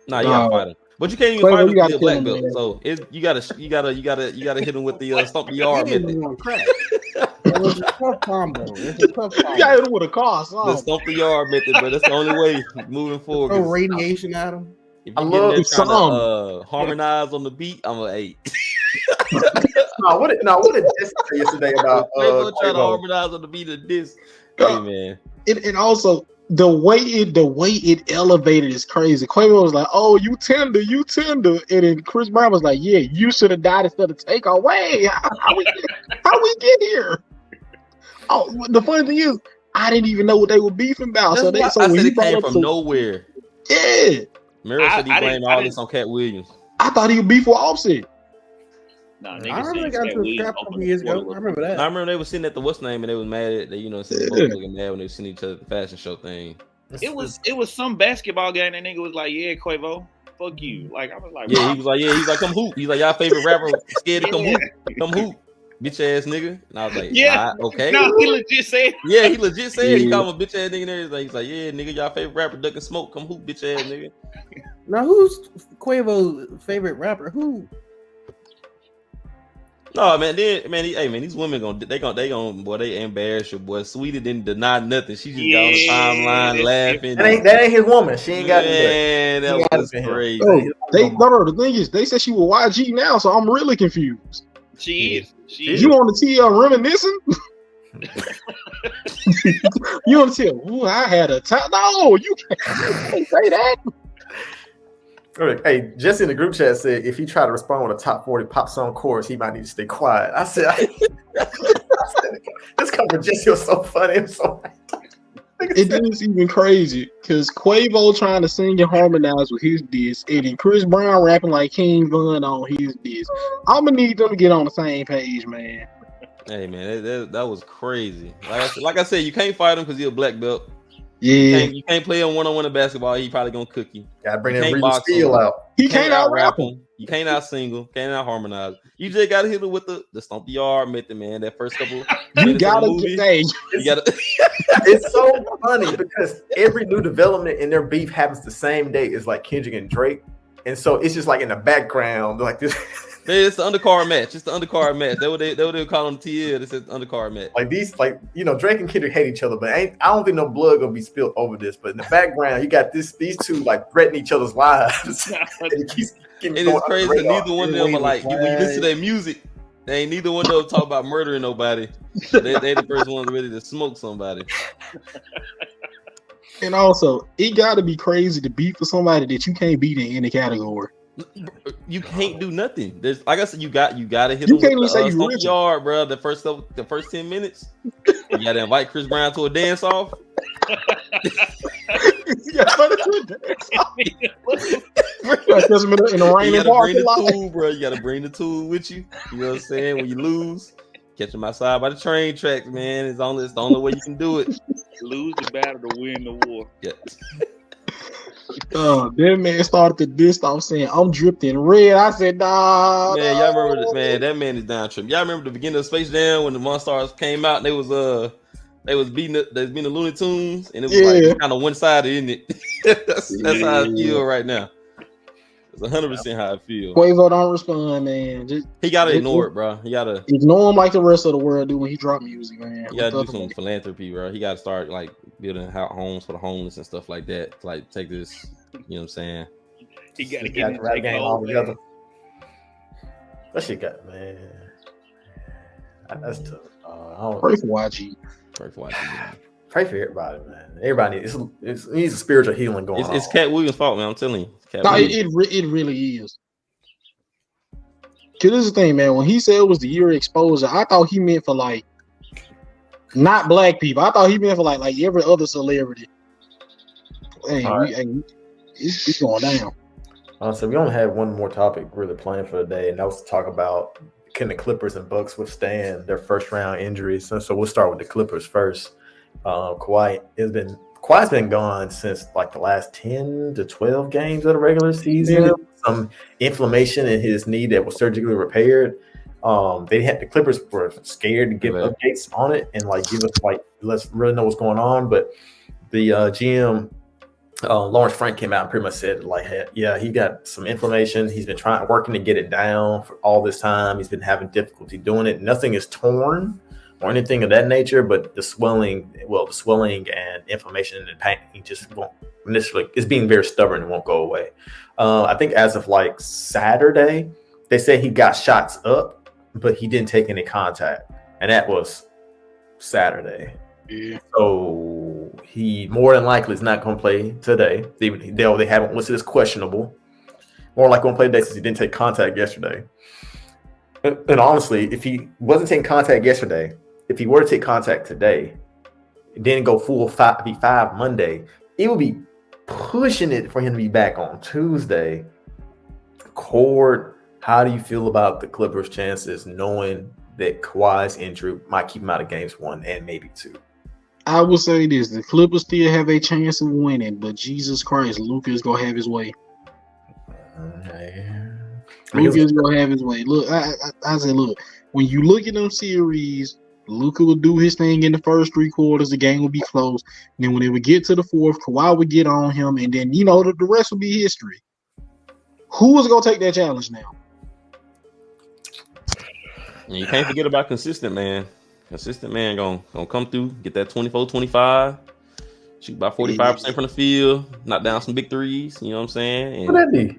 [SPEAKER 4] Nah, you gotta fight him. But you can't even
[SPEAKER 2] Quavo,
[SPEAKER 4] fight him
[SPEAKER 2] you
[SPEAKER 4] with
[SPEAKER 2] gotta
[SPEAKER 4] a black
[SPEAKER 2] kill him,
[SPEAKER 4] belt.
[SPEAKER 2] man.
[SPEAKER 4] So you gotta hit him with the stomp the yard
[SPEAKER 3] He
[SPEAKER 4] method.
[SPEAKER 3] ain't gonna crack. It's a tough combo. It's a tough
[SPEAKER 2] you got
[SPEAKER 3] combo.
[SPEAKER 2] hit him with a car.
[SPEAKER 4] The
[SPEAKER 2] So.
[SPEAKER 4] stomp the yard method, but that's the only way moving forward.
[SPEAKER 3] Throw
[SPEAKER 4] 'Cause
[SPEAKER 3] radiation at him.
[SPEAKER 4] if
[SPEAKER 1] I
[SPEAKER 4] you
[SPEAKER 1] love
[SPEAKER 4] get there trying
[SPEAKER 2] some.
[SPEAKER 4] to harmonize on the beat, I'm an 8.
[SPEAKER 1] What did Jesse say yesterday about
[SPEAKER 4] Quavo trying to
[SPEAKER 1] Quavo?
[SPEAKER 4] harmonize on the beat of this. Hey man,
[SPEAKER 2] And also the way it elevated is crazy. Quavo was like, "Oh, you tender," and then Chris Brown was like, "Yeah, you should have died instead of take away." How we get here? Oh, the funny thing is, I didn't even know what they were beefing about. So
[SPEAKER 4] I
[SPEAKER 2] when
[SPEAKER 4] said
[SPEAKER 2] he
[SPEAKER 4] it
[SPEAKER 2] brought
[SPEAKER 4] came
[SPEAKER 2] up
[SPEAKER 4] from
[SPEAKER 2] some-
[SPEAKER 4] nowhere.
[SPEAKER 2] Yeah,
[SPEAKER 4] Meryl said he
[SPEAKER 5] I
[SPEAKER 4] blamed
[SPEAKER 5] didn't-
[SPEAKER 4] all
[SPEAKER 5] I
[SPEAKER 4] this on Cat Williams.
[SPEAKER 2] I thought he would beef with Offset.
[SPEAKER 5] Nah,
[SPEAKER 3] I
[SPEAKER 5] niggas
[SPEAKER 3] remember
[SPEAKER 5] saying
[SPEAKER 3] they got
[SPEAKER 5] Cat
[SPEAKER 3] into a
[SPEAKER 5] Williams
[SPEAKER 3] scrap a
[SPEAKER 5] opened
[SPEAKER 3] couple
[SPEAKER 5] the
[SPEAKER 3] years ago.
[SPEAKER 5] floor.
[SPEAKER 3] I remember
[SPEAKER 4] I
[SPEAKER 3] that.
[SPEAKER 4] remember they were sitting at the what's name and they was mad at said
[SPEAKER 2] Yeah.
[SPEAKER 4] both looking mad when they were seeing each other at the fashion show thing.
[SPEAKER 5] It was some basketball game. That nigga was like, "Yeah, Quavo, fuck you." Like I was like,
[SPEAKER 4] Yeah, he was like, come hoop. He's like, y'all favorite rapper scared to come
[SPEAKER 5] Yeah.
[SPEAKER 4] hoop. Come hoop. Bitch ass nigga. And I was like,
[SPEAKER 5] Yeah.
[SPEAKER 4] okay.
[SPEAKER 5] No, he legit said.
[SPEAKER 4] Yeah, he legit said he
[SPEAKER 2] Yeah.
[SPEAKER 4] called him a bitch ass nigga and everything. He's like, yeah, nigga, y'all favorite rapper ducking smoke. Come hoop, bitch ass nigga.
[SPEAKER 3] Now, who's Quavo's favorite rapper? Who?
[SPEAKER 4] No, man, these women they embarrass you, boy. Sweetie didn't deny nothing. She just got on the
[SPEAKER 5] Yeah.
[SPEAKER 4] timeline laughing.
[SPEAKER 1] That ain't his woman. She ain't got to do that.
[SPEAKER 4] Man,
[SPEAKER 1] He
[SPEAKER 4] that
[SPEAKER 1] gotta
[SPEAKER 4] was
[SPEAKER 1] be him.
[SPEAKER 4] crazy.
[SPEAKER 2] No, the thing is, they said she was YG now, so I'm really confused.
[SPEAKER 5] She is. She is.
[SPEAKER 2] You on the TL reminiscing? You on the TL? Ooh, I had a time. No, you can't say that.
[SPEAKER 1] Hey, Jesse in the group chat said if he tried to respond with a top 40 pop song chorus, he might need to stay quiet. I said, this cover Jesse was so funny. It was so
[SPEAKER 2] It is even crazy because Quavo trying to sing and harmonize with his diss, and then Chris Brown rapping like King Von on his diss. I'm gonna need them to get on the same page, man.
[SPEAKER 4] Hey man, that was crazy. Like I said, you can't fight him because he's a black belt.
[SPEAKER 2] Yeah,
[SPEAKER 4] You can't play him one-on-one in basketball. He probably gonna cook you.
[SPEAKER 1] Gotta bring
[SPEAKER 4] You
[SPEAKER 1] that
[SPEAKER 4] can't
[SPEAKER 1] Regal
[SPEAKER 4] box
[SPEAKER 1] Steel
[SPEAKER 4] him.
[SPEAKER 1] out.
[SPEAKER 2] he can't out rap him.
[SPEAKER 4] him. You can't out single. Can't out harmonize. You just gotta hit him with the stomp the yard method, man. That first couple.
[SPEAKER 2] You
[SPEAKER 4] minutes of
[SPEAKER 2] gotta
[SPEAKER 4] the movie,
[SPEAKER 2] get
[SPEAKER 4] You gotta.
[SPEAKER 1] It's so funny because every new development in their beef happens the same day as like Kendrick and Drake. And so it's just like in the background, like this
[SPEAKER 4] Man, it's the undercard match. It's the undercard match. They would call them TL. This is the undercard match.
[SPEAKER 1] Like these, like Drake and Kendrick hate each other, but I don't think no blood gonna be spilled over this. But in the background, you got these two like threatening each other's lives. And it keeps
[SPEAKER 4] and it's crazy because neither one of them are like when you listen to their music, they ain't neither one of them talk about murdering nobody. They the first ones ready to smoke somebody.
[SPEAKER 2] And also, it got to be crazy to beat for somebody that you can't beat in any category.
[SPEAKER 4] You can't do nothing. There's, like I said, you got to hit
[SPEAKER 2] You
[SPEAKER 4] them
[SPEAKER 2] can't even
[SPEAKER 4] with
[SPEAKER 2] say
[SPEAKER 4] the
[SPEAKER 2] you
[SPEAKER 4] stomp
[SPEAKER 2] rich.
[SPEAKER 4] yard, bro. The first 10 minutes, you got to invite Chris Brown to a dance off.
[SPEAKER 2] You got to catch him in the rain
[SPEAKER 4] You
[SPEAKER 2] and
[SPEAKER 4] got to bring the
[SPEAKER 2] parking lot.
[SPEAKER 4] tool, bro. You got to bring the tool with you. You know what I'm saying? When you lose, catch them outside by the train tracks, man. It's the only way you can do it.
[SPEAKER 5] Lose the battle to win the war.
[SPEAKER 4] Yeah.
[SPEAKER 2] That man started to diss off saying, "I'm dripped in red." I said, "Nah."
[SPEAKER 4] Man, y'all remember that? Man, that man is down trip. Y'all remember the beginning of Space Jam when the Monstars came out and they was beating the Looney Tunes and it was like kind of one sided, isn't it? that's how I feel right now. It's 100% how I feel.
[SPEAKER 2] Quavo don't respond, man.
[SPEAKER 4] He gotta ignore it, bro. He gotta
[SPEAKER 2] ignore him like the rest of the world do when he drop music, man.
[SPEAKER 4] He gotta do some philanthropy, bro. He gotta start like building homes for the homeless and stuff like that. Like take this, you know what I'm saying?
[SPEAKER 5] He gotta get
[SPEAKER 1] the right game all together. That shit got man. That's tough.
[SPEAKER 2] Pray for YG.
[SPEAKER 4] Pray for YG. Man.
[SPEAKER 1] Pray for everybody, man. Everybody needs a spiritual healing going on.
[SPEAKER 4] It's Cat Williams' fault, man. I'm telling you.
[SPEAKER 2] It really is. Cause this is the thing, man. When he said it was the year of exposure, I thought he meant for like not black people. I thought he meant for like every other celebrity. Hey, it's going down.
[SPEAKER 1] So we only have one more topic really planned for the day, and that was to talk about can the Clippers and Bucks withstand their first round injuries. So we'll start with the Clippers first. Kawhi's been gone since like the last 10 to 12 games of the regular season.
[SPEAKER 2] Yeah.
[SPEAKER 1] Some inflammation in his knee that was surgically repaired. The Clippers were scared to give updates on it and like give us let's really know what's going on. But the GM Lawrence Frank came out and pretty much said he got some inflammation. He's been working to get it down for all this time. He's been having difficulty doing it. Nothing is torn or anything of that nature, but the swelling and inflammation and pain just won't initially. It's being very stubborn and won't go away. I think as of like Saturday, they say he got shots up, but he didn't take any contact, and that was Saturday.
[SPEAKER 2] Yeah.
[SPEAKER 1] So he more than likely is not going to play today. They haven't listed as questionable. More like going to play today since he didn't take contact yesterday. And honestly, if he wasn't taking contact yesterday, if he were to take contact today, then go full 5v5 Monday, it would be pushing it for him to be back on Tuesday. Cord, how do you feel about the Clippers' chances knowing that Kawhi's injury might keep him out of games 1 and maybe 2?
[SPEAKER 2] I will say this: the Clippers still have a chance of winning, but Jesus Christ, Luka is gonna have his way. Luka is gonna have his way. Look, I say, look, when you look at them series, Luka will do his thing in the first 3 quarters. The game will be close. And then when they would get to the fourth, Kawhi would get on him, and then the rest will be history. Who is gonna take that challenge now?
[SPEAKER 4] You can't forget about consistent man. Consistent man gonna come through, get that 24-25, shoot about 45% from the field, knock down some big threes. You know what I'm saying? And
[SPEAKER 1] what that be?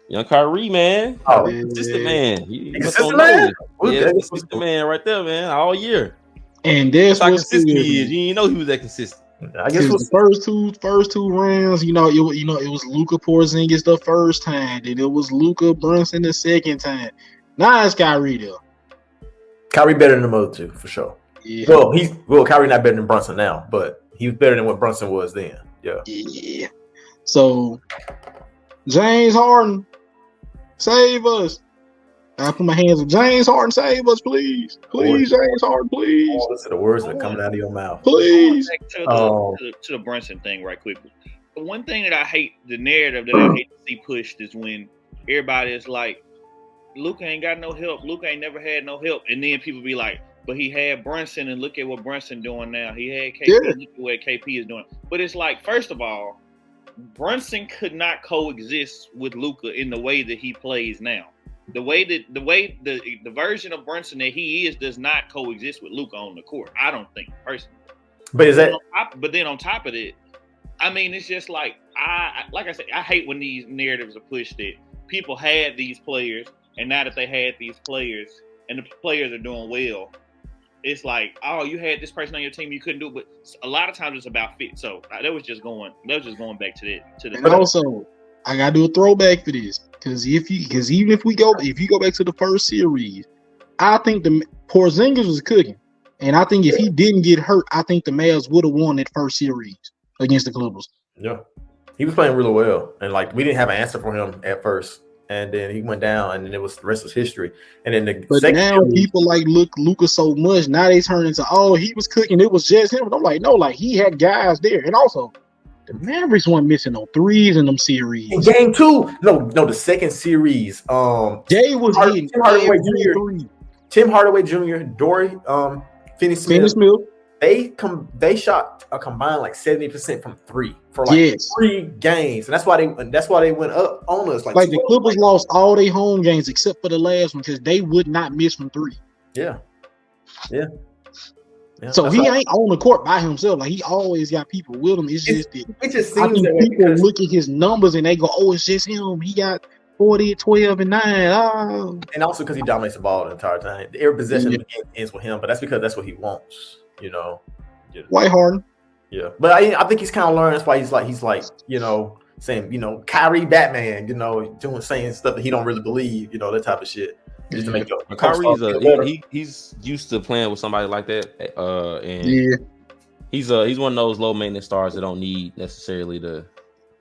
[SPEAKER 4] Young Kyrie, man. Consistent man. Consistent man? Consistent man right there, man, all year.
[SPEAKER 2] And that's
[SPEAKER 4] how
[SPEAKER 2] what
[SPEAKER 4] consistent he is. You didn't know he was that consistent.
[SPEAKER 1] I guess
[SPEAKER 2] the first two rounds, it was Luka Porzingis the first time, then it was Luka Brunson the second time. Now it's Kyrie though.
[SPEAKER 1] Kyrie better than the other two for sure.
[SPEAKER 2] Yeah.
[SPEAKER 1] Kyrie not better than Brunson now, but he was better than what Brunson was then. Yeah.
[SPEAKER 2] Yeah. So James Harden, save us. I put my hands up. James Harden, save us, please. Please, James Harden, please.
[SPEAKER 1] Oh, those are the words that are coming out of your mouth.
[SPEAKER 2] Please.
[SPEAKER 5] Back to the Brunson thing right quickly. The one thing that I hate, the narrative that I hate to see pushed is when everybody is like, Luka ain't got no help. Luka ain't never had no help. And then people be like, but he had Brunson, and look at what Brunson doing now. He had KP, look at what KP is doing. But it's like, first of all, Brunson could not coexist with Luka in the way that he plays now. the way the version of Brunson that he is does not coexist with Luka on the court. I don't think personally.
[SPEAKER 1] But is that?
[SPEAKER 5] But then on top of it, I mean, it's just like I said, I hate when these narratives are pushed that people had these players, and now that they had these players, and the players are doing well, it's like, oh, you had this person on your team, you couldn't do it. But a lot of times it's about fit. So that was just going back to that.
[SPEAKER 2] And also, I gotta do a throwback for this because even if you go back to the first series, I think the Porzingis was cooking, and I think if he didn't get hurt, I think the Mavs would have won that first series against the Clippers.
[SPEAKER 1] Yeah, he was playing really well, and like we didn't have an answer for him at first, and then he went down, and then the rest was history. And then
[SPEAKER 2] but now people like Luka so much. Now they turn into he was cooking. It was just him. And I'm like, no, like he had guys there, and also the Mavericks weren't missing no threes in them series.
[SPEAKER 1] In game 2, no, the second series.
[SPEAKER 2] Jay was hitting
[SPEAKER 1] Tim Hardaway Jr., Dory, Finney-Smith. They shot a combined like 70% from 3 for like 3 games, and that's why they went up on us. Like
[SPEAKER 2] the Clippers lost all their home games except for the last one because they would not miss from 3.
[SPEAKER 1] Yeah.
[SPEAKER 2] So he ain't on the court by himself. Like he always got people with him. It just seems that people look at his numbers and they go, "Oh, it's just him. He got 40, 12, and 9." Oh.
[SPEAKER 1] And also because he dominates the ball the entire time. Every possession ends with him, but that's because that's what he wants. You know,
[SPEAKER 2] White Harden.
[SPEAKER 1] Yeah, but I think he's kind of learned. That's why he's like saying Kyrie Batman, saying stuff that he don't really believe, that type of shit. Just to make
[SPEAKER 4] Kyrie's he's used to playing with somebody like that, and he's one of those low maintenance stars that don't need necessarily to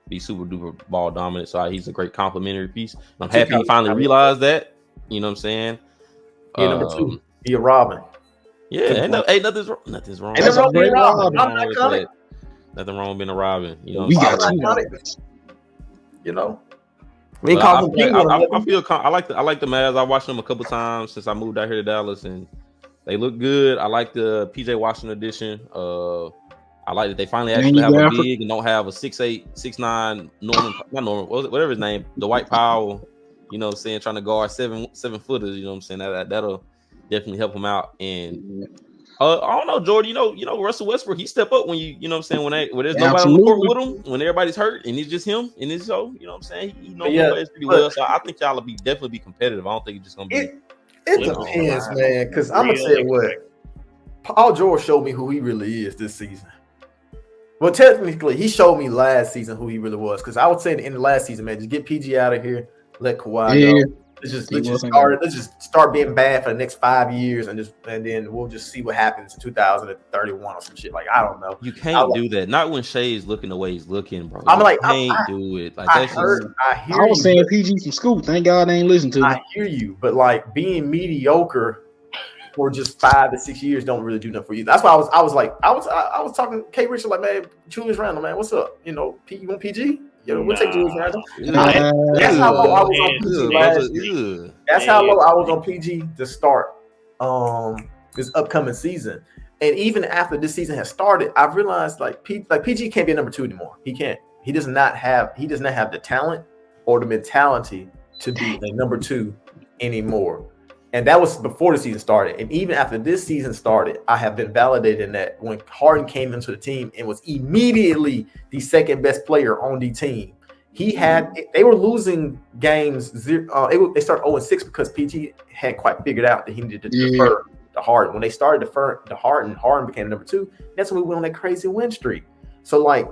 [SPEAKER 4] be super duper ball dominant. So he's a great complimentary piece. And I'm happy he finally realized that. You know what I'm saying?
[SPEAKER 1] Number 2, be a Robin.
[SPEAKER 4] Yeah, nothing's wrong.
[SPEAKER 1] Nothing wrong being a Robin.
[SPEAKER 4] Nothing wrong being a Robin.
[SPEAKER 2] We got
[SPEAKER 1] We ain't calling
[SPEAKER 4] I like the Mavs. I watched them a couple times since I moved out here to Dallas, and they look good. I like the PJ Washington edition. I like that they finally actually have a big and don't have a 6'8", 6'9" whatever his name, Dwight Powell. Trying to guard 7 footers. You know what I'm saying? That'll definitely help him out. And I don't know, Jordan. Russell Westbrook. He step up when when there's nobody on the court with him, when everybody's hurt, and it's just him and his show. You know what I'm saying? He plays pretty well. So I think y'all will definitely be competitive. I don't think it's just gonna be.
[SPEAKER 1] It depends, man. Because I'm gonna tell you what, Paul George showed me who he really is this season. Well, technically, he showed me last season who he really was. Because I would say in the last season, man, just get PG out of here, let Kawhi go. Let's just start being bad for the next 5 years, and then we'll just see what happens in 2031 or some shit. Like, I don't know.
[SPEAKER 4] You can't do that. Not when Shay's looking the way he's looking, bro.
[SPEAKER 1] I'm like,
[SPEAKER 4] you can't do it. Like,
[SPEAKER 1] I
[SPEAKER 2] was saying PG from school. Thank God they ain't listen to me.
[SPEAKER 1] I hear you, but like being mediocre for just 5 to 6 years don't really do nothing for you. That's why I was talking to K Richard like, man, Julius Randle, man, what's up? You want PG? We'll take Julius Randle. That's how low I was on PG last year. That's how low I was on PG to start this upcoming season. And even after this season has started, I've realized PG can't be a number 2 anymore. He can't. He does not have the talent or the mentality to be a number 2 anymore. And that was before the season started. And even after this season started, I have been validated in that when Harden came into the team and was immediately the second best player on the team, they were losing games. They started 0-6 because PG hadn't quite figured out that he needed to defer to Harden. When they started deferring to Harden became number 2. That's when we went on that crazy win streak. So like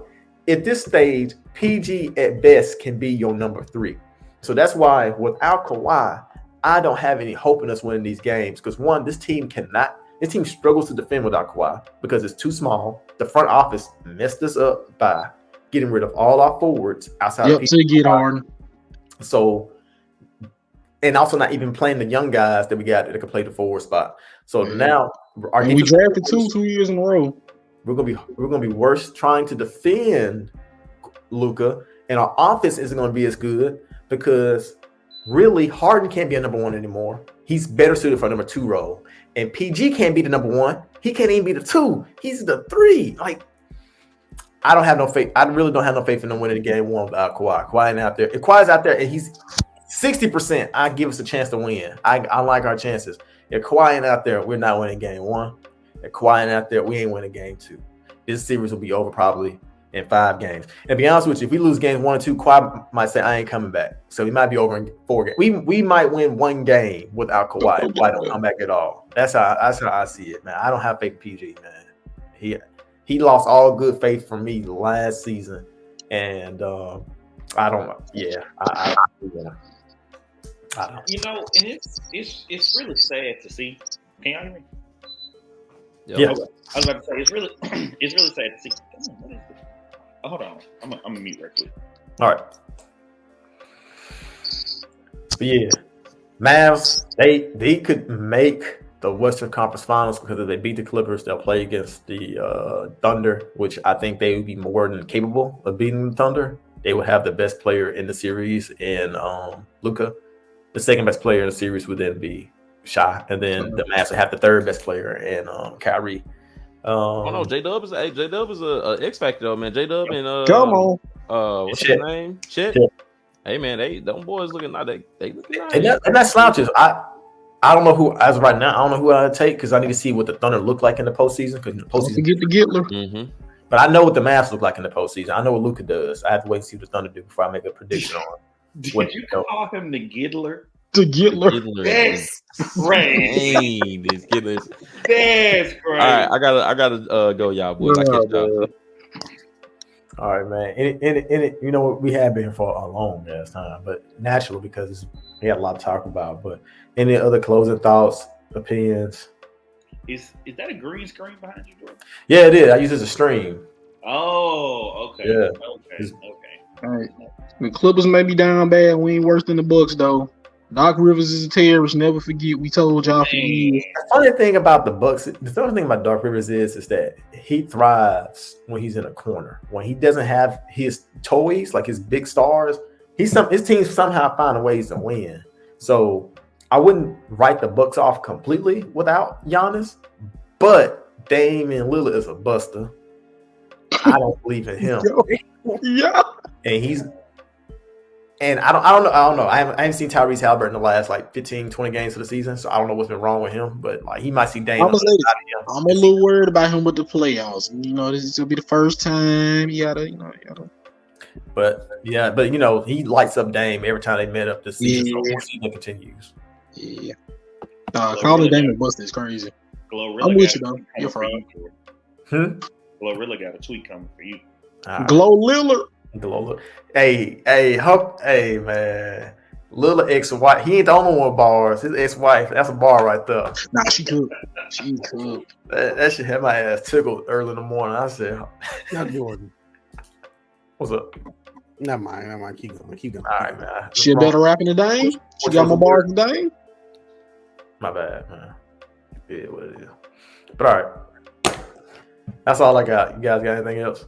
[SPEAKER 1] at this stage, PG at best can be your number 3. So that's why without Kawhi, I don't have any hope in us winning these games because one, this team struggles to defend without Kawhi because it's too small. The front office messed us up by getting rid of all our forwards outside of
[SPEAKER 2] to get Harden.
[SPEAKER 1] So, and also not even playing the young guys that we got that can play the forward spot. So now
[SPEAKER 2] we drafted 2 years in a row.
[SPEAKER 1] We're gonna be worse trying to defend Luka, and our offense isn't gonna be as good because really, Harden can't be a number 1 anymore. He's better suited for a number 2 role. And PG can't be the number 1. He can't even be the 2. He's the 3. Like, I don't have no faith. I really don't have no faith in them winning game 1 without Kawhi. Kawhi ain't out there. If Kawhi's out there and he's 60%, I give us a chance to win. I like our chances. If Kawhi ain't out there, we're not winning game 1. If Kawhi ain't out there, we ain't winning game 2. This series will be over probably in 5 games. And be honest with you, if we lose games 1 and 2, Kawhi might say, I ain't coming back. So we might be over in 4 games. We might win 1 game without Kawhi. Kawhi don't come back at all. That's how I see it, man. I don't have faith in PG, man. He lost all good faith from me last season. And I don't. Yeah, I don't.
[SPEAKER 5] You know, and it's really sad to see. Can y'all hear me?
[SPEAKER 1] Yeah.
[SPEAKER 5] I was about to say it's really sad to see. Damn, what is this? Oh, hold on, I'm gonna mute right quick.
[SPEAKER 1] All right. But yeah, Mavs they could make the Western Conference Finals because if they beat the Clippers, they'll play against the Thunder, which I think they would be more than capable of beating the Thunder. They would have the best player in the series in Luka. The second best player in the series would then be Shy, and then the Mavs would have the third best player in Kyrie.
[SPEAKER 4] Oh no, J-Dub is a X factor though, man. J-Dub and
[SPEAKER 2] Come on.
[SPEAKER 4] what's his name? Shit. Hey man, them boys looking like they looking nice.
[SPEAKER 1] And that's slouches. I don't know who as of right now. I don't know who I'd take because I need to see what the Thunder look like in the postseason. Because the
[SPEAKER 2] Don't
[SPEAKER 1] postseason,
[SPEAKER 2] forget the Gittler.
[SPEAKER 4] Mm-hmm.
[SPEAKER 1] but I know what the Mavs look like in the postseason. I know what Luka does. I have to wait and see what the Thunder do before I make a prediction on.
[SPEAKER 5] Did you call him the Giddler?
[SPEAKER 2] The Gittler.
[SPEAKER 5] That's crazy.
[SPEAKER 4] Dang, this Giddler.
[SPEAKER 5] That's crazy.
[SPEAKER 4] All right, I gotta go, y'all boys. I catch y'all.
[SPEAKER 1] All right, man. And you know what, we have been for a long ass time, but naturally because we had a lot to talk about. But any other closing thoughts, opinions?
[SPEAKER 5] Is that a green screen behind you, Jordan?
[SPEAKER 1] Yeah, it is. I use it as a stream.
[SPEAKER 5] Oh, okay.
[SPEAKER 1] Yeah.
[SPEAKER 5] Okay.
[SPEAKER 2] All right. The Clippers may be down bad. We ain't worse than the Bucks though. Doc Rivers is a terrorist. Never forget. We told y'all for years.
[SPEAKER 1] The funny thing about the Bucks, the funny thing about Dark Rivers is that he thrives when he's in a corner. When he doesn't have his toys, like his big stars, his teams somehow find ways to win. So I wouldn't write the Bucks off completely without Giannis, but Damian Lillard is a buster. I don't believe in him.
[SPEAKER 2] Yeah.
[SPEAKER 1] And I don't know. I haven't seen Tyrese Halliburton in the last like 15, 20 games of the season, so I don't know what's been wrong with him. But like he might see Dame.
[SPEAKER 2] I'm a little worried about him with the playoffs. You know, this is gonna be the first time. Yada.
[SPEAKER 1] But you know, he lights up Dame every time they met up this season. So we'll see if it continues.
[SPEAKER 2] Yeah. Calling Dame a buster is crazy.
[SPEAKER 5] Glorilla
[SPEAKER 2] I'm with you though. You're fine.
[SPEAKER 5] Glorilla got a tweet coming for you.
[SPEAKER 2] Glow Lillard.
[SPEAKER 1] Hey, man. Little ex-wife. He ain't the only one with bars. His ex-wife. That's a bar right there.
[SPEAKER 2] Nah, she cooked. She cooked.
[SPEAKER 1] That shit had my ass tickled early in the morning. I said,
[SPEAKER 3] Not Jordan.
[SPEAKER 1] what's up?
[SPEAKER 3] Never mind. Keep going.
[SPEAKER 1] All right, man.
[SPEAKER 2] She a better rapping than Dame. She got more bars than Dame.
[SPEAKER 1] My bad, man. Yeah, what it is. But all right. That's all I got. You guys got anything else?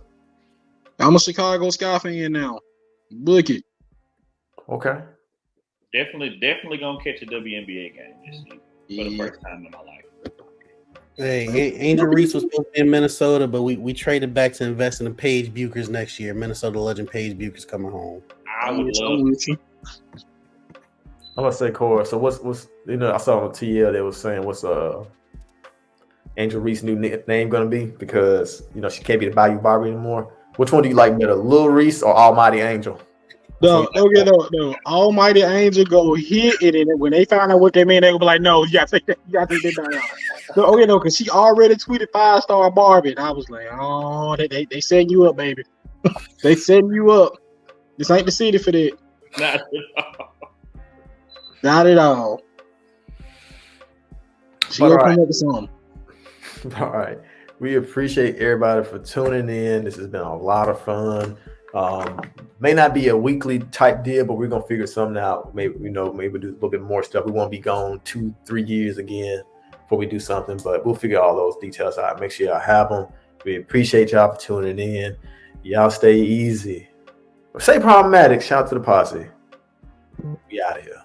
[SPEAKER 2] I'm a Chicago Sky fan now. Book it.
[SPEAKER 1] Okay.
[SPEAKER 5] Definitely gonna catch a WNBA game this week for the first time in my life.
[SPEAKER 3] Hey, Angel Reese was supposed to be in Minnesota, but we traded back to invest in the Paige Buchers next year. Minnesota legend Paige Buchers coming home.
[SPEAKER 5] I would love it.
[SPEAKER 1] I'm gonna say Cora. So what's you know I saw on TL they was saying what's Angel Reese's new name gonna be because you know she can't be the Bayou Barbie anymore. Which one do you like better, Lil Reese or Almighty Angel?
[SPEAKER 2] No. Almighty Angel go hit it, and when they find out what they mean, they gonna be like, "No, you gotta take that. You gotta take that down." No, because she already tweeted 5-star Barbie, and I was like, "Oh, they setting you up, baby. They setting you up. This ain't the city for that.
[SPEAKER 5] Not at all.
[SPEAKER 2] Not at all." She gonna come up with something.
[SPEAKER 1] All right. We appreciate everybody for tuning in. This has been a lot of fun. May not be a weekly type deal, but we're gonna figure something out. Maybe do a little bit more stuff. We won't be gone 2-3 years again before we do something, but we'll figure all those details out. Make sure y'all have them. We appreciate y'all for tuning in. Y'all stay easy. Stay problematic. Shout out to the posse. We out of here.